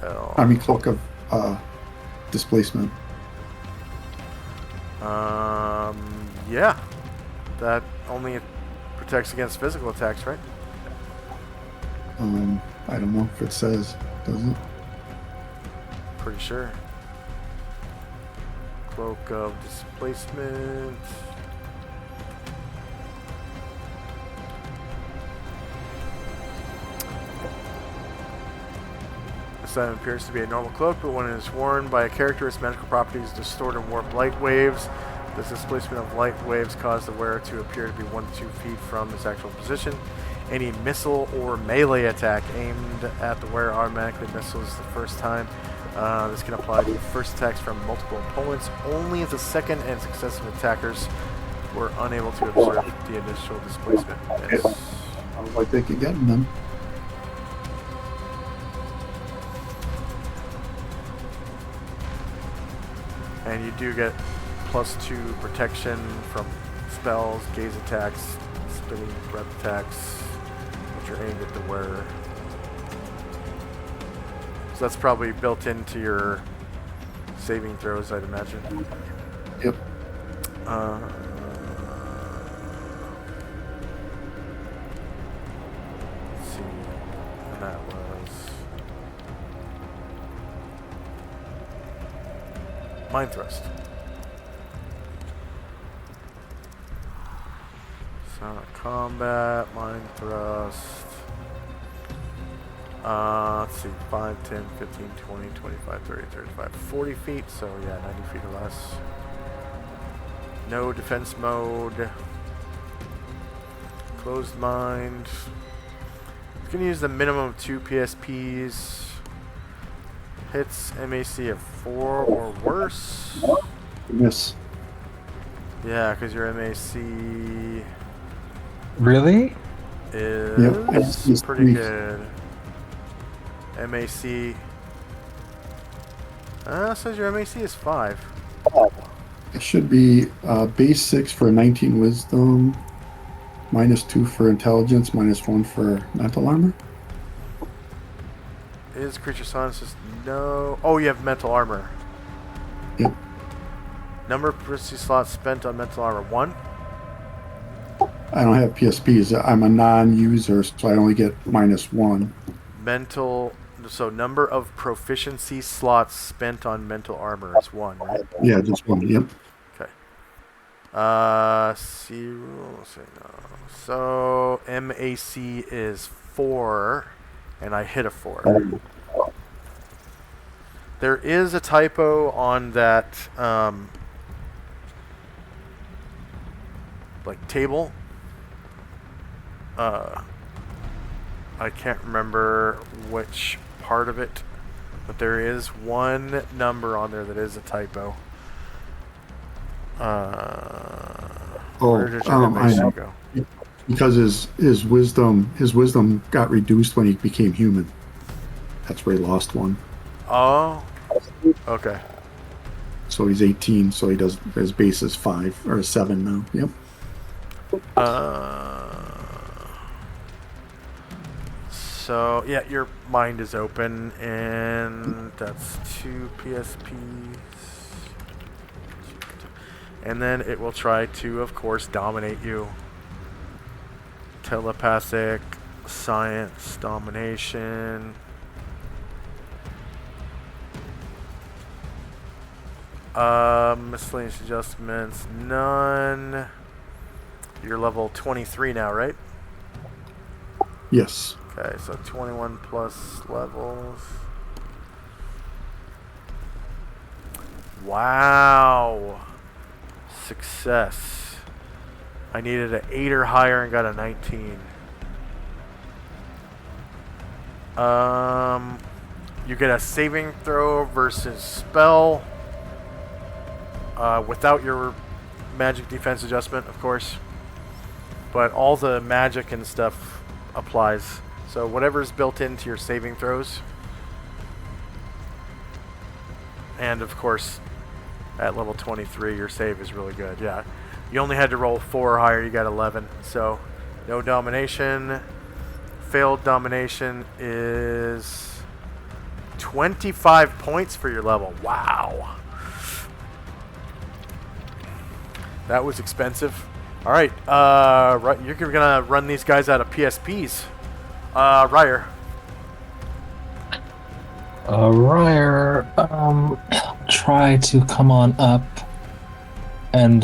Oh. I mean, cloak of displacement. Yeah. That only protects against physical attacks, right? I don't know if it says, does it? Pretty sure. Cloak of displacement. This item appears to be a normal cloak, but when it is worn by a character, its magical properties distort and warp light waves. This displacement of light waves cause the wearer to appear to be 1 to 2 feet from its actual position. Any missile or melee attack aimed at the wearer automatically missiles the first time. This can apply to first attacks from multiple opponents only if the second and successive attackers were unable to observe the initial displacement. Yes. Sounds like they could get him then. And you do get +2 protection from spells, gaze attacks, spitting breath attacks, which are aimed at the wearer. So that's probably built into your saving throws, I'd imagine. Yep. Let's see. And that was Mind Thrust. Sonic Combat, Mind Thrust. Let's see, 5, 10, 15, 20, 25, 30, 35, 40 feet, so yeah, 90 feet or less. No defense mode. Closed mind. can use the minimum of 2 PSPs. Hits MAC of 4 or worse. Miss. Yeah, because your MAC Really? is Yep. pretty good. MAC. Says your MAC is 5. It should be base 6 for 19 wisdom, -2 for intelligence, -1 for mental armor. Is creature silences? No. Oh, you have mental armor. Yep. Number of proficiency slots spent on mental armor 1. I don't have PSPs. I'm a non-user, so I only get -1. Mental. So number of proficiency slots spent on mental armor is 1, right? Yeah, just 1. Yep. Okay. So MAC is 4, and I hit a 4. There is a typo on that, like table. I can't remember which part of it, but there is one number on there that is a typo. Where did your MAC go? Because his wisdom got reduced when he became human. That's where he lost 1. Oh, okay. So he's 18. So he does his base is 5 or 7 now. Yep. So yeah, your mind is open, and that's 2 PSPs. And then it will try to, of course, dominate you. Telepathic, science, domination. Miscellaneous adjustments, none. You're level 23 now, right? Yes. Okay, so 21 plus levels. Wow. Success. I needed an 8 or higher and got a 19. You get a saving throw versus spell. Without your magic defense adjustment, of course. But all the magic and stuff applies. So whatever's built into your saving throws. And of course, at level 23, your save is really good. Yeah. You only had to roll 4 or higher, you got 11. So no domination. Failed domination is 25 points for your level. Wow. That was expensive. All right, you're gonna run these guys out of PSPs. Ryer. Ryer, try to come on up, and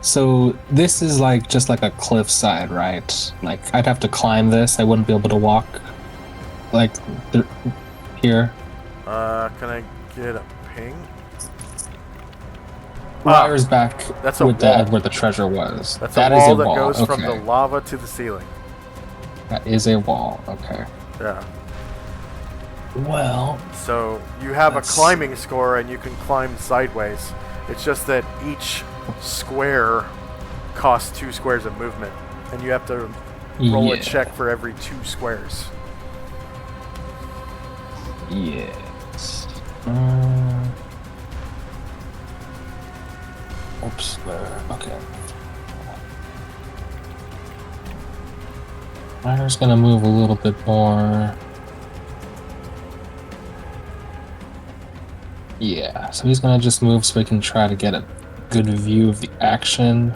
so this is like just like a cliffside, right? Like I'd have to climb this. I wouldn't be able to walk like here. Can I get a ping? Ryer's back that's a with wall. where the treasure was. That's That a is wall that goes okay. from the lava to the ceiling. That is a wall. Okay. Yeah. Well. So you have a climbing score, and you can climb sideways. It's just that each square costs 2 squares of movement, and you have to roll a check for every 2 squares. Yes. Oops. Okay. Ryer's gonna move a little bit more. Yeah, so he's gonna just move so we can try to get a good view of the action,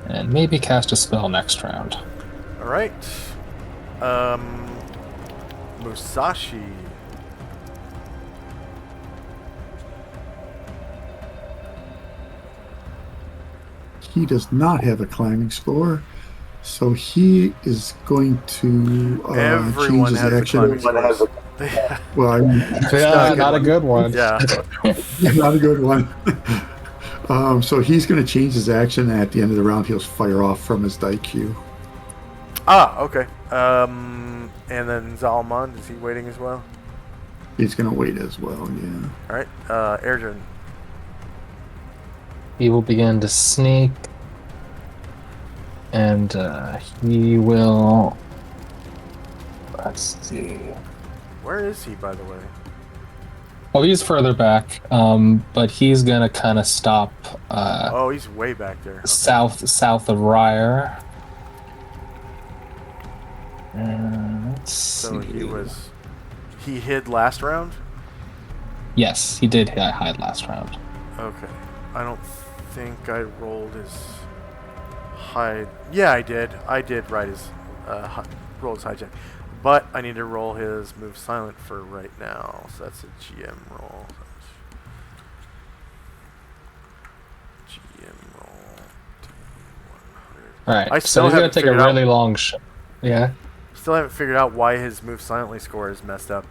and maybe cast a spell next round. All right. Musashi. He does not have a climbing score, so he is going to Everyone change his has action. a climbing score. Well, Not a good one. Yeah. not a good one. So he's going to change his action at the end of the round. He'll fire off from his die queue. Ah, okay. And then Zalmond, is he waiting as well? He's gonna wait as well. Yeah. All right. Erdrin. He will begin to sneak, and he will. Let's see. Where is he, by the way? Oh, he's further back, but he's gonna kind of stop Oh, he's way back there. Okay. south of Ryer. Let's So see. he hid last round? Yes, he did hide last round. Okay. I don't think I rolled his hide. Yeah, I did. I did write his roll his hijack. But I need to roll his move silent for right now. So that's a GM roll. GM roll. All right. I still so he's gonna haven't take a figured out- really long shot. Yeah. Still haven't figured out why his move silently score is messed up.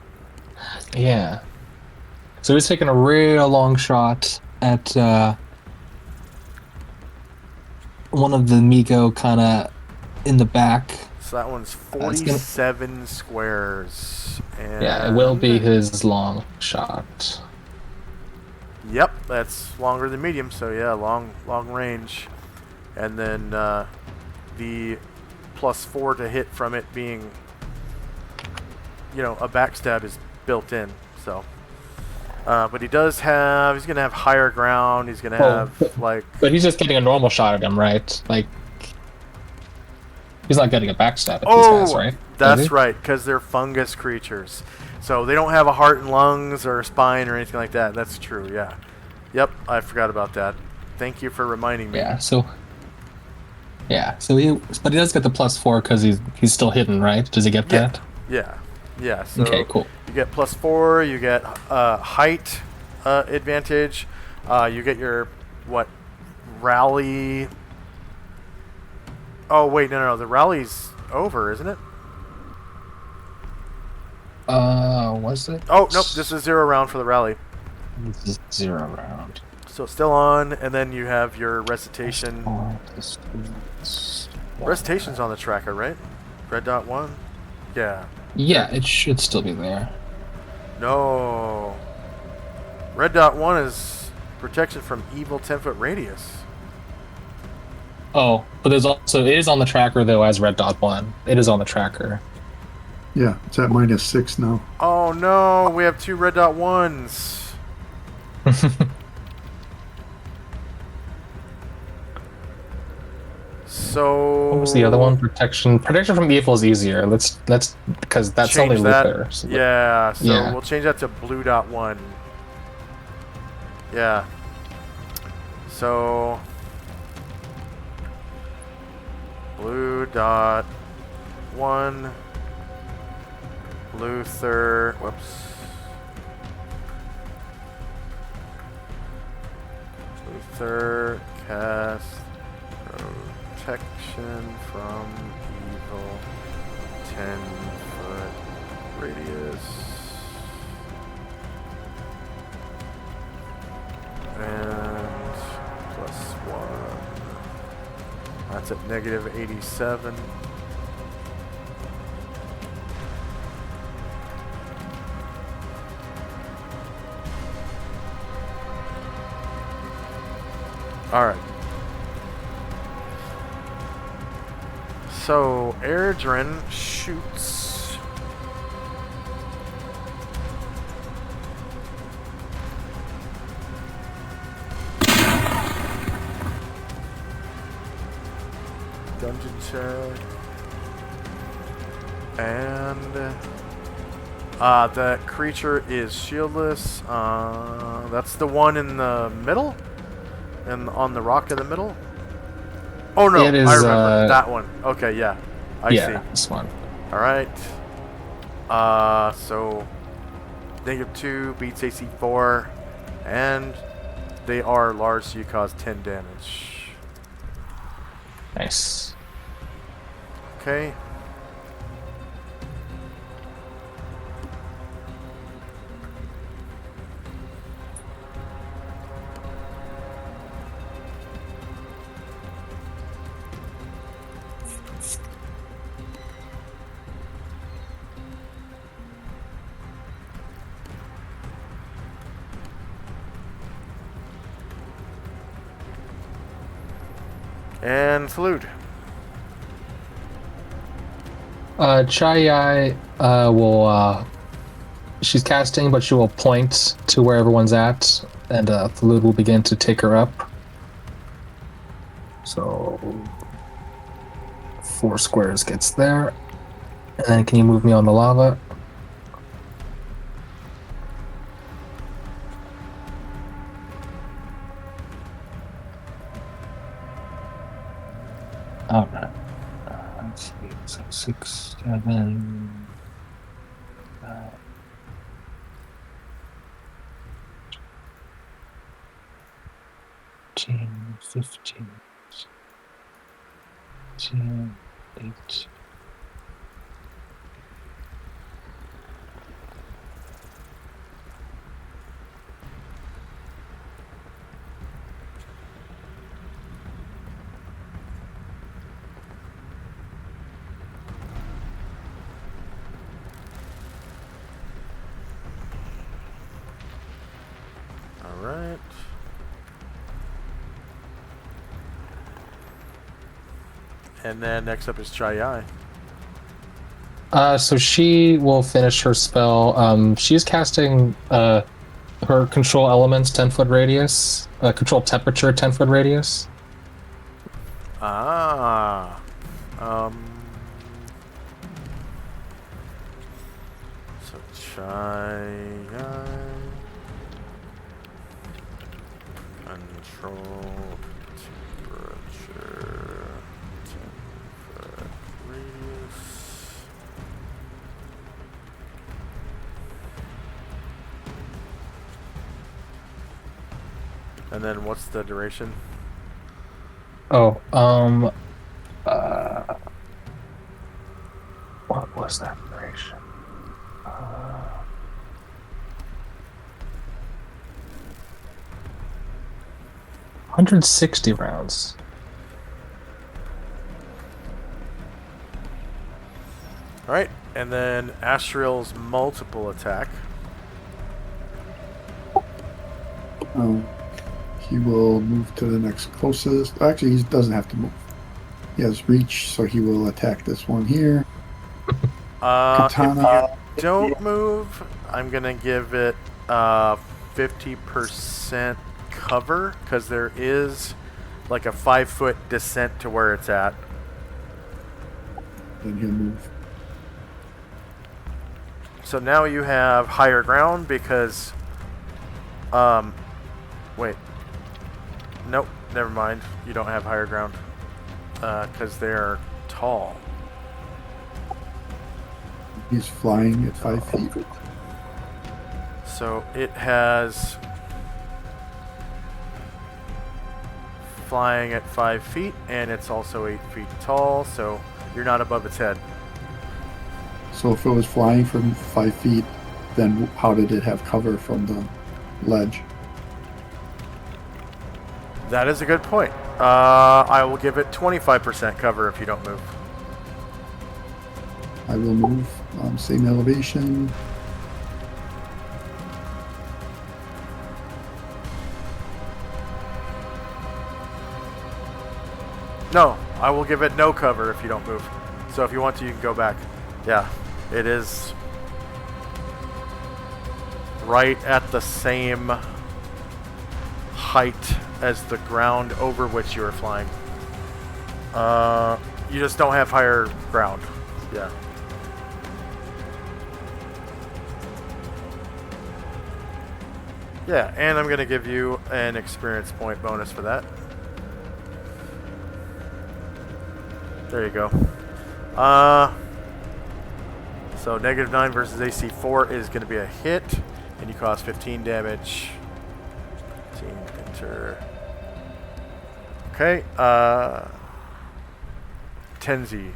Yeah. So he's taking a real long shot at one of the Miko kind of in the back. So that one's 47 squares. And Yeah, it will be his long shot. Yep, that's longer than medium, so yeah, long range. And then the +4 to hit from it being, a backstab is built in. So, but he's gonna have higher ground. He's gonna have But he's just getting a normal shot at him, right? Like, he's not getting a backstab at these guys, right? That's right, because they're fungus creatures. So they don't have a heart and lungs or a spine or anything like that. That's true, yeah. Yep, I forgot about that. Thank you for reminding me. Yeah, so he does get the +4 because he's still hidden, right? Does he get that? Yeah. So Okay, cool. You get +4, you get height advantage, you get your, rally. Oh, wait, no, the rally's over, isn't it? Was it? Oh, nope, this is 0 round for the rally. This is 0 round. So it's still on, and then you have your recitation. Recitation's on the tracker, right? Red dot 1? Yeah. Yeah, it should still be there. No. Red dot 1 is protection from evil 10-foot radius. Oh, but it is on the tracker though as Red Dot 1. It is on the tracker. Yeah, it's at -6 now. Oh no, we have 2 red dot 1s. So What was the other one? Protection from evil is easier. Let's because that's change only that. Luther. So Yeah, so yeah. we'll change that to blue dot 1. Yeah. So blue dot 1 Luther, whoops. Luther cast protection from evil 10-foot radius. And +1. That's at -87. Alright. So, Erdrin shoots. Dungeon check. And the creature is shieldless. That's the one in the middle? And on the rock in the middle? Oh no, It is, I remember that one. Okay, yeah. I see. this one. Alright. So -2 beats AC 4, and they are large, so you cause 10 damage. Nice. Okay. And Salute. Chai will she's casting, but she will point to where everyone's at, and Thalud will begin to take her up. So 4 squares gets there. And then can you move me on the lava? All right. Let's see. So 6, 7, 10, 15, 10, 8. Alright. And then next up is Chai. So she will finish her spell. She's casting her control elements 10-foot radius, control temperature 10-foot radius. Ah. So Chai. Control temperature 10-foot radius. And then what's the duration? Oh, what was that duration? 160 rounds. Alright, and then Astriel's multiple attack. He will move to the next closest. Actually, he doesn't have to move. He has reach, so he will attack this one here. Katana. If you don't move, I'm going to give it 50% cover, because there is like a 5-foot descent to where it's at. Then he'll move. So now you have higher ground because... wait. Nope, never mind. You don't have higher ground. Because they're tall. He's flying at 5 feet. So it has... flying at 5 feet, and it's also 8 feet tall, so you're not above its head. So if it was flying from 5 feet, then how did it have cover from the ledge? That is a good point. I will give it 25% cover if you don't move. I will move, same elevation. No, I will give it no cover if you don't move. So if you want to, you can go back. Yeah, it is right at the same height as the ground over which you are flying. You just don't have higher ground. Yeah. Yeah, and I'm going to give you an experience point bonus for that. There you go. So -9 versus AC 4 is going to be a hit, and you cost 15 damage. 15, enter. Okay, Tenzi.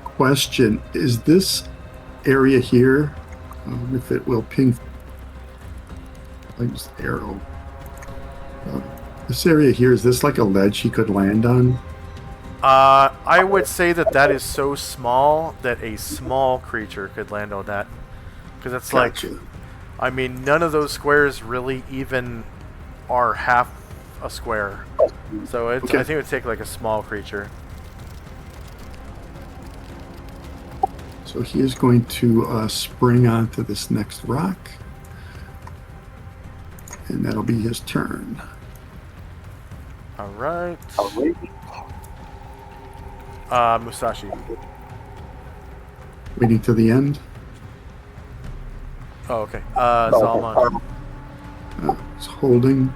Question, is this area here, if it will ping, I'll use the arrow. This area here, is this like a ledge he could land on? I would say that is so small that a small creature could land on that. Because it's Gotcha. like, I mean, none of those squares really even are half a square. So it's, Okay. I think it would take like a small creature. So he is going to spring onto this next rock. And that'll be his turn. All right. Musashi. Waiting to the end. Oh, okay. Zalman. It's holding.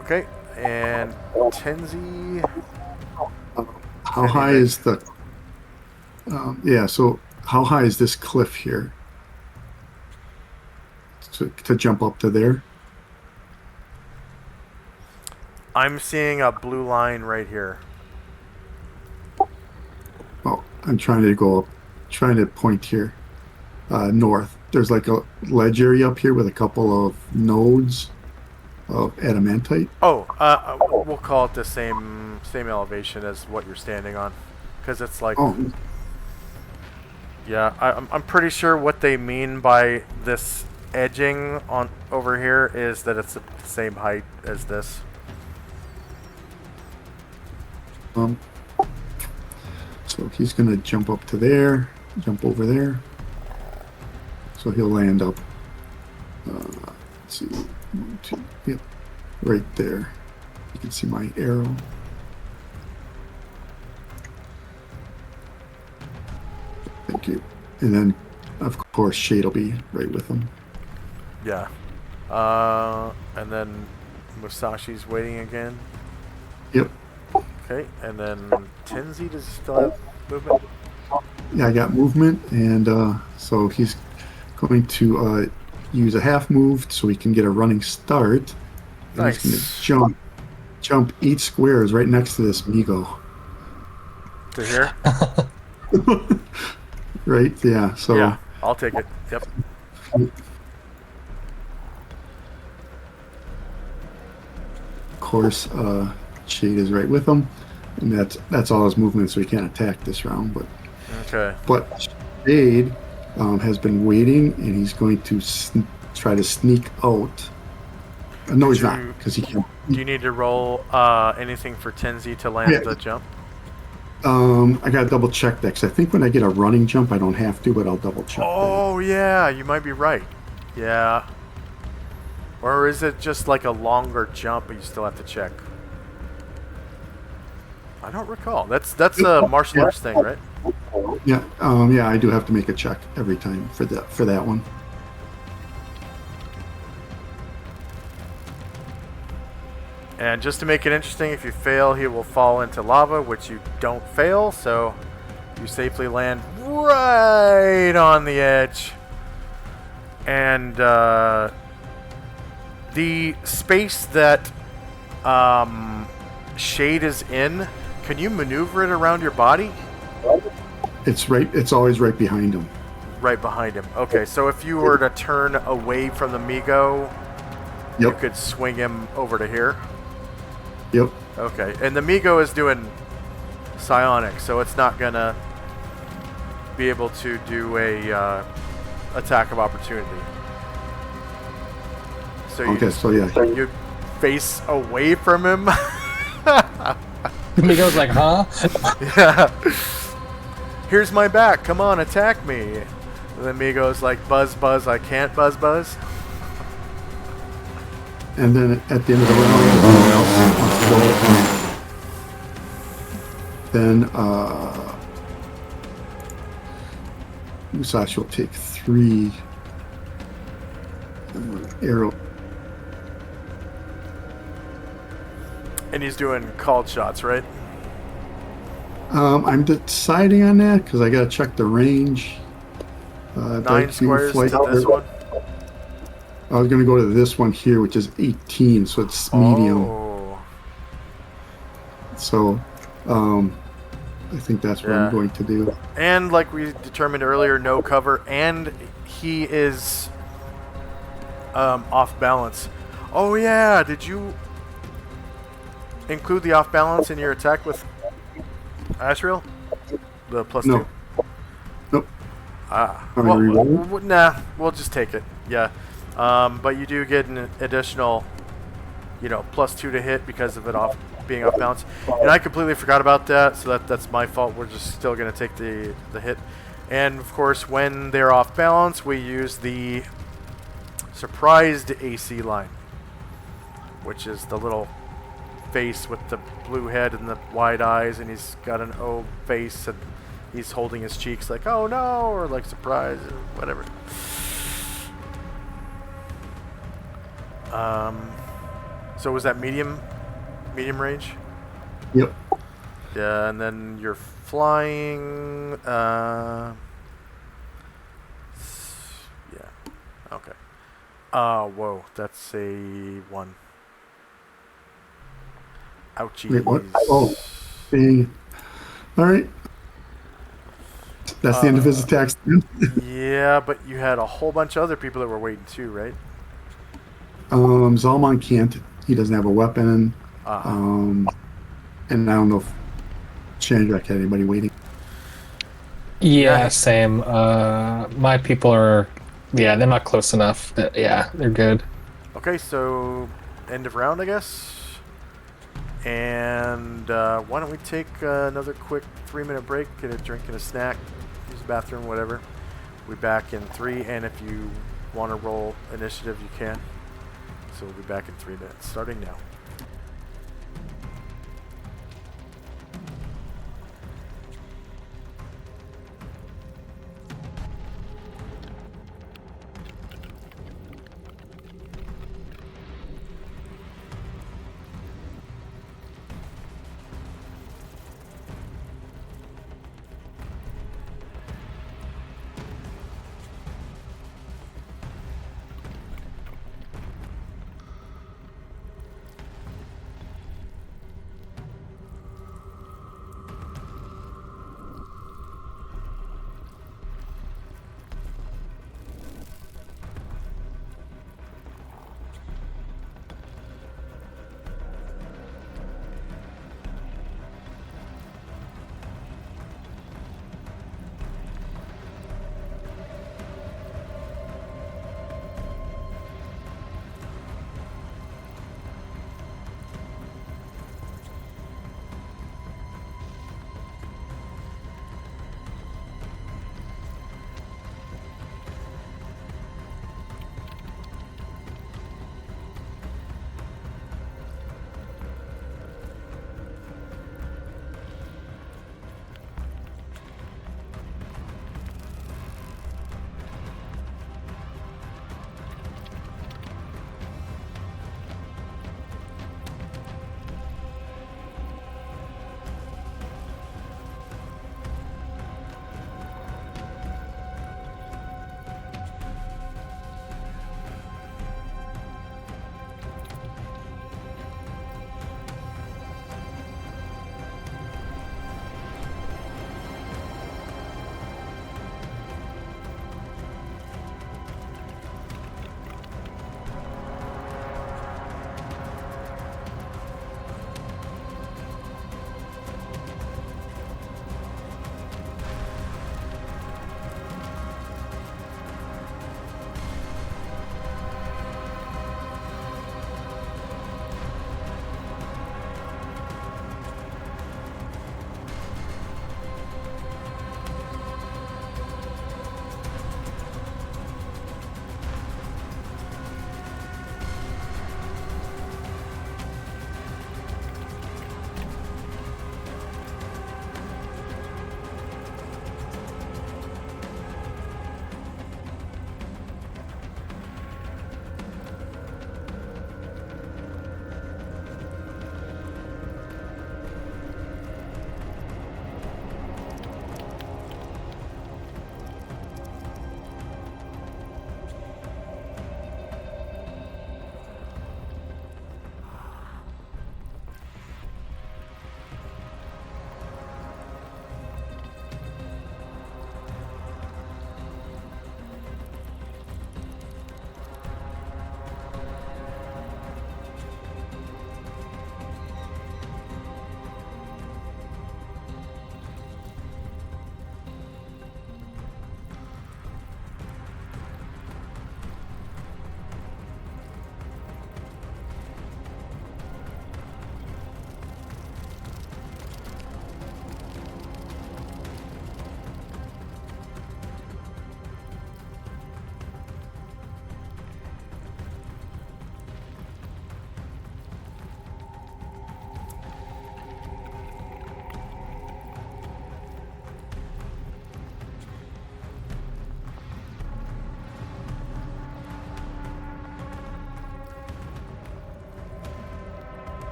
Okay. And Tenzi. How high is the... yeah, so how high is this cliff here? To jump up to there? I'm seeing a blue line right here. Oh, I'm trying to go up, trying to point here, north. There's like a ledge area up here with a couple of nodes of adamantite. Oh, we'll call it the same elevation as what you're standing on, because it's like. Oh, Yeah, I'm pretty sure what they mean by this edging on over here is that it's the same height as this. so he's gonna jump up to there, jump over there. So he'll land up. Let's see, 1, 2, yep, right there. You can see my arrow. Thank you. And then, of course, Shade will be right with him. Yeah. And then Musashi's waiting again. Yep. Okay, and then Tenzi, does he still have movement? Yeah, I got movement, and so he's going to use a half move so he can get a running start. And Nice. he's going to jump 8 squares right next to this Migo. To here? Right? Yeah. So. Yeah, I'll take it. Yep. Of course, Shade is right with him, and that's all his movement, so he can't attack this round. Okay. But Shade has been waiting, and he's going to try to sneak out. No, he's not, because he can't. Do you need to roll anything for Tenzi to land Yeah. the jump? I gotta double check that, because I think when I get a running jump, I don't have to, but I'll double check. Oh, yeah, you might be right. Yeah. Or is it just like a longer jump, but you still have to check? I don't recall. That's a martial arts thing, right? That. Yeah. Yeah, I do have to make a check every time for that one. And just to make it interesting, if you fail, he will fall into lava, which you don't fail, so you safely land right on the edge. And the space that Shade is in, can you maneuver it around your body? It's always right behind him. Right behind him. Okay, so if you were to turn away from the Migo, you Yep. could swing him over to here. Yep. Okay, and the Migo is doing psionic, so it's not gonna be able to do a attack of opportunity. So you Okay. So yeah. you face away from him. Migo's like, huh? Yeah. Here's my back. Come on, attack me. And then Migo's like, buzz, buzz. I can't buzz, buzz. And then at the end of the round, if anyone else wants to go, then Musashi will take 3 arrow. And he's doing called shots, right? I'm deciding on that because I gotta check the range. 9 squares to this one. I was gonna go to this one here, which is 18, so it's medium. Oh. So, I think that's what Yeah. I'm going to do. And like we determined earlier, no cover, and he is off balance. Oh yeah, did you include the off balance in your attack with Asriel? The +2? No. Nope. Ah. Want me to reroll? Nah, we'll just take it. Yeah. But you do get an additional, +2 to hit because of it being off balance. And I completely forgot about that, so that's my fault. We're just still going to take the hit. And of course, when they're off balance, we use the surprised AC line, which is the little face with the blue head and the wide eyes, and he's got an O face, and he's holding his cheeks like, oh no, or like surprise, or whatever. So was that medium range? Yep. Yeah, and then you're flying. Yeah. Okay. Whoa, that's a 1. Ouchies. Wait, what? Oh, dang. All right. That's the end of his attacks. Yeah, but you had a whole bunch of other people that were waiting too, right? Zalman can't. He doesn't have a weapon. Uh-huh. And I don't know if Chandrak had anybody waiting. Yeah, same. My people are, they're not close enough. Yeah, they're good. Okay, so end of round, I guess. And why don't we take another quick 3-minute break, get a drink and a snack, use the bathroom, whatever. We'll be back in 3, and if you want to roll initiative, you can. So we'll be back in 3 minutes, starting now.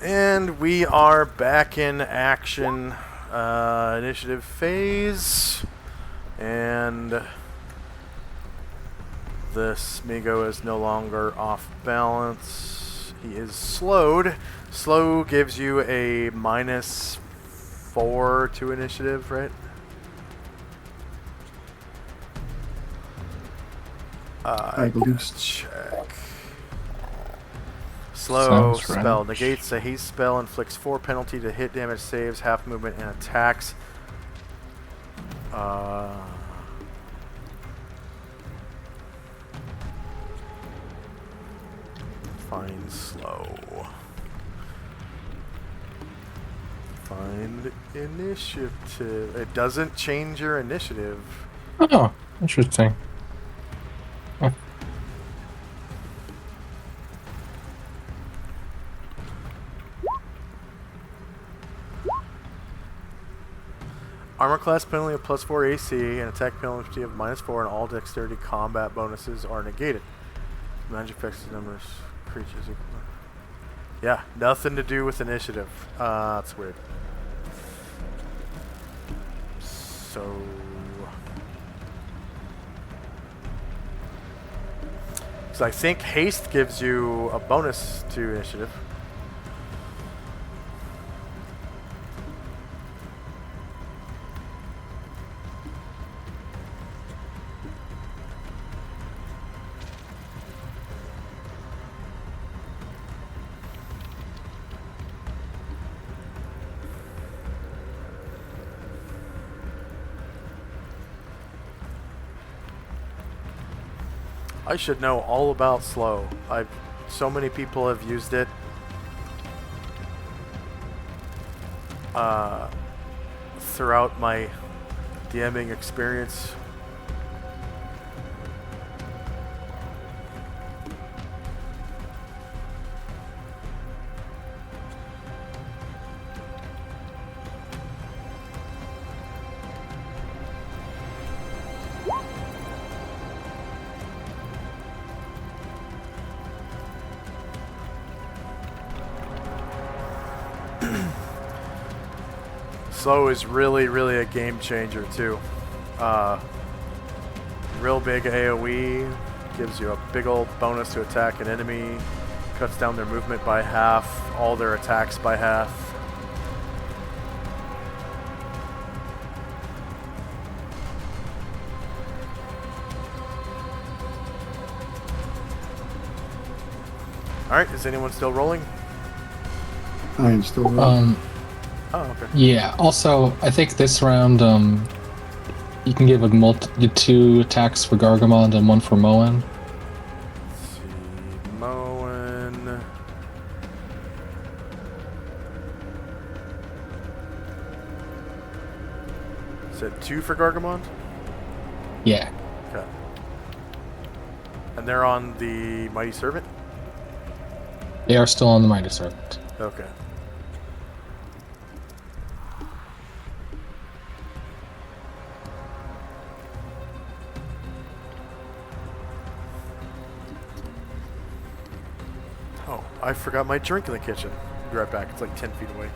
And we are back in action. Initiative phase. And this Migo is no longer off balance. He is slowed. Slow gives you a -4 to initiative, right? I believe so. Check. Slow Sounds spell. right. Negates a haste spell, inflicts 4 penalty to hit damage, saves, half movement, and attacks. Find slow. Find initiative. It doesn't change your initiative. Oh, interesting. Armor class penalty of +4 AC and attack penalty of -4, and all dexterity combat bonuses are negated. Magic effects numbers creatures equal. Yeah, nothing to do with initiative. That's weird. So, I think haste gives you a bonus to initiative. I should know all about slow. So many people have used it. Throughout my DMing experience. Slow is really, really a game changer too. Real big AoE, gives you a big old bonus to attack an enemy, cuts down their movement by half, all their attacks by half. Alright, is anyone still rolling? I am still rolling. Oh, okay. Yeah. Also, I think this round, you can give get 2 attacks for Gargamond and 1 for Moen. Let's see, Moen. Is it 2 for Gargamond? Yeah. Okay. And they're on the Mighty Servant? They are still on the Mighty Servant. Okay. Oh, I forgot my drink in the kitchen. Be right back. It's like 10 feet away.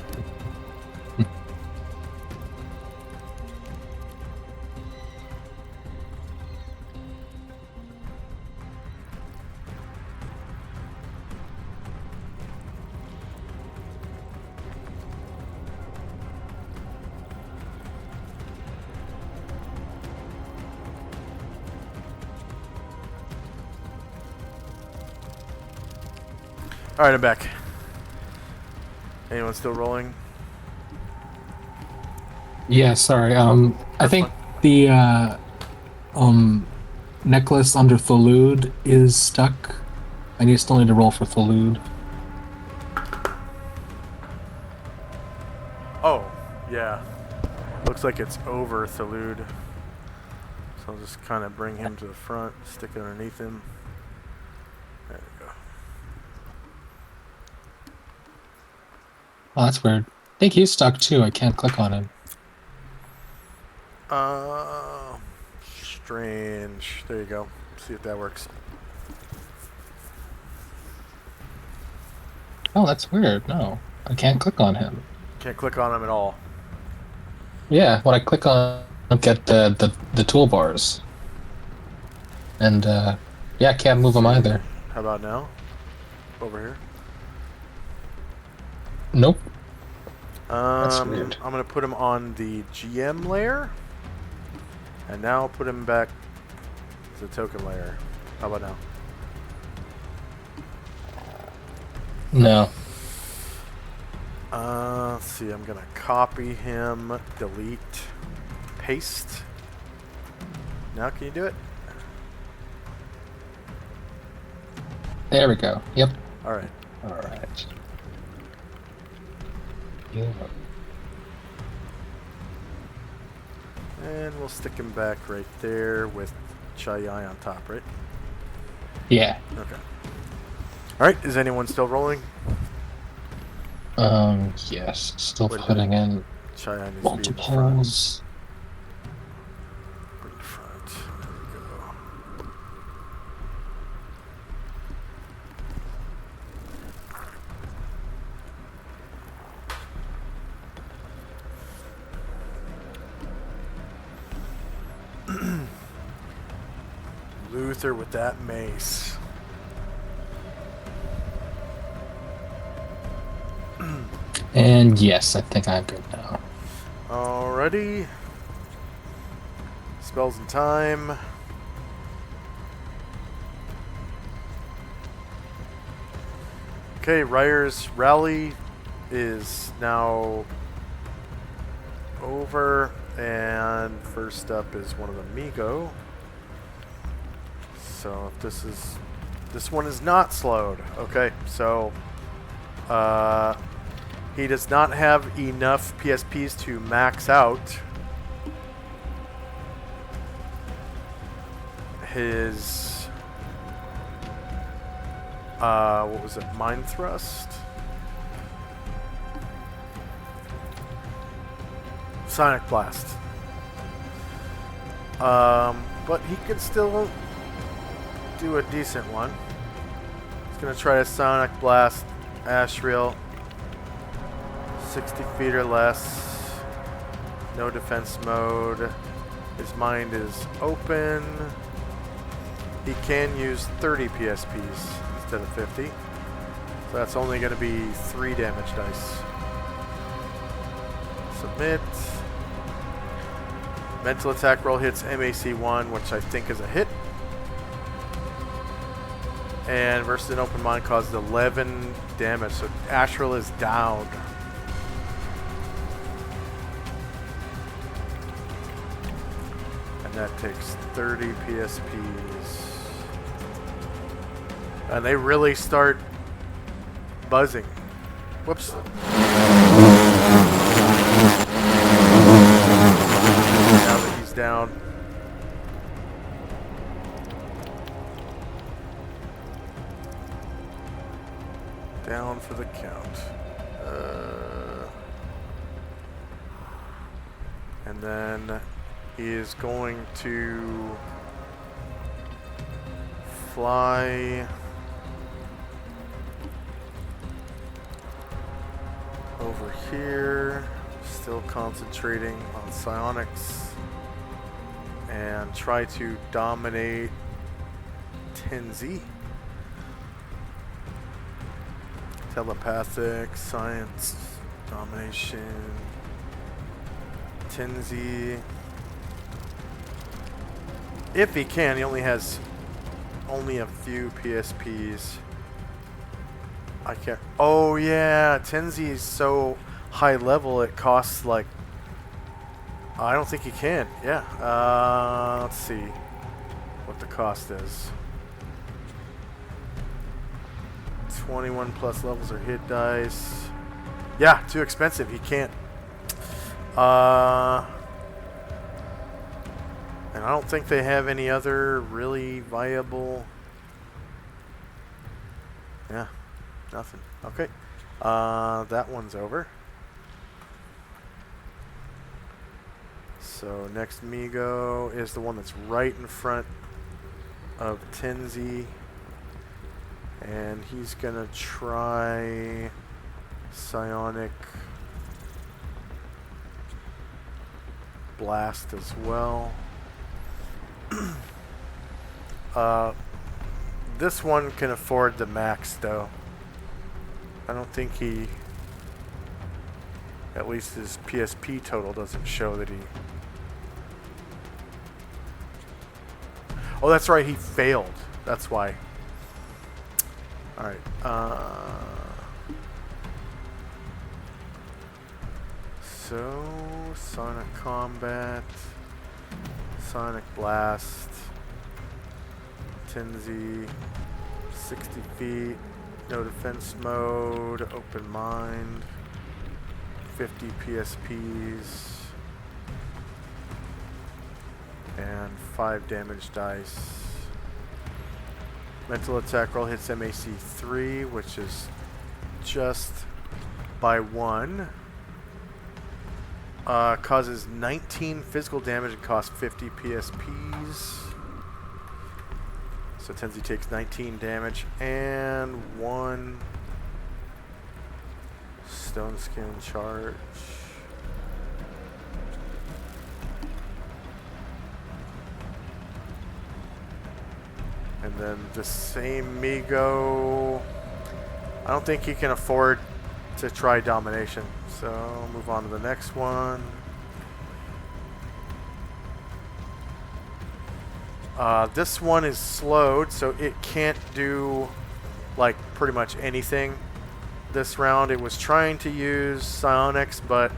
Alright, I'm back. Anyone still rolling? Yeah. Sorry. I think the necklace under Solynod is stuck. I still need to roll for Solynod. Oh, yeah. Looks like it's over Solynod. So I'll just kind of bring him to the front, stick it underneath him. There we go. Oh, that's weird. I think he's stuck too. I can't click on him. Strange. There you go. See if that works. Oh, that's weird. No. I can't click on him. Can't click on him at all. Yeah, when I click on, I get the toolbars. And, yeah, I can't move him either. How about now? Over here. Nope. That's weird. I'm gonna put him on the GM layer, and now I'll put him back to the token layer. How about now? No. Let's see. I'm gonna copy him, delete, paste. Now can you do it? There we go. Yep. All right. All right. Yeah. And we'll stick him back right there with Chai on top, right? Yeah. Okay. All right. Is anyone still rolling? Yes. Still Wait a putting in Chai needs to be in the front. multiples. Bring the front. There we go. Luther with that mace. And yes, I think I'm good now. Alrighty. Spells and time. Okay, Ryer's rally is now over, and first up is one of the Migo. So if this one is not slowed. Okay, so he does not have enough PSPs to max out his what was it? Mind thrust? Sonic blast. But he can still do a decent one. He's gonna try a Sonic blast Ashriel. 60 feet or less. No defense mode. His mind is open. He can use 30 PSPs instead of 50. So that's only going to be 3 damage dice. Submit. Mental attack roll hits MAC 1, which I think is a hit. And versus an open mind causes 11 damage. So Ashriel is down. That takes 30 PSPs. And they really start buzzing. Whoops. Now that he's down. Down for the count. And then he is going to fly over here, still concentrating on psionics, and try to dominate Tenzi. Telepathic, science, domination, Tenzi. If he can, he only has a few PSPs. I can't. Oh yeah, Tenzi is so high level it costs like. I don't think he can. Yeah. Let's see what the cost is. 21 plus levels are hit dice. Yeah, too expensive. He can't. And I don't think they have any other really viable. Yeah, nothing. Okay. That one's over. So next Migo is the one that's right in front of Tenzi. And he's gonna try Psionic Blast as well. This one can afford the max though. I don't think he, at least his PSP total doesn't show that he... Oh, that's right, he failed. That's why. Alright, so, Sonic Combat, Sonic Blast, Tinsy, 60 feet, no defense mode, open mind, 50 PSPs, and 5 damage dice. Mental attack roll hits MAC 3, which is just by 1. Causes 19 physical damage and costs 50 PSPs. So Tenzi takes 19 damage and 1 stone skin charge. And then the same Migo, I don't think he can afford to try domination. So I'll move on to the next one. This one is slowed, so it can't do like pretty much anything this round. It was trying to use psionics, but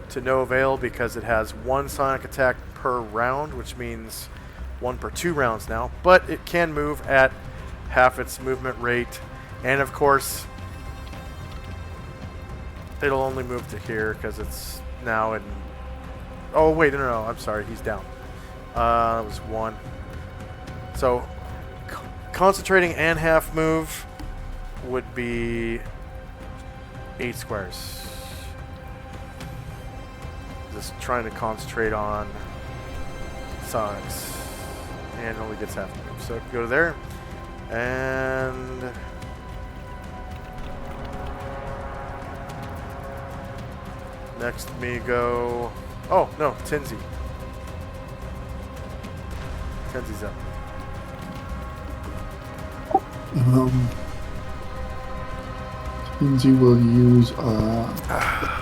to no avail because it has 1 sonic attack per round, which means 1 per 2 rounds now. But it can move at half its movement rate, and of course it'll only move to here because it's now in... Oh wait, no, I'm sorry, he's down. That was 1. So concentrating and half move would be 8 squares. Just trying to concentrate on Sonics, and only gets half move. So go to there, and next Migo. Oh no, Tenzi. Tenzi's up. Tenzi will use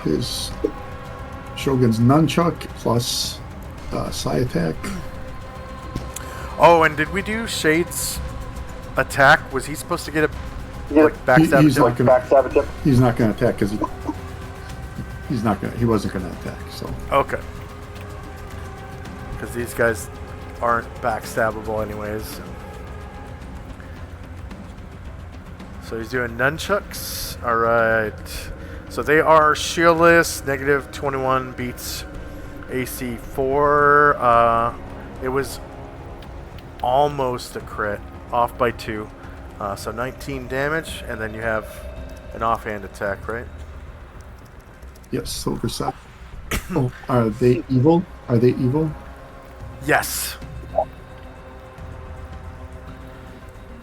his Shogun's Nunchuck plus Psi Attack. Oh, and did we do Shade's attack? Was he supposed to get a like backstab? He's attack? Backstab attempt. He's not going to attack because he wasn't going to attack. So Okay. Because these guys aren't backstabbable anyways. So he's doing nunchucks. Alright. So they are shieldless. Negative 21 beats AC 4. It was almost a crit. Off by 2. So 19 damage. And then you have an offhand attack, right? yes, Silver Side. Oh, are they evil? Are they evil? Yes.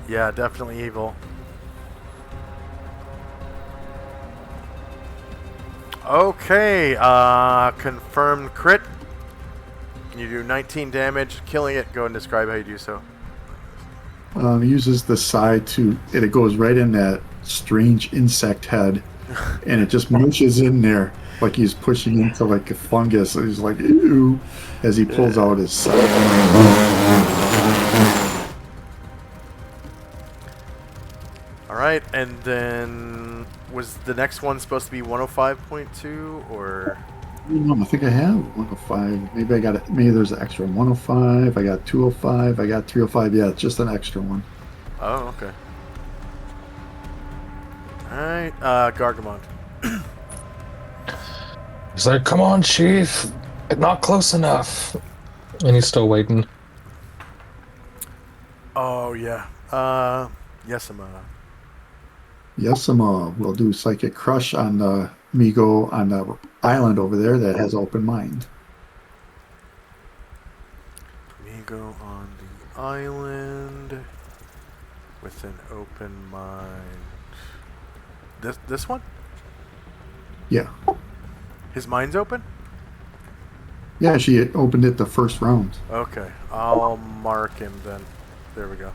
Yeah, definitely evil. Okay, confirmed crit. You do 19 damage, killing it. Go ahead and describe how you do so. He uses the side and it goes right in that strange insect head, and it just munches in there like he's pushing into like a fungus. So he's like, ew, as he pulls out his side. Alright, and then was the next one supposed to be 105.2 or? No, I think I have 105. Maybe I got it. Maybe there's an extra 105. I got 205. I got 305. Yeah, it's just an extra one. Oh, okay. Alright, Gargamon. He's like, come on, Chief. Not close enough. And he's still waiting. Oh, yeah. Yesima. Yesima will do Psychic Crush on the Migo on the island over there that has open mind. Migo on the island with an open mind. This one? Yeah. His mind's open? Yeah, she had opened it the first round. Okay. I'll mark him then. There we go.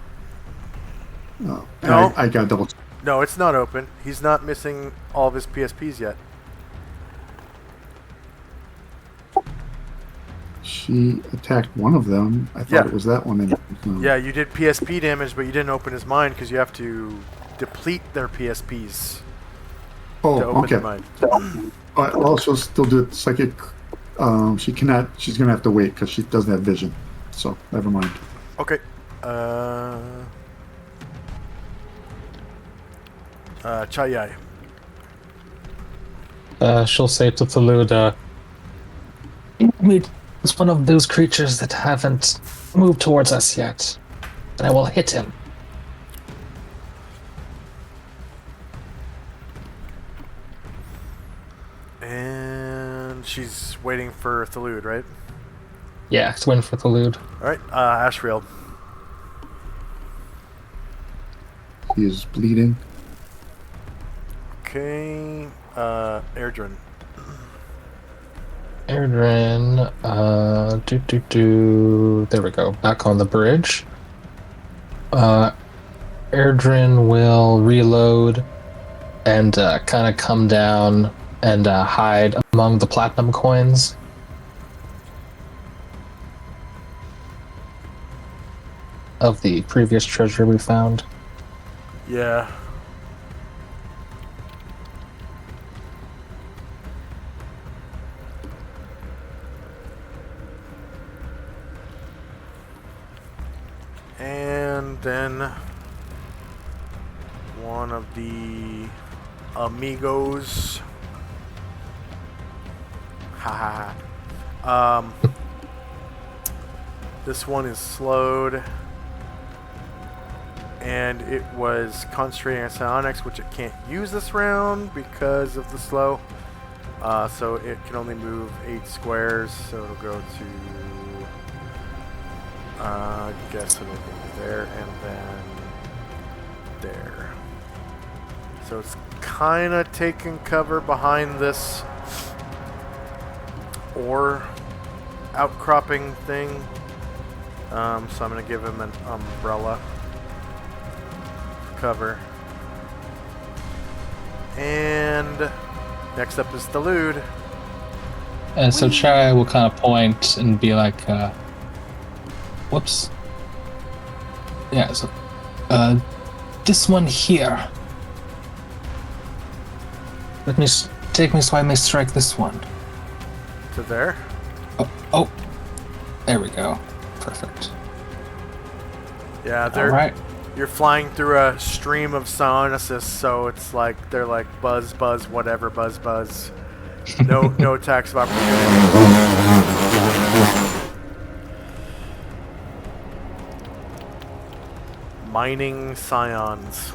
Oh, No. I got double. No, it's not open. He's not missing all of his PSPs yet. She attacked one of them. I thought it was that one. Yeah, you did PSP damage, but you didn't open his mind because you have to deplete their PSPs Oh, to open okay. their mind. But also still do it psychic. She cannot. She's gonna have to wait because she doesn't have vision. So never mind. Okay. Chayai. She'll say to Thaluda, it's one of those creatures that haven't moved towards us yet, and I will hit him. And she's waiting for Thalud, right? Yeah, it's win for Thalud. Alright, Ashfield. He is bleeding. Okay, Airdrin. Airdrin, there we go, back on the bridge. Airdrin will reload and kind of come down and hide among the platinum coins. Of the previous treasure we found. Yeah. And then one of the amigos. Haha. This one is slowed. And it was concentrating on psionics, which it can't use this round because of the slow. So it can only move 8 squares, so it'll go to... I guess it'll go there and then there. So it's kind of taking cover behind this ore outcropping thing. So I'm going to give him an umbrella cover. And next up is Thalud. And so Chai will kind of point and be like, whoops. Yeah, so, this one here. Take me so I may strike this one. To there? Oh. There we go. Perfect. Yeah, All right. You're flying through a stream of psionicis, so it's like they're like buzz, buzz, whatever, buzz, buzz. No attacks of opportunity. Mining scions.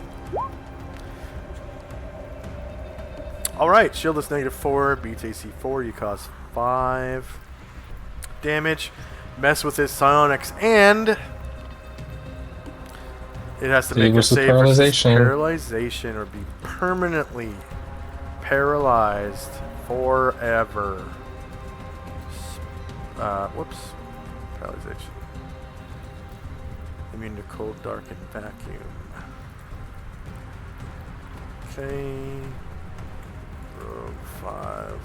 Alright, shield is -4, beats AC 4, you cause 5 damage. Mess with his psionics, and it has to make a save versus paralyzation or be permanently paralyzed forever. Whoops. Paralyzation. Immune to cold, dark, and vacuum. Okay. Rogue 5.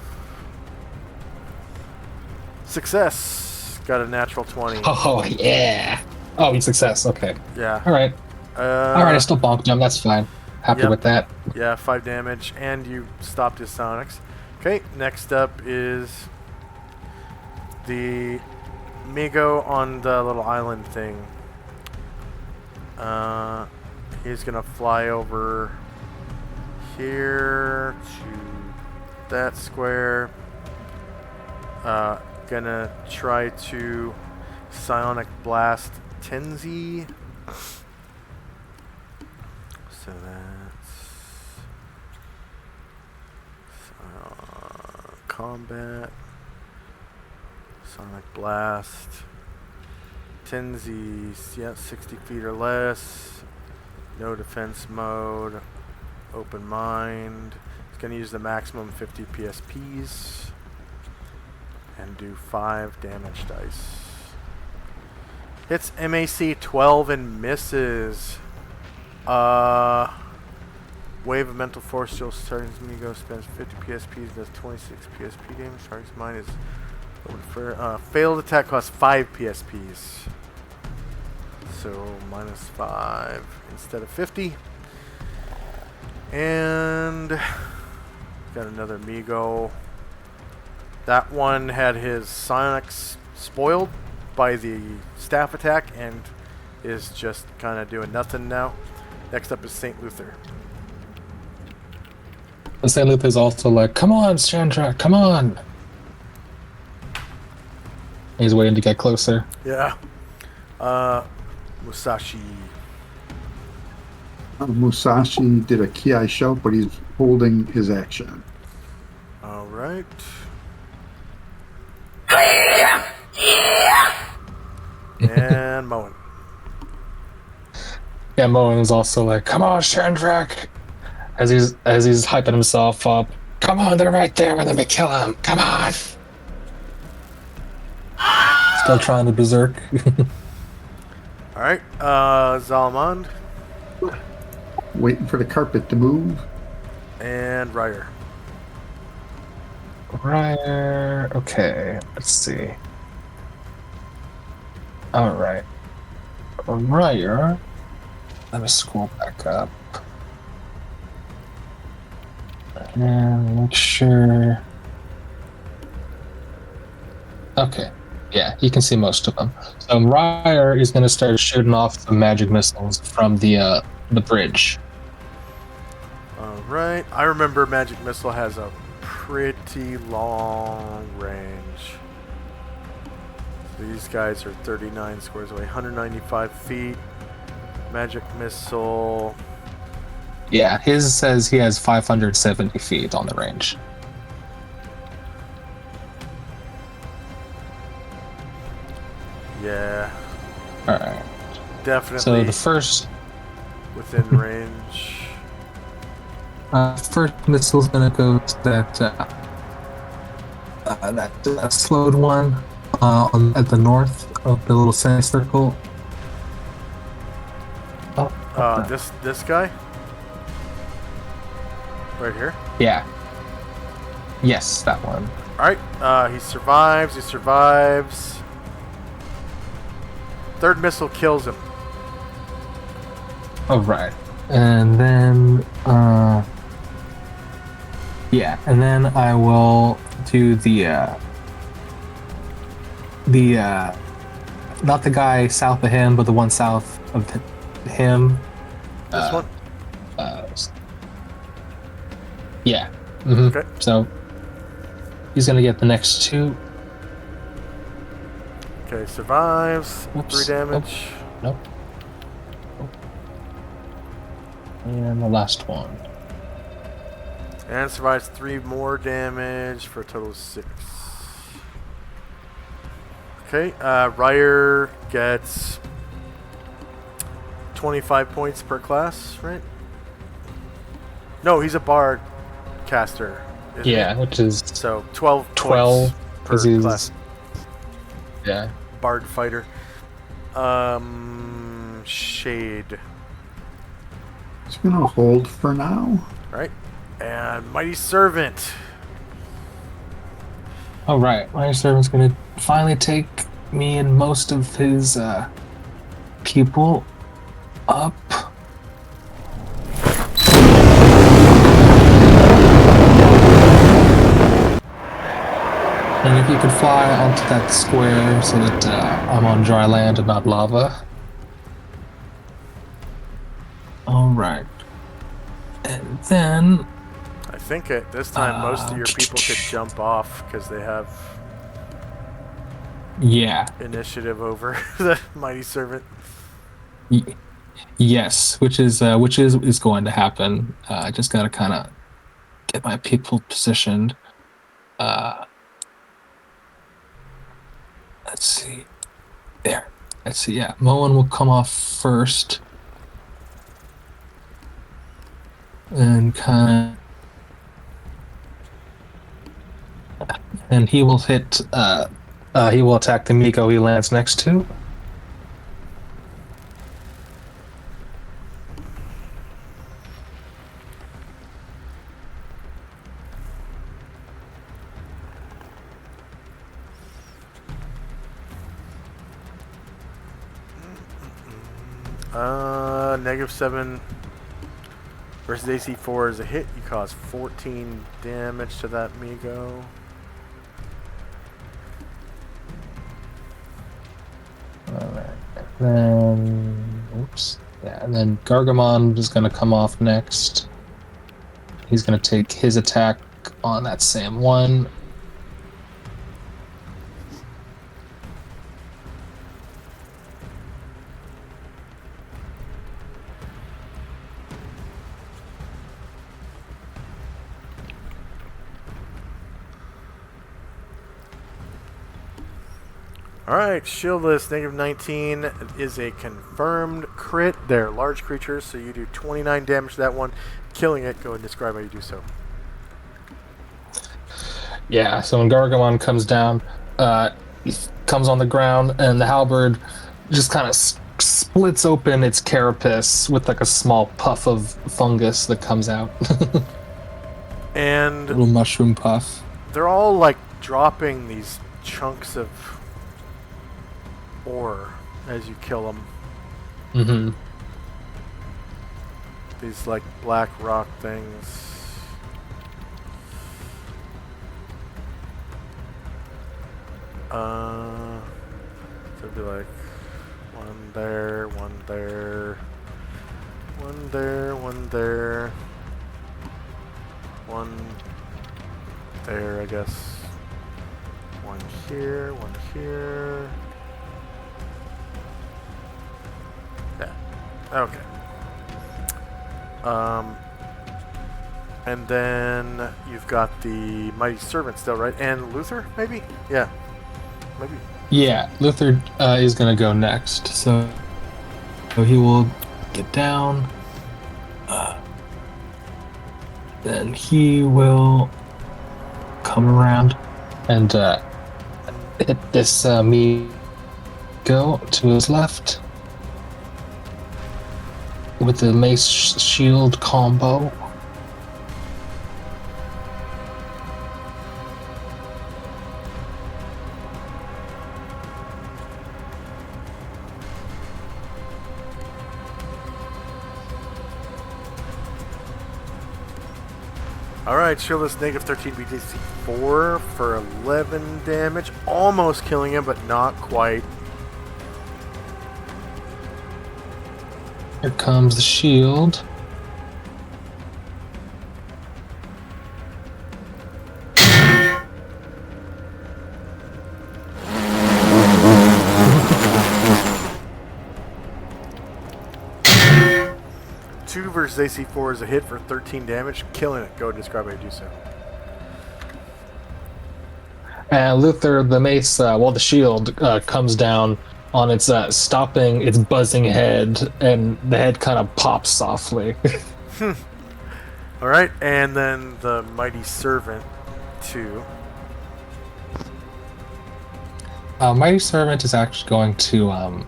Success! Got a natural 20. Oh, yeah. Oh, success. Okay. Yeah. All right. I still bonked him. That's fine. Happy with that. Yeah, 5 damage, and you stopped his sonics. Okay, next up is the Migo on the little island thing. He's gonna fly over here to that square. Gonna try to Psionic Blast Tenzi. So that's combat. Sonic Blast. Tenzi, yeah, 60 feet or less. No defense mode. Open mind. It's going to use the maximum 50 PSPs. And do 5 damage dice. Hits MAC 12 and misses. Wave of mental force still starting to go, spends 50 PSPs, does 26 PSP damage. Target's mine is failed attack costs 5 PSPs. So minus 5 instead of 50. And got another Migo. That one had his psionics spoiled by the staff attack and is just kind of doing nothing now. Next up is St. Luther. And St. Luther's also like, come on, Chandra, come on. He's waiting to get closer. Yeah. Musashi. Musashi did a Ki shout, but he's holding his action. All right. And Moen. Yeah, Moen is also like, come on, Shandrak. As he's hyping himself up. Come on, they're right there. Let me kill him. Come on. Still trying to berserk. All right. Zalmond Waiting for the carpet to move. and Ryer. Ryer. Okay, let's see. All right. Ryer. Let me scroll back up. And make sure. Okay. Yeah, you can see most of them. So Ryer is going to start shooting off some magic missiles from the bridge. All right. I remember Magic Missile has a pretty long range. These guys are 39 squares away, 195 feet. Magic Missile. Yeah, his says he has 570 feet on the range. Yeah. Alright. Definitely So the first within range. first missile's gonna go to that slowed one at the north of the little semicircle. Oh, This guy? Right here? yeah. Yes, that one. Alright, he survives. Third missile kills him. Oh, right. And then, yeah, and then I will do not the guy south of him, but the one south of him. This one? Yeah. Mm-hmm. Okay. So, he's gonna get the next 2. Okay, survives. Oops. 3 damage. Nope. And the last one. And survives 3 more damage for a total of 6. Okay, Ryer gets 25 points per class, right? No, he's a bard caster. isn't Yeah, he? which is So 12 12 points because per he's class. yeah. Bard fighter. Shade. It's gonna hold for now. Right? And Mighty Servant. Oh right, my servant's gonna finally take me and most of his people up. And if you could fly onto that square so that I'm on dry land and not lava. Alright. And then... I think at this time most of your people could jump off because they have yeah. initiative over the Mighty Servant. Yes, which is going to happen. I just gotta kind of get my people positioned. Let's see. There. Let's see. Yeah, Moen will come off first. and and he will hit. He will attack the Miko he lands next to. -7 versus AC4 is a hit. You cause 14 damage to that Migo. Alright. Then, oops. Yeah, and then Gargamon is going to come off next. He's going to take his attack on that same one. Alright, shieldless, -19 is a confirmed crit. They're large creatures, so you do 29 damage to that one. Killing it, go ahead and describe how you do so. Yeah, so when Gargamon comes down, he comes on the ground, and the halberd just kind of splits open its carapace with like a small puff of fungus that comes out. And Little mushroom puff. they're all like dropping these chunks of ore as you kill them. Mm-hmm. These like black rock things. So it'd be like one there, one there, one there, one there, one there, I guess. One here, one here. Yeah. Okay. And then you've got the Mighty Servant still, right? And Luther, maybe? Yeah. Maybe. Yeah, Luther is going to go next, so he will get down. Then he will come around and hit this me go to his left with the mace shield combo. Alright, shieldless -13 BTC 4 for 11 damage. Almost killing him, but not quite. Here comes the shield. Two versus AC4 is a hit for 13 damage. Killing it. Go and describe how you do so. And Luther, the mace, the shield comes down on its stopping its buzzing head, and the head kind of pops softly. Alright, and then the Mighty Servant 2. Mighty Servant is actually going to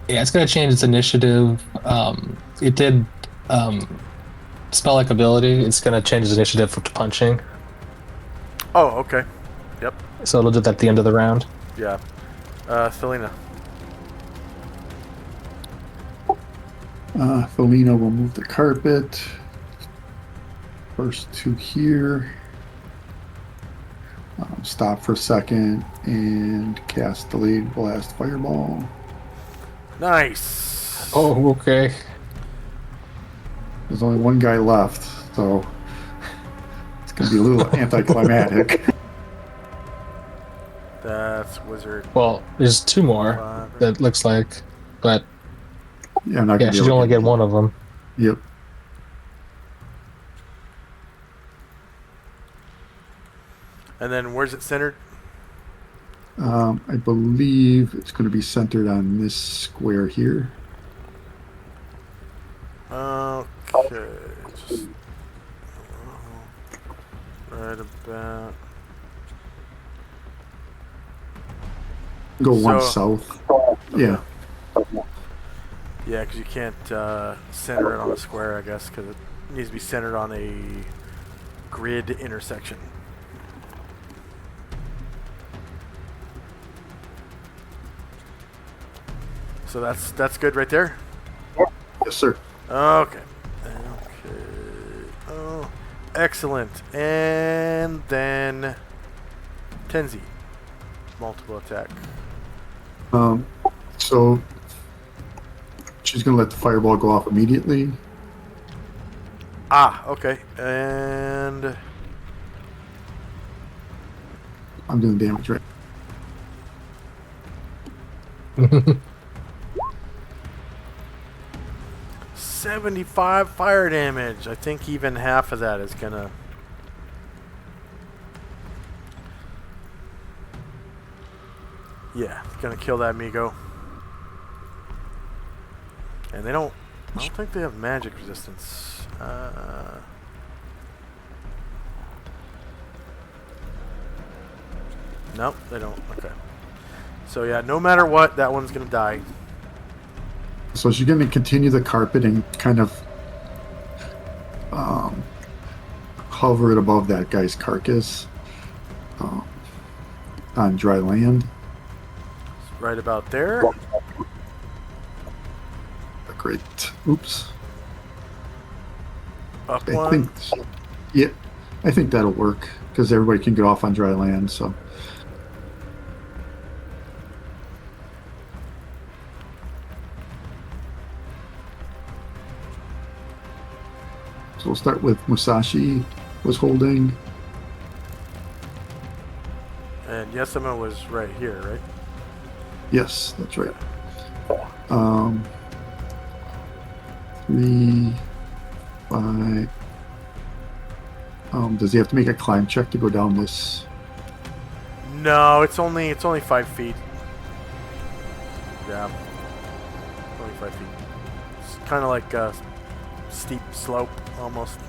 it's going to change its initiative. It did spell-like ability. It's going to change its initiative to punching. Oh, okay. Yep. So it'll do that at the end of the round. Yeah. Selena. Felina will move the carpet. First two here. Stop for a second and cast Delayed Blast Fireball. Nice. Oh, okay. There's only one guy left, so it's going to be a little anticlimactic. That's Wizard. Well, there's two more that looks like, but Yeah, I'm not yeah, gonna be she's able only to get one of them. Yep. And then where's it centered? I believe it's going to be centered on this square here. Okay. Just, right about. Go one So- south. Okay. Yeah. Yeah, because you can't center it on a square, I guess, because it needs to be centered on a grid intersection. So that's good right there. Yes, sir. Okay. Okay. Oh, excellent. And then Tenzi, multiple attack. So she's gonna let the fireball go off immediately. Ah, okay. And I'm doing damage right. 75 fire damage. I think even half of that is gonna. Yeah, it's gonna kill that Migo. And they don't. I don't think they have magic resistance. Nope, they don't. Okay. So yeah, no matter what, that one's gonna die. So she's gonna continue the carpet and kind of hover it above that guy's carcass on dry land. Right about there. Great. Oops. Up I one. think. Yeah, I think that'll work because everybody can get off on dry land. So. So we'll start with Musashi was holding. And Yesama was right here, right? Yes, that's right. 3, 5. Does he have to make a climb check to go down this? No, it's only 5 feet. Yeah, only 5 feet. It's kind of like a steep slope almost.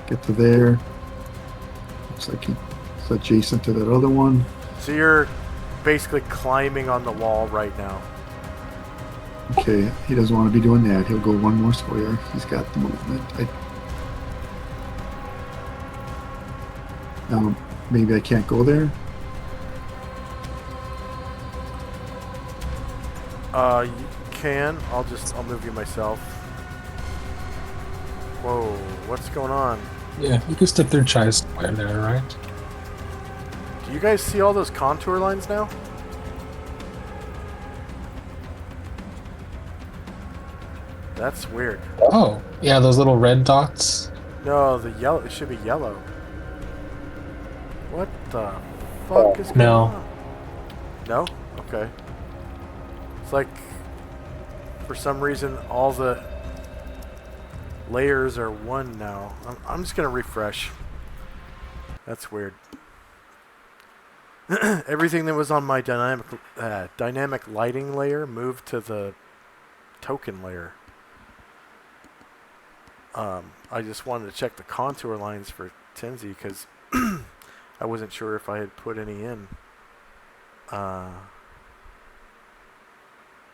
Get to there. Looks like it's adjacent to that other one. So you're basically climbing on the wall right now. Okay, he doesn't want to be doing that. He'll go one more square. He's got the movement. Maybe I can't go there. You can. I'll move you myself. Whoa, what's going on? Yeah, you can stick through Chai's square there, right? Do you guys see all those contour lines now? That's weird. Oh, yeah, those little red dots. No, the yellow. It should be yellow. What the fuck is going No. on? No? Okay. It's like, for some reason, all the layers are one now. I'm just gonna refresh. That's weird. Everything that was on my dynamic lighting layer moved to the token layer. I just wanted to check the contour lines for Tenzi because I wasn't sure if I had put any in. And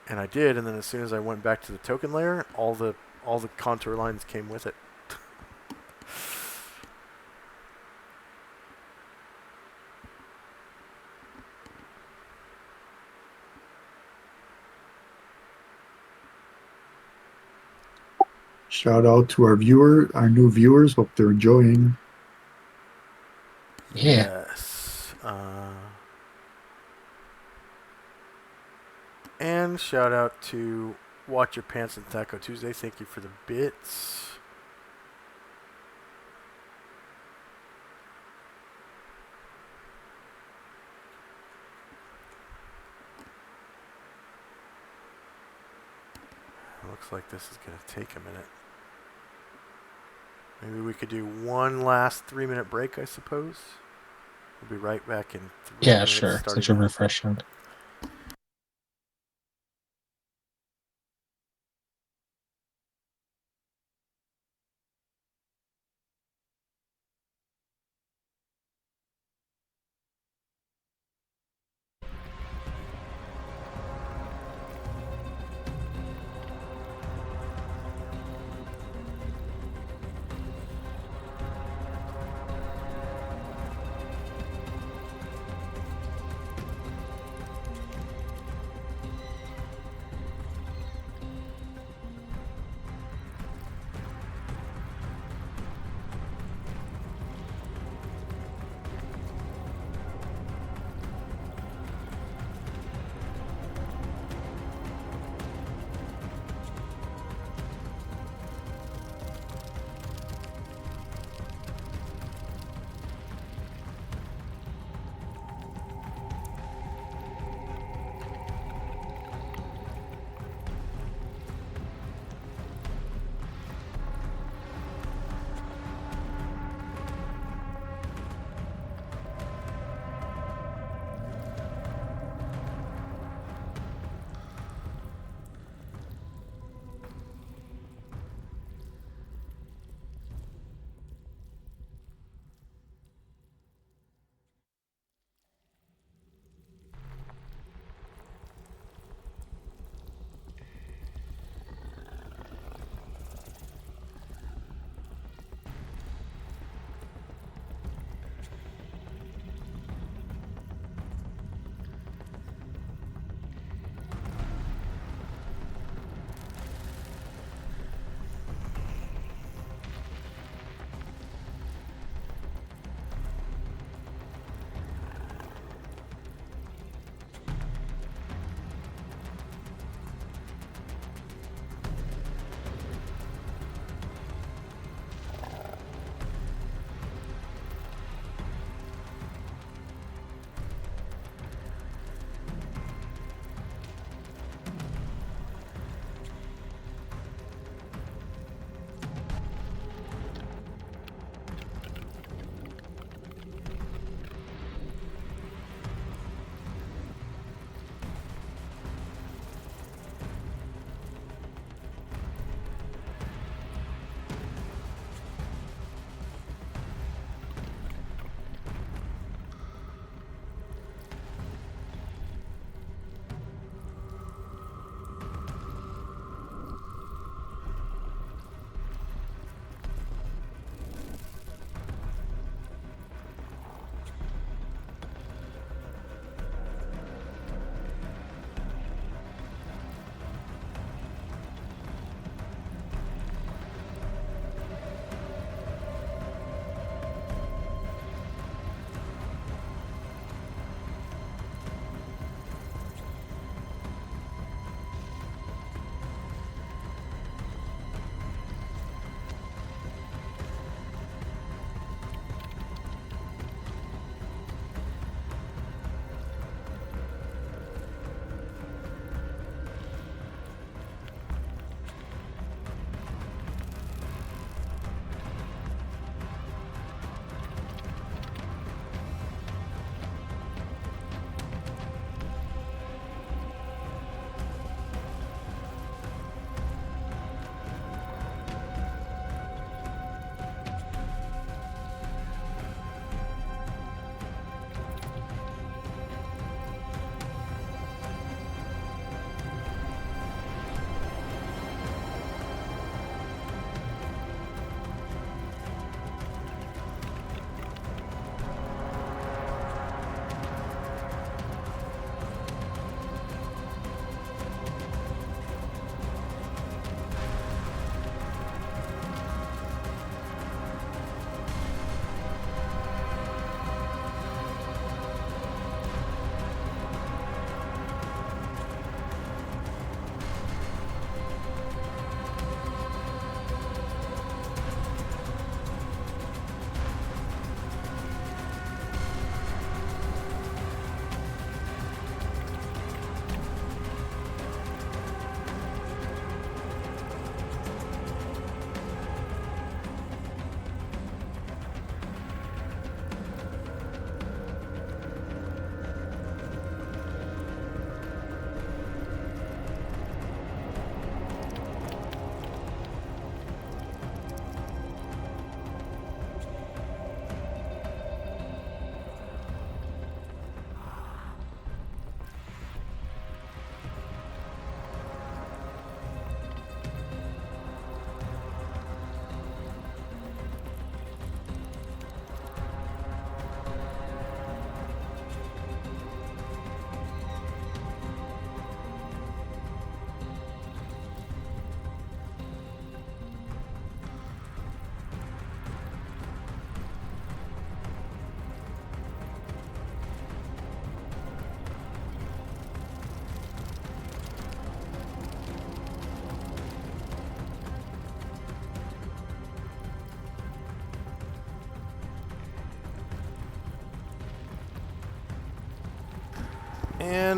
I did, and then as soon as I went back to the token layer, all the contour lines came with it. Shout out to our new viewers. Hope they're enjoying. Yeah. Yes. And shout out to Watch Your Pants and Taco Tuesday. Thank you for the bits. Looks like this is going to take a minute. Maybe we could do one last 3-minute break, I suppose. We'll be right back in 3 Yeah, minutes. sure. Starting Such a now. refreshment.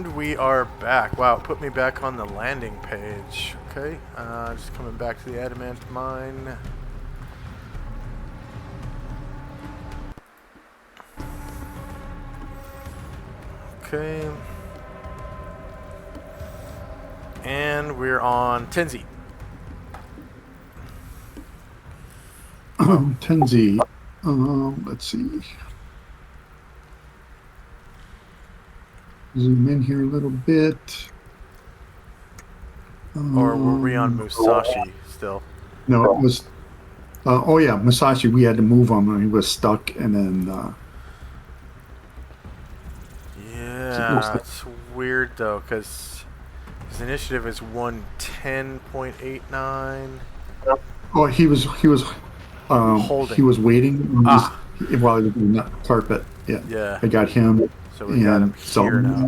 And we are back. Wow, it put me back on the landing page. Okay, just coming back to the adamant mine. Okay. And we're on Tenzi. Tenzi. Let's see. Zoom in here a little bit. Or were we on Musashi still? No, it was. Oh yeah, Musashi. We had to move him, and he was stuck, and then. Yeah, it's weird though, because his initiative is 110.89. Oh, he was. Holding. He was waiting while he was in that carpet. Yeah. Yeah. I got him. So we got him here now.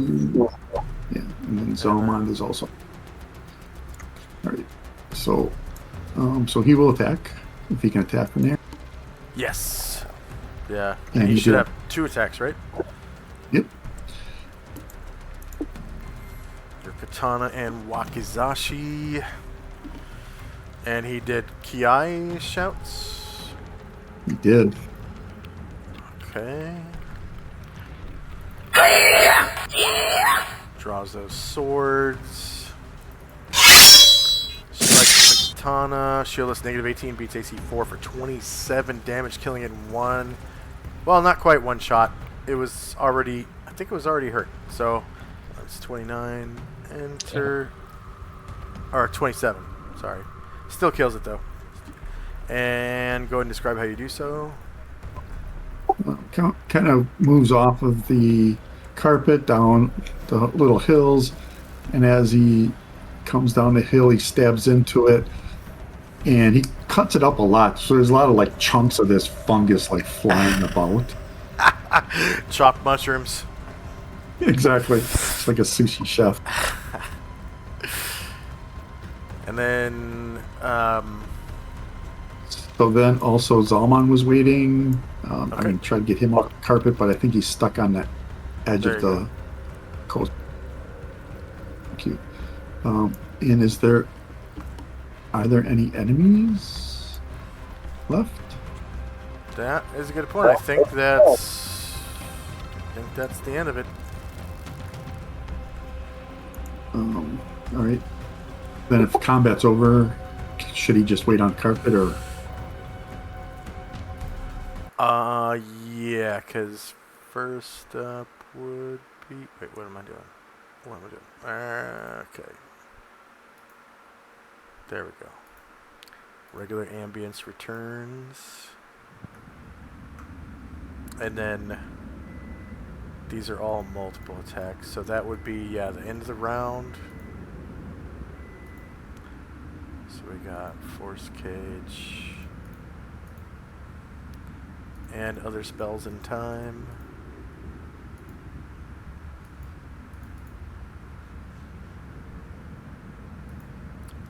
Yeah, and then Zalman is also. All right. So, so he will attack if he can attack from there. Yes. Yeah. And he he should did. have 2 attacks, right? Yep. Your Katana and Wakizashi. And he did Kiai shouts. He did. Okay. Draws those swords. Strikes the Katana. Shieldless -18 beats AC 4 for 27 damage, killing it in 1. Well, not quite 1 shot. It was already, I think it was already hurt. So that's 29. Enter. Or 27. Sorry. Still kills it though. And go ahead and describe how you do so. Kind of moves off of the carpet down the little hills, and as he comes down the hill, he stabs into it, and he cuts it up a lot. So there's a lot of like chunks of this fungus like flying about. Chopped mushrooms. Exactly. It's like a sushi chef. And then, So then also Zalman was waiting. Okay. I mean, tried to get him off the carpet, but I think he's stuck on the edge There of you the coast. Thank you. And are there any enemies left? that is a good point. I think that's the end of it. All right. Then if combat's over, should he just wait on carpet or? Yeah, because first up would be... Wait, what am I doing? Okay. There we go. Regular ambience returns. And then these are all multiple attacks. So that would be, yeah, the end of the round. So we got Force Cage. And other spells in time.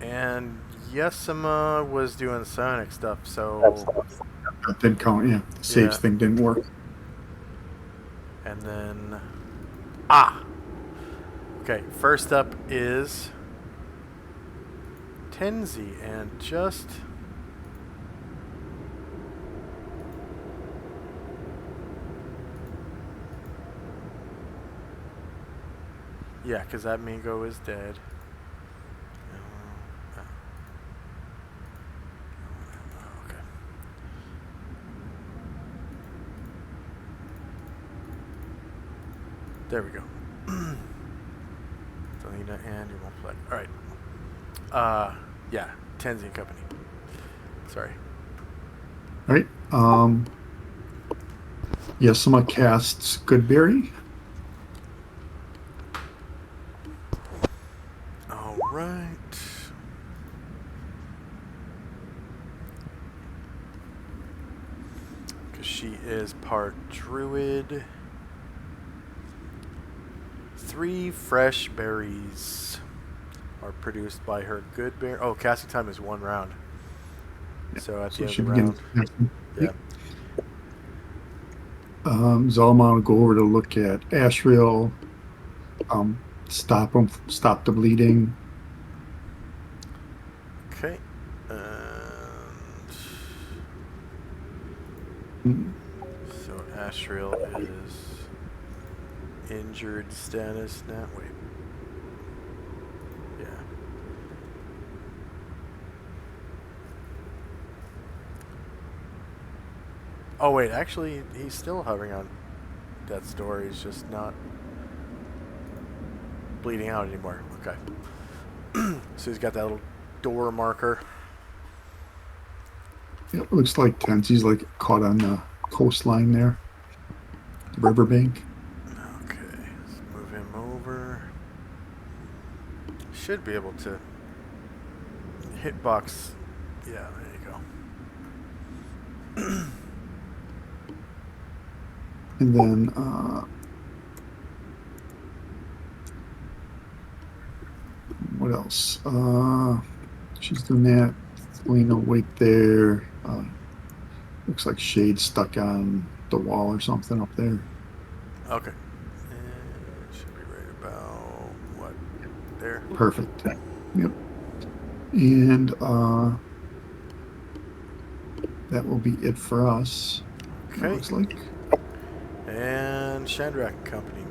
And Yesima was doing Sonic stuff, so... That didn't count, yeah. The saves thing didn't work. And then... Okay, first up is... Tenzi, and just... Yeah, because that Mingo is dead. Okay. There we go. Selena and your multiply. Alright. Yeah, Tenzi and Company. Sorry. All right. Yesima casts Goodberry. Alright. Because she is part druid. 3 fresh berries are produced by her good berry. Oh, casting time is 1 round. So at the end of the round. Yeah. Zalman will go over to look at Ashriel. stop him, stop the bleeding. Okay. So Ashriel is injured status now. Wait. Yeah. Oh wait, actually he's still hovering on death's door. He's just not bleeding out anymore. Okay. So he's got that little door marker. It looks like Tensi's like caught on the coastline there, the riverbank. Okay, let's move him over. Should be able to hitbox. Yeah, there you go. And then what else? She's doing that. Solynod, wait there. Looks like shade stuck on the wall or something up there. Okay. And should be right about what? There. Perfect. Yep. And that will be it for us. Okay. It looks like. And Shandrak and Company.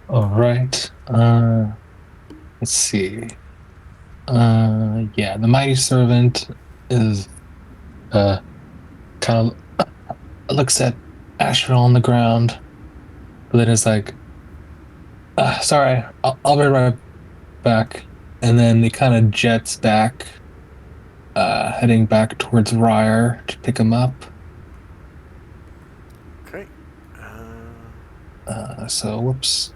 All right. Let's see. Yeah, the mighty servant is kind of looks at Asher on the ground, but then it's like, sorry, I'll be right back. And then he kind of jets back, heading back towards Ryre to pick him up. Okay. So whoops.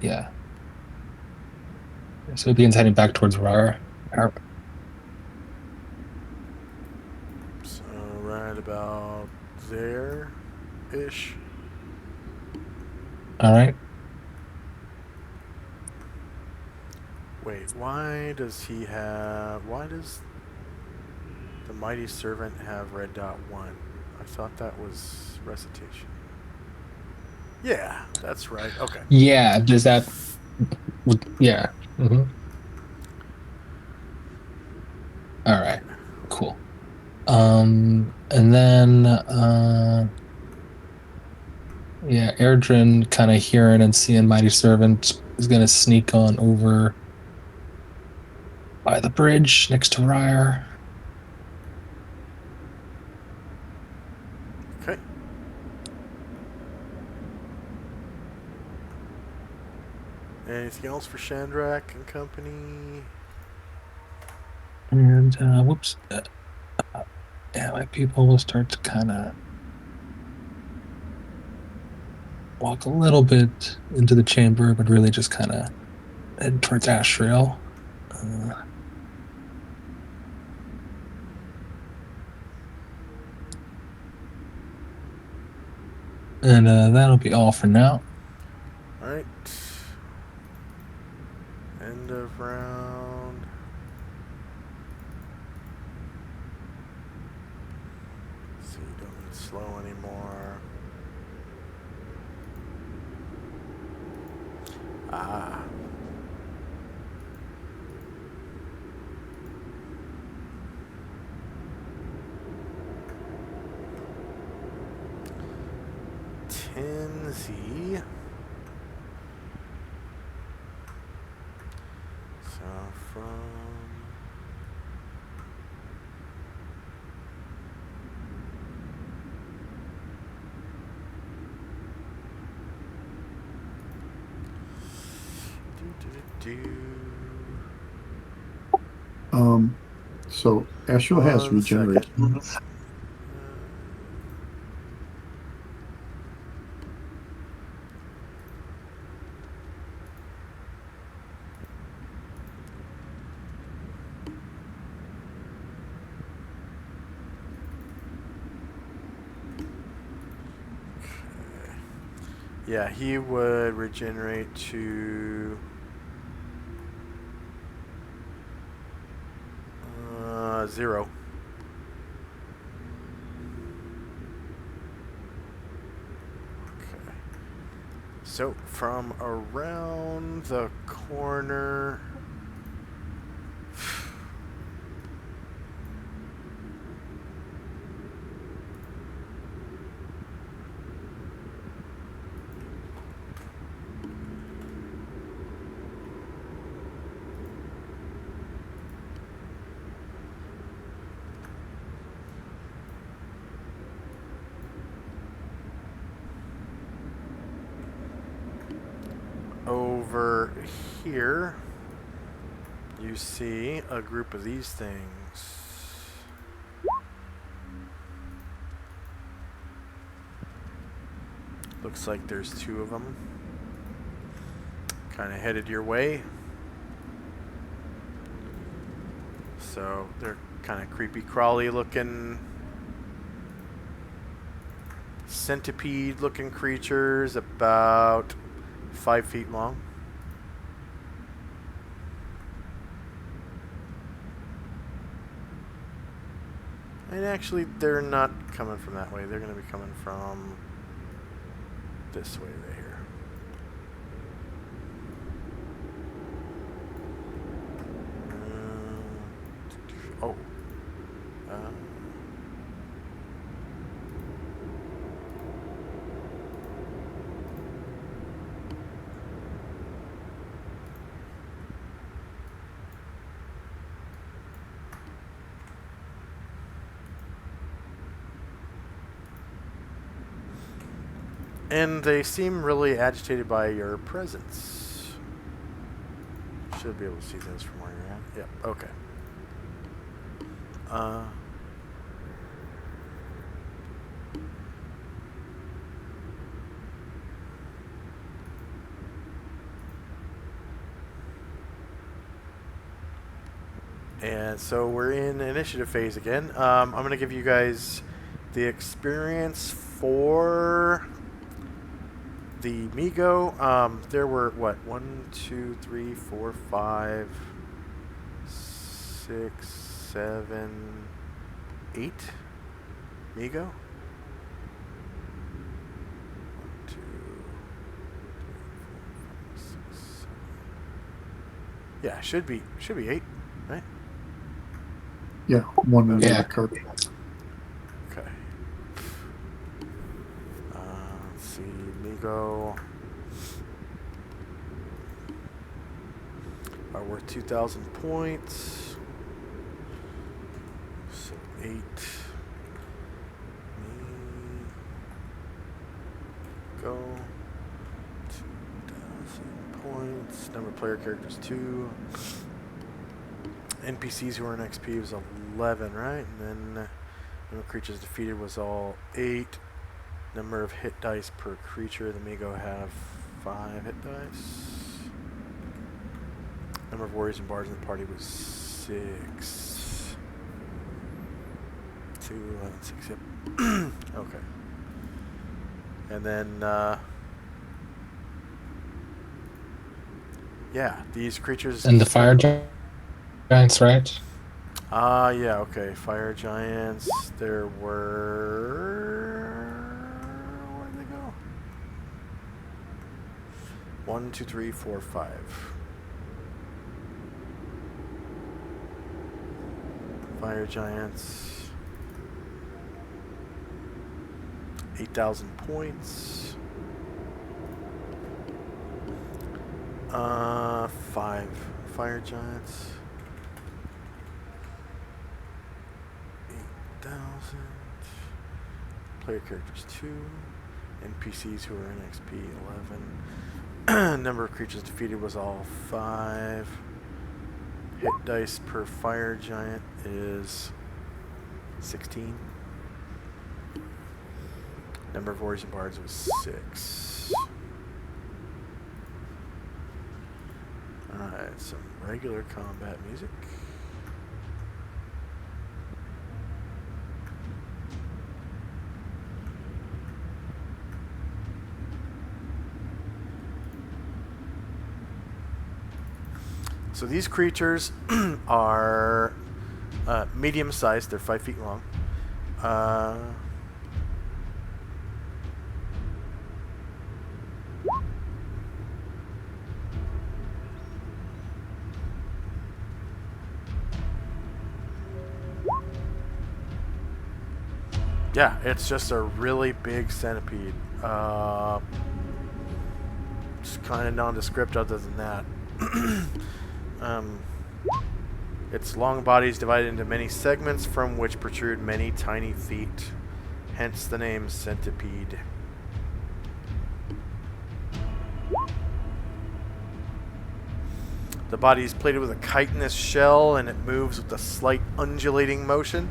Yeah. So he begins heading back towards Ryre. So right about there-ish. All right. Wait, why does the mighty servant have red dot 1? I thought that was recitation. Yeah, that's right. Okay. Yeah. Does that? Yeah. Mm-hmm. All right. Cool. And then yeah, Erdrin, kind of hearing and seeing Mighty Servant, is gonna sneak on over by the bridge next to Ryre. Okay. Anything else for Shandrak and Company? And whoops. Yeah, my people will start to kind of walk a little bit into the chamber, but really just kind of head towards Ashriel. And that'll be all for now. Alright. End of round. So you don't need slow anymore. Ah. Tenzi. So from So Ashriel has 1 regeneration. second. Yeah, he would regenerate to 0. So from around the corner, over here, you see a group of these things. Looks like there's two of them. Kind of headed your way. So they're kind of creepy crawly looking, centipede looking creatures, about 5 feet long. And actually, they're not coming from that way. They're going to be coming from this way right here. Oh. And they seem really agitated by your presence. Should be able to see those from where you're at. Yep, okay. And so we're in initiative phase again. I'm going to give you guys the experience for the Migo. There were, what, 1, 2, 3, 4, 5, 6, 7, 8 Migo. 1, 2, 3, 4, 5, 6, 7. Yeah, should be 8, right? Yeah, one under Yeah. the carpet. Okay. Let's see, Migo are worth 2,000 points. So 8. Migo. 2,000 points. Number of player characters 2. NPCs who are in XP was 11, right? And then number of creatures defeated was all 8. Number of hit dice per creature. The Migo have 5 hit dice. Number of warriors and bards in the party was 6. 2, 11, 6, yep. Okay. And then, yeah, these creatures... And the fire giants, right? Yeah, okay. Fire giants. There were... Where'd they go? 1, 2, 3, 4, 5. Fire giants. 8,000 points. 5 fire giants. 8,000. Player characters 2. NPCs who are in XP 11. Number of creatures defeated was all 5. Hit dice per fire giant is 16. Number of warriors and bards was 6. Alright, some regular combat music. So these creatures are medium sized, they're 5 feet long. Yeah, it's just a really big centipede. It's kind of nondescript other than that. Its long body is divided into many segments from which protrude many tiny feet. Hence the name centipede. The body is plated with a chitinous shell and it moves with a slight undulating motion.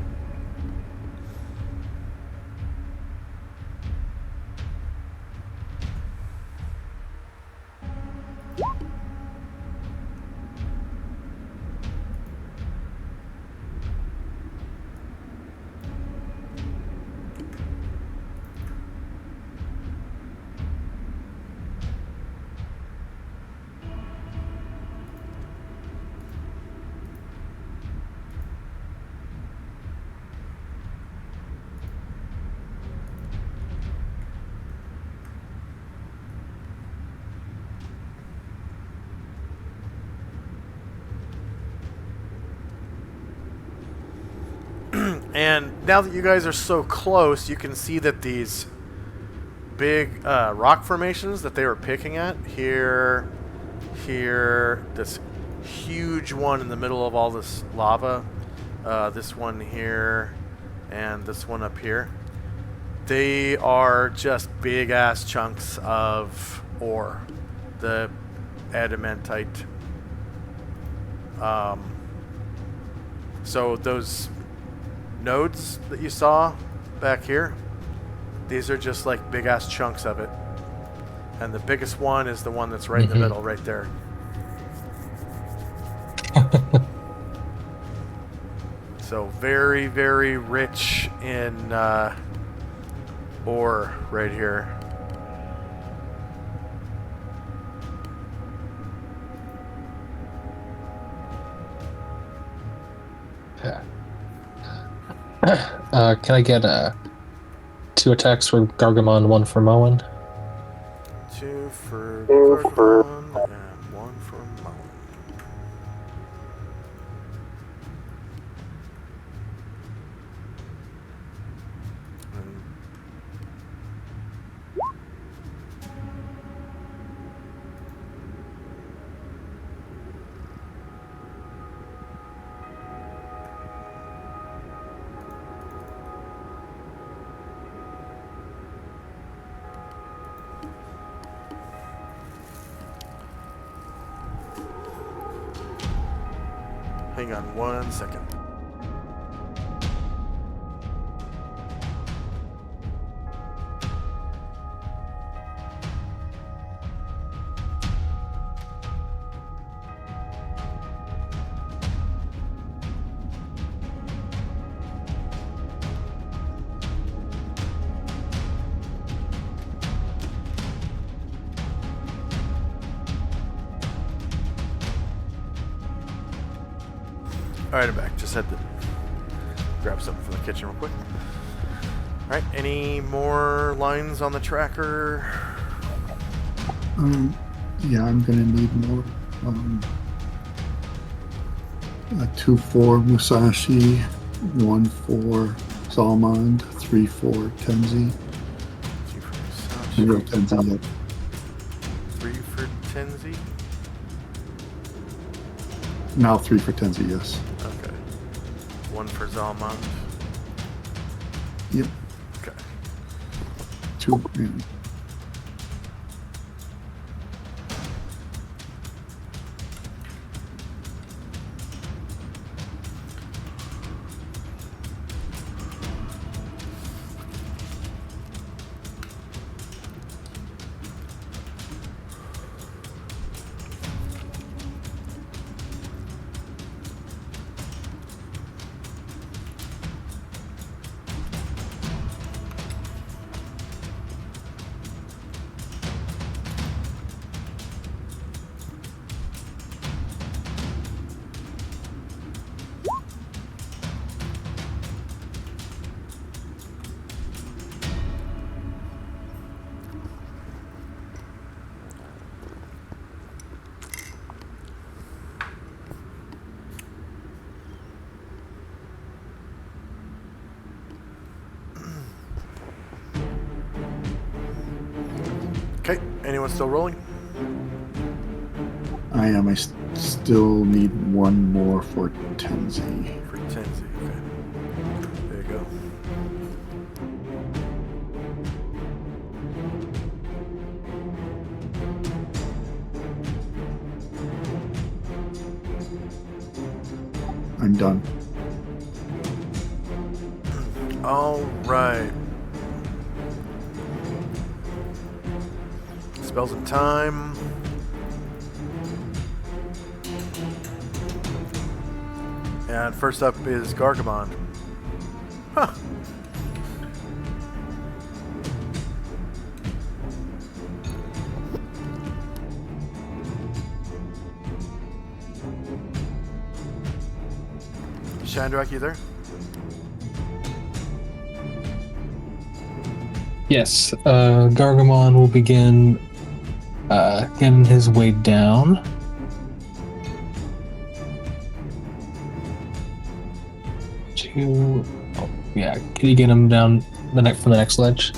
And now that you guys are so close, you can see that these big rock formations that they were picking at, here, this huge one in the middle of all this lava, this one here, and this one up here, they are just big-ass chunks of ore, the adamantite. So those nodes that you saw back here, these are just like big ass chunks of it, and the biggest one is the one that's right in the middle right there. So very, very rich in ore right here. Yeah. Can I get 2 attacks for Gargamon, 1 for Moen? 2 for Gargamon and 1 for Moen. Hang on 1 second. Alright, I'm back. Just had to grab something from the kitchen real quick. Alright, any more lines on the tracker? Yeah, I'm gonna need more. 2 for Musashi, 1 for Salmond, 3 for Tenzi. 2 for Musashi. 3 for Tenzi, yep. 3 for Tenzi. Now 3 for Tenzi, yes. Okay. 1 for Zalmond. Yep. Okay. 2. Yeah. Okay, anyone still rolling? I am. I still need one more for Tenzi. For Tenzi, okay. There you go. I'm done. All right. Spells and time. And first up is Gargamon. Huh. Shandrak, you there? Yes, Gargamon will begin getting his way down. Oh, yeah, can you get him down from the next ledge?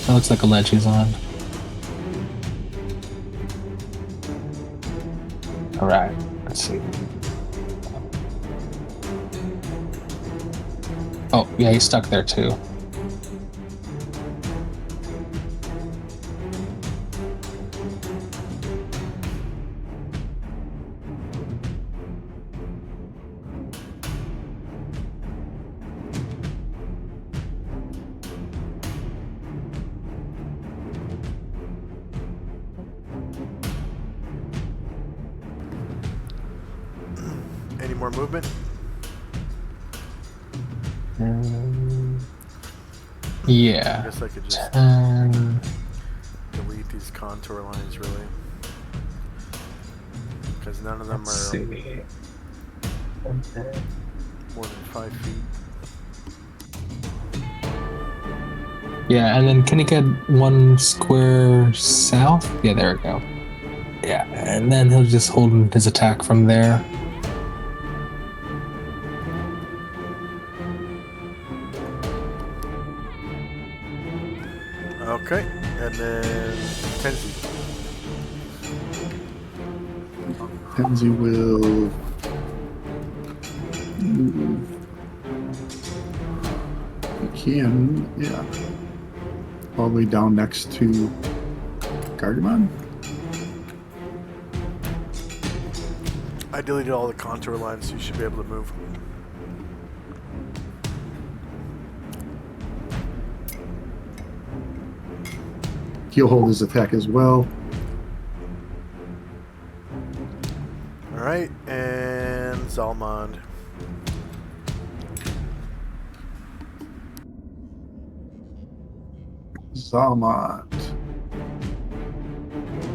That looks like a ledge he's on. Alright, let's see. Oh, yeah, he's stuck there too. Any more movement? Yeah. I guess I could just 10. delete these contour lines, really. Because none of them Let's are see. more than 5 feet. Yeah, and then can he get one square south? Yeah, there we go. Yeah, and then he'll just hold his attack from there. Okay, and then Tenzi. Tenzi will move. He can, yeah. All the way down next to Gargamon. I deleted all the contour lines, so you should be able to move. He'll hold his attack as well. Alright, and Zalmond. Zalmont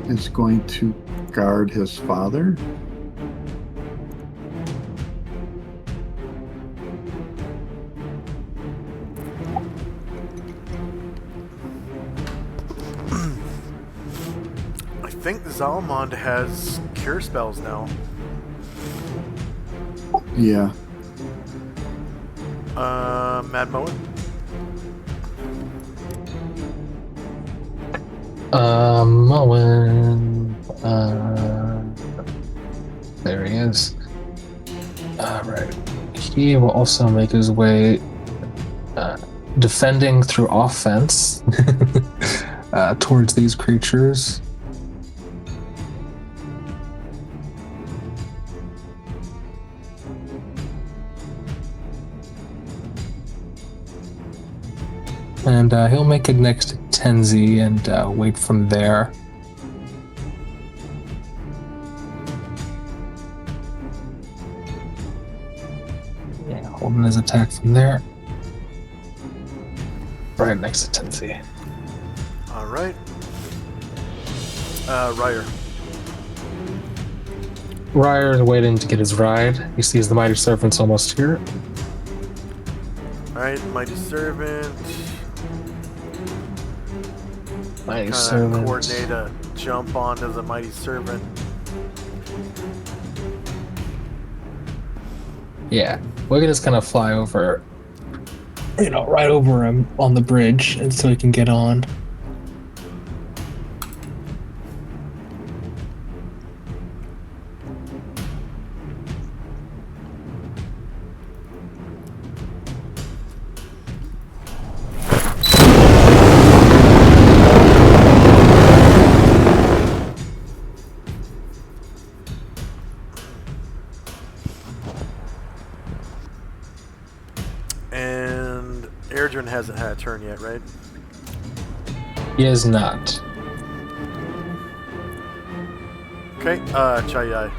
is going to guard his father. I think Zalmond has cure spells now. Yeah. Mad Moen? Moen. There he is. Alright. He will also make his way defending through offense towards these creatures. And he'll make it next to Tenzi and wait from there. Yeah, holding his attack from there. Right next to Tenzi. Alright. Ryer. Ryer is waiting to get his ride. He sees the Mighty Servant's almost here. Alright, Mighty Servant. Mighty Kind Servant. of coordinate a jump onto the Mighty Servant. Yeah, we can just kind of fly over, right over him on the bridge, and so he can get on. hasn't had a turn yet, right? He is not. Okay, Chai.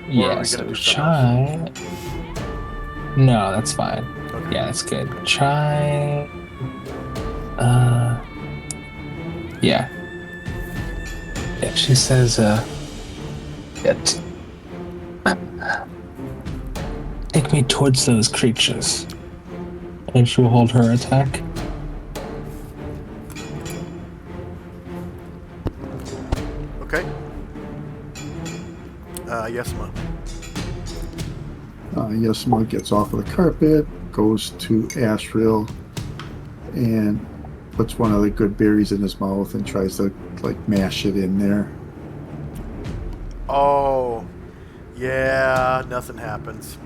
Yeah, we so gonna do something Chai. No, that's fine. Okay. Yeah, that's good. Chai. Yeah. Yeah, she says, it. Take me towards those creatures. And she will hold her attack. Okay. Yesma. Yasma gets off of the carpet, goes to Asriel, and puts one of the good berries in his mouth and tries to like mash it in there. Oh, yeah, nothing happens.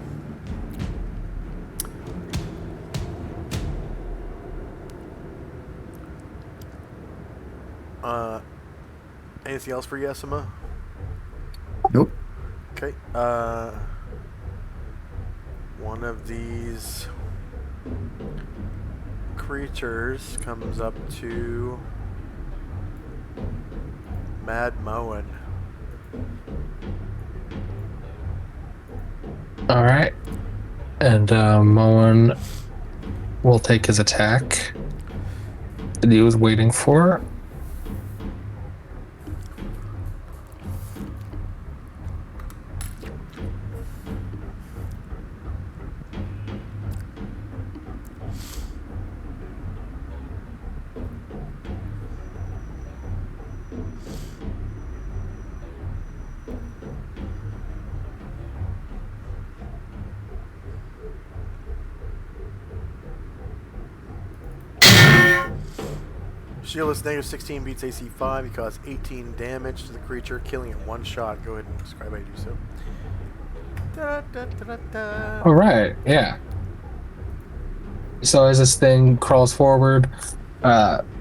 Anything else for Yesima? Nope. Okay. One of these creatures comes up to Mad Moen. All right. And Moen will take his attack that he was waiting for. Shield is negative 16, beats AC 5. You cause 18 damage to the creature, killing it one shot. Go ahead and describe how you do so. Da, da, da, da, da. All right. Yeah. So as this thing crawls forward,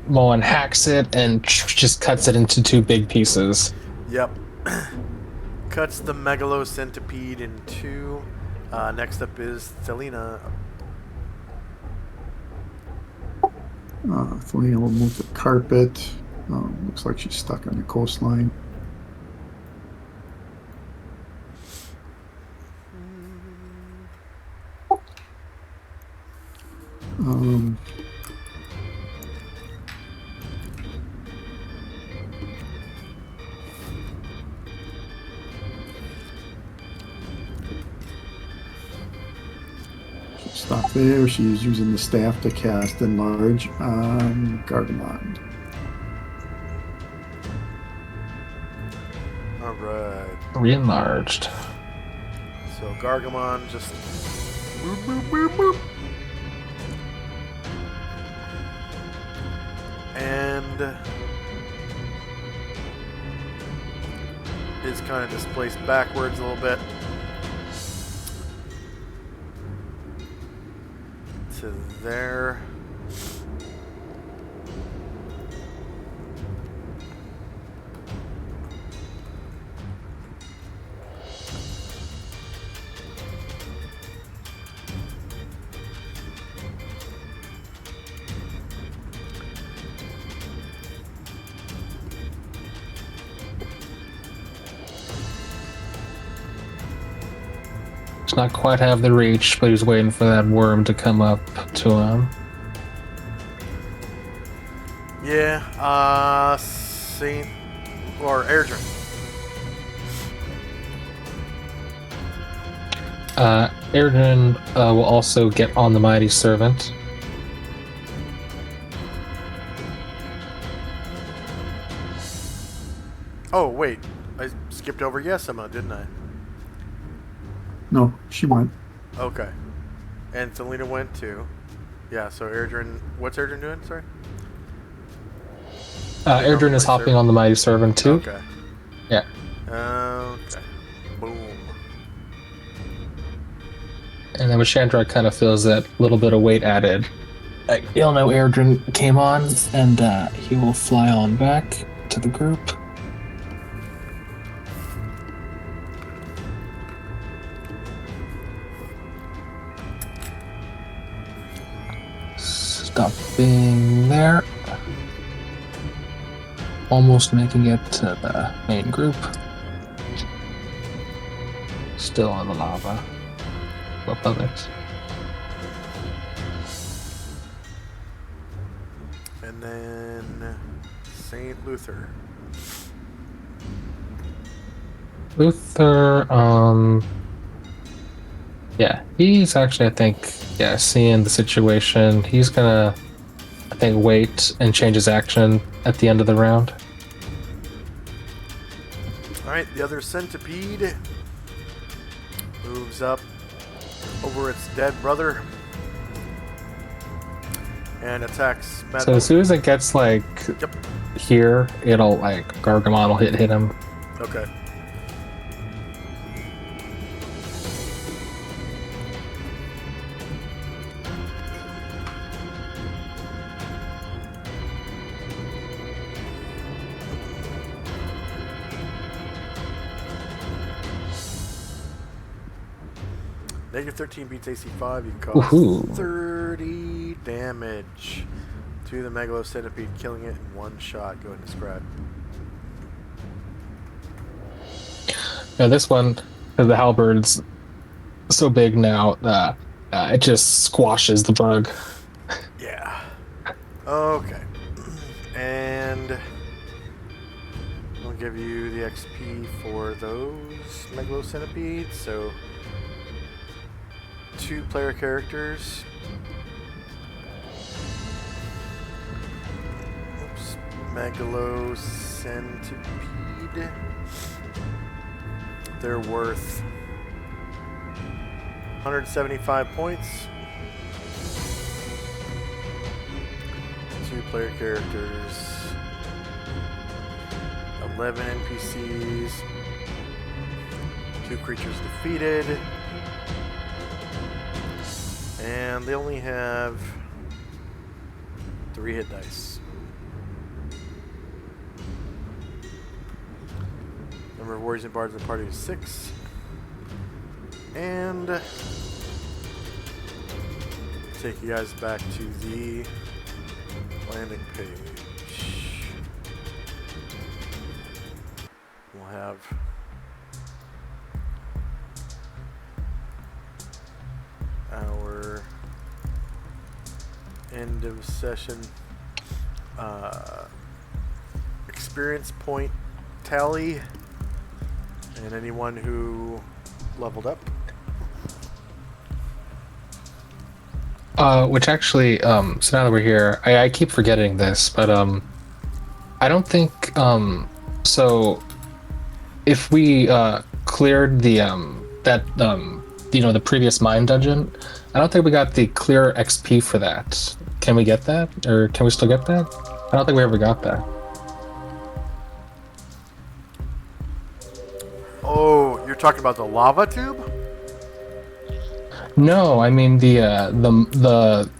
Moen hacks it and just cuts it into two big pieces. Yep. Cuts the megalo centipede in two. Next up is Selena. Thelina will move the carpet. Looks like she's stuck on the coastline. Stop there. She's using the staff to cast Enlarge on Gargamond. Alright. Re-enlarged. So Gargamon just boop, boop, boop, boop. And is kind of displaced backwards a little bit to there. Does not quite have the reach, but he's waiting for that worm to come up to him. Yeah, Saint or Airdrin. Erdrin will also get on the Mighty Servant. Oh wait, I skipped over Yesima, didn't I? No, she went. Okay. And Selena went too. Yeah, so Airdrin, what's Airdrin doing? Sorry? Erdrin is hopping on the Mighty Servant too. Okay. Yeah. Okay. Boom. And then Chandra kind of feels that little bit of weight added. He'll know Erdrin came on, and he will fly on back to the group. being there. Almost making it to the main group. Still on the lava. Above it. And then St. Luther. Luther, yeah, he's actually, I think, seeing the situation. He's gonna, I think, wait and change his action at the end of the round. Alright, the other centipede moves up over its dead brother and attacks Matt. So as soon as it gets, like, here, it'll, like, Gargamon will hit him. Okay. Negative 13 beats AC 5. You cause Woohoo. 30 damage to the Megalo Centipede, killing it in one shot. Go ahead and describe. Yeah, this one, the halberd's so big now, it just squashes the bug. Yeah. Okay. And I'll give you the XP for those Megalo Centipedes. So 2 player characters. Oops. Megalo Centipede. They're worth 175 points. 2 player characters. 11 NPCs. 2 creatures defeated. And they only have 3 hit dice. Number of warriors and bards in the party is 6. And take you guys back to the landing page. We'll have our end of session experience point tally and anyone who leveled up. Which actually, so now that we're here, I keep forgetting this, but I don't think so if we cleared the the previous mine dungeon, I don't think we got the clear XP for that. Can we get that? Or can we still get that? I don't think we ever got that. Oh, you're talking about the lava tube? No, I mean the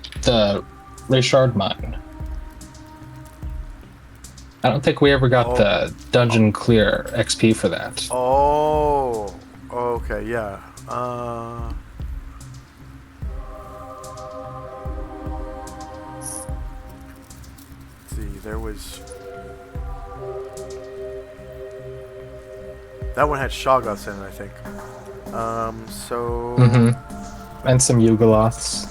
Richard mine. I don't think we ever got the dungeon clear XP for that. Oh, okay, yeah. Let's see, there was... That one had Shoggoths in it, I think. So... And some Yugoloths.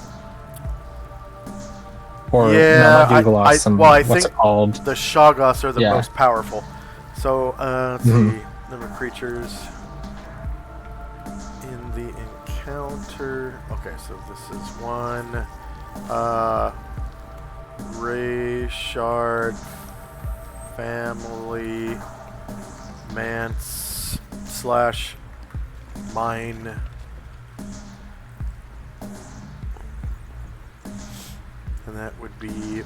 Or yeah, no, not Yugoloths, I what's think it called? the Shoggoths are the Yeah. most powerful. So, let's see. Number of creatures in the encounter. Okay, so this is one. Rayshard family Mance / mine. And that would be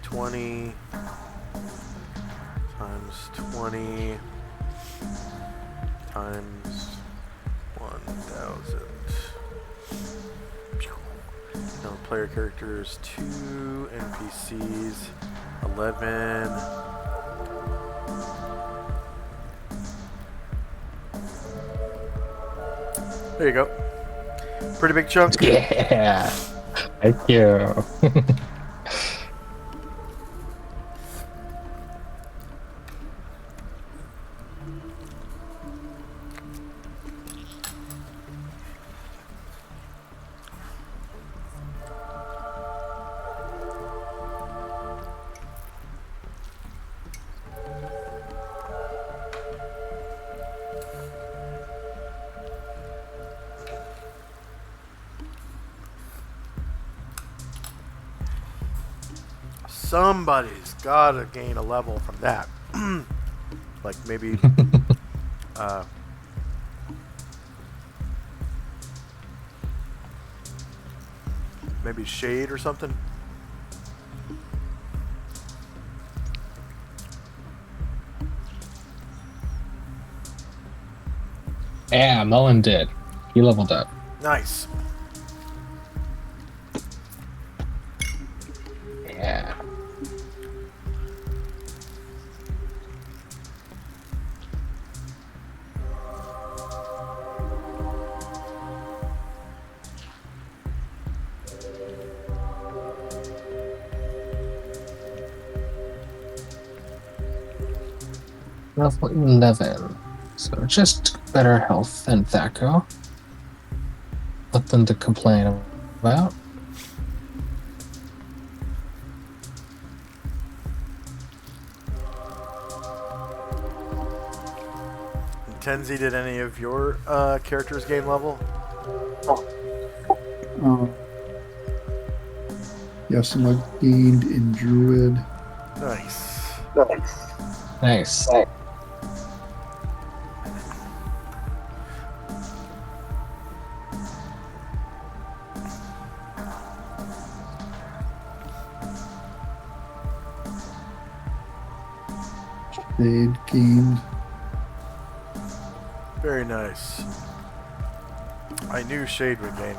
20 times 20 times 1,000. Now player characters 2, NPCs 11. There you go. Pretty big chunk. Yeah. Thank you. somebody's gotta gain a level from that. Like maybe maybe Shade or something. Yeah, Mullen did. He leveled up. Nice. Yeah. Level 11. So just better health than Thaco. Nothing to complain about. Tenzi, did any of your characters gain level? Yes, some I've gained in Druid. Nice. Nice. Shade gained. Very nice. I knew Shade would gain.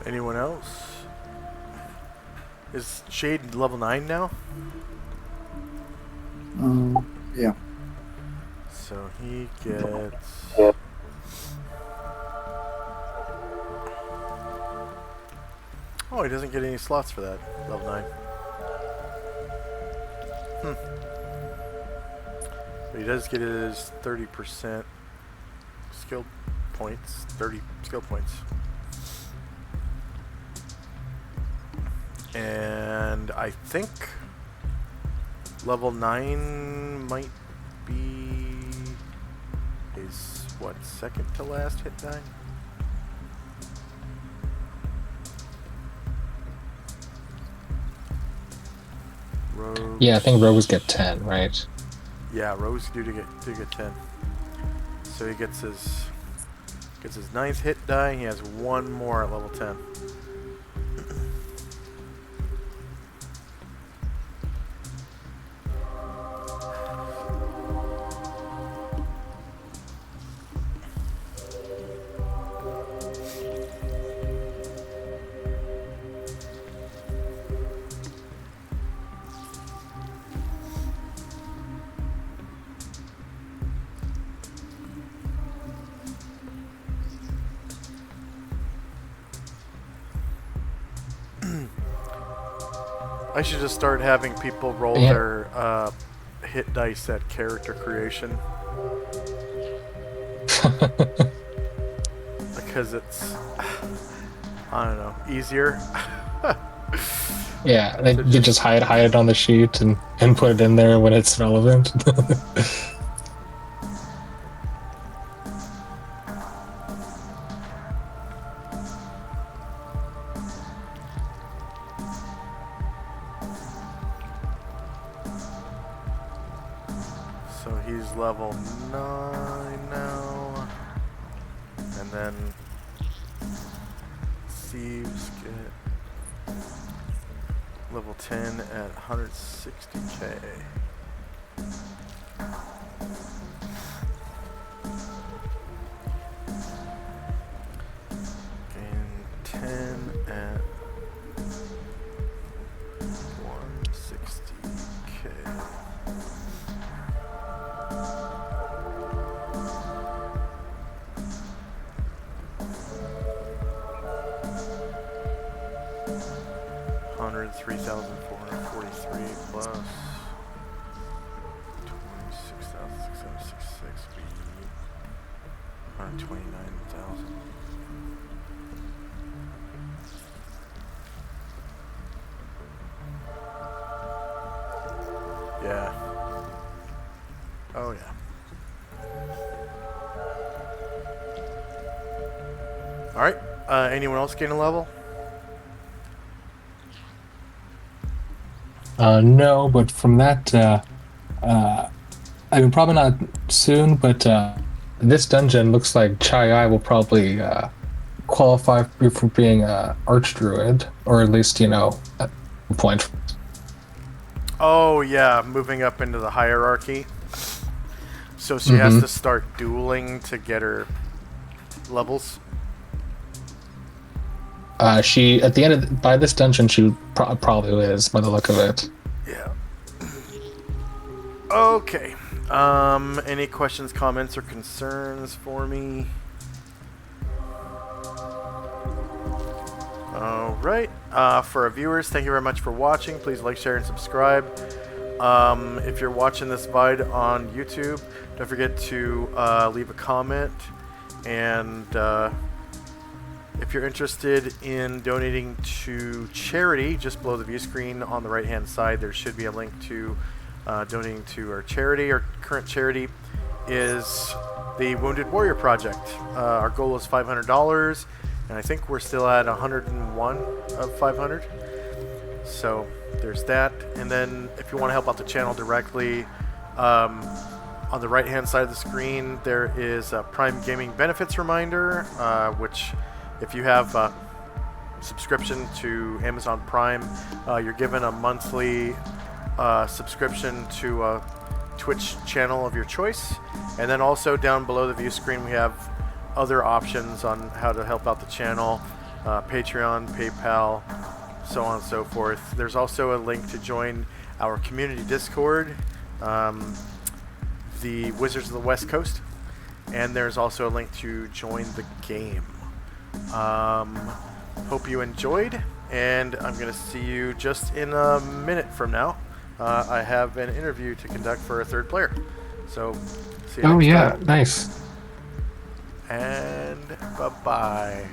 Anyone else? Is Shade level 9 now? Yeah. So he gets... Oh, he doesn't get any slots for that. Level 9. But he does get his 30% skill points. 30 skill points. And I think level 9 might be his, what, second to last hit die? Rogues. Yeah, I think rogues get 10, right? Yeah, rogues do get 10. So he gets his 9th hit die. He has one more at level 10. I should just start having people roll their hit dice at character creation. Because it's, I don't know, easier. Yeah, you just hide it on the sheet and put it in there when it's relevant. So he's level 9 now. And then Thieves get level 10 at 160k. Gain 10 at 160k. 3,443 plus 26,666 be 129,000. Yeah. Oh yeah. All right. Anyone else gain a level? No, but from that, I mean, probably not soon, but this dungeon looks like Chai Ai will probably qualify for being a archdruid, or at least, at a point. Oh yeah, moving up into the hierarchy. So she has to start dueling to get her levels. She at the end of by this dungeon, she probably is by the look of it. Yeah. Okay. Any questions, comments, or concerns for me? All right. For our viewers, thank you very much for watching. Please like, share, and subscribe. If you're watching this VOD on YouTube, don't forget to leave a comment. And if you're interested in donating to charity, just below the view screen on the right-hand side, there should be a link to donating to our charity. Our current charity is the Wounded Warrior Project. Our goal is $500, and I think we're still at 101 of 500. So there's that. And then if you want to help out the channel directly, on the right-hand side of the screen, there is a Prime Gaming benefits reminder, which if you have a subscription to Amazon Prime, you're given a monthly subscription to a Twitch channel of your choice. And then also down below the view screen, we have other options on how to help out the channel, Patreon, PayPal, so on and so forth. There's also a link to join our community Discord, the Wizards of the West Coast, and there's also a link to join the game. Hope you enjoyed, and I'm going to see you just in a minute from now. I have an interview to conduct for a third player. So, see you next time. Nice. And bye-bye.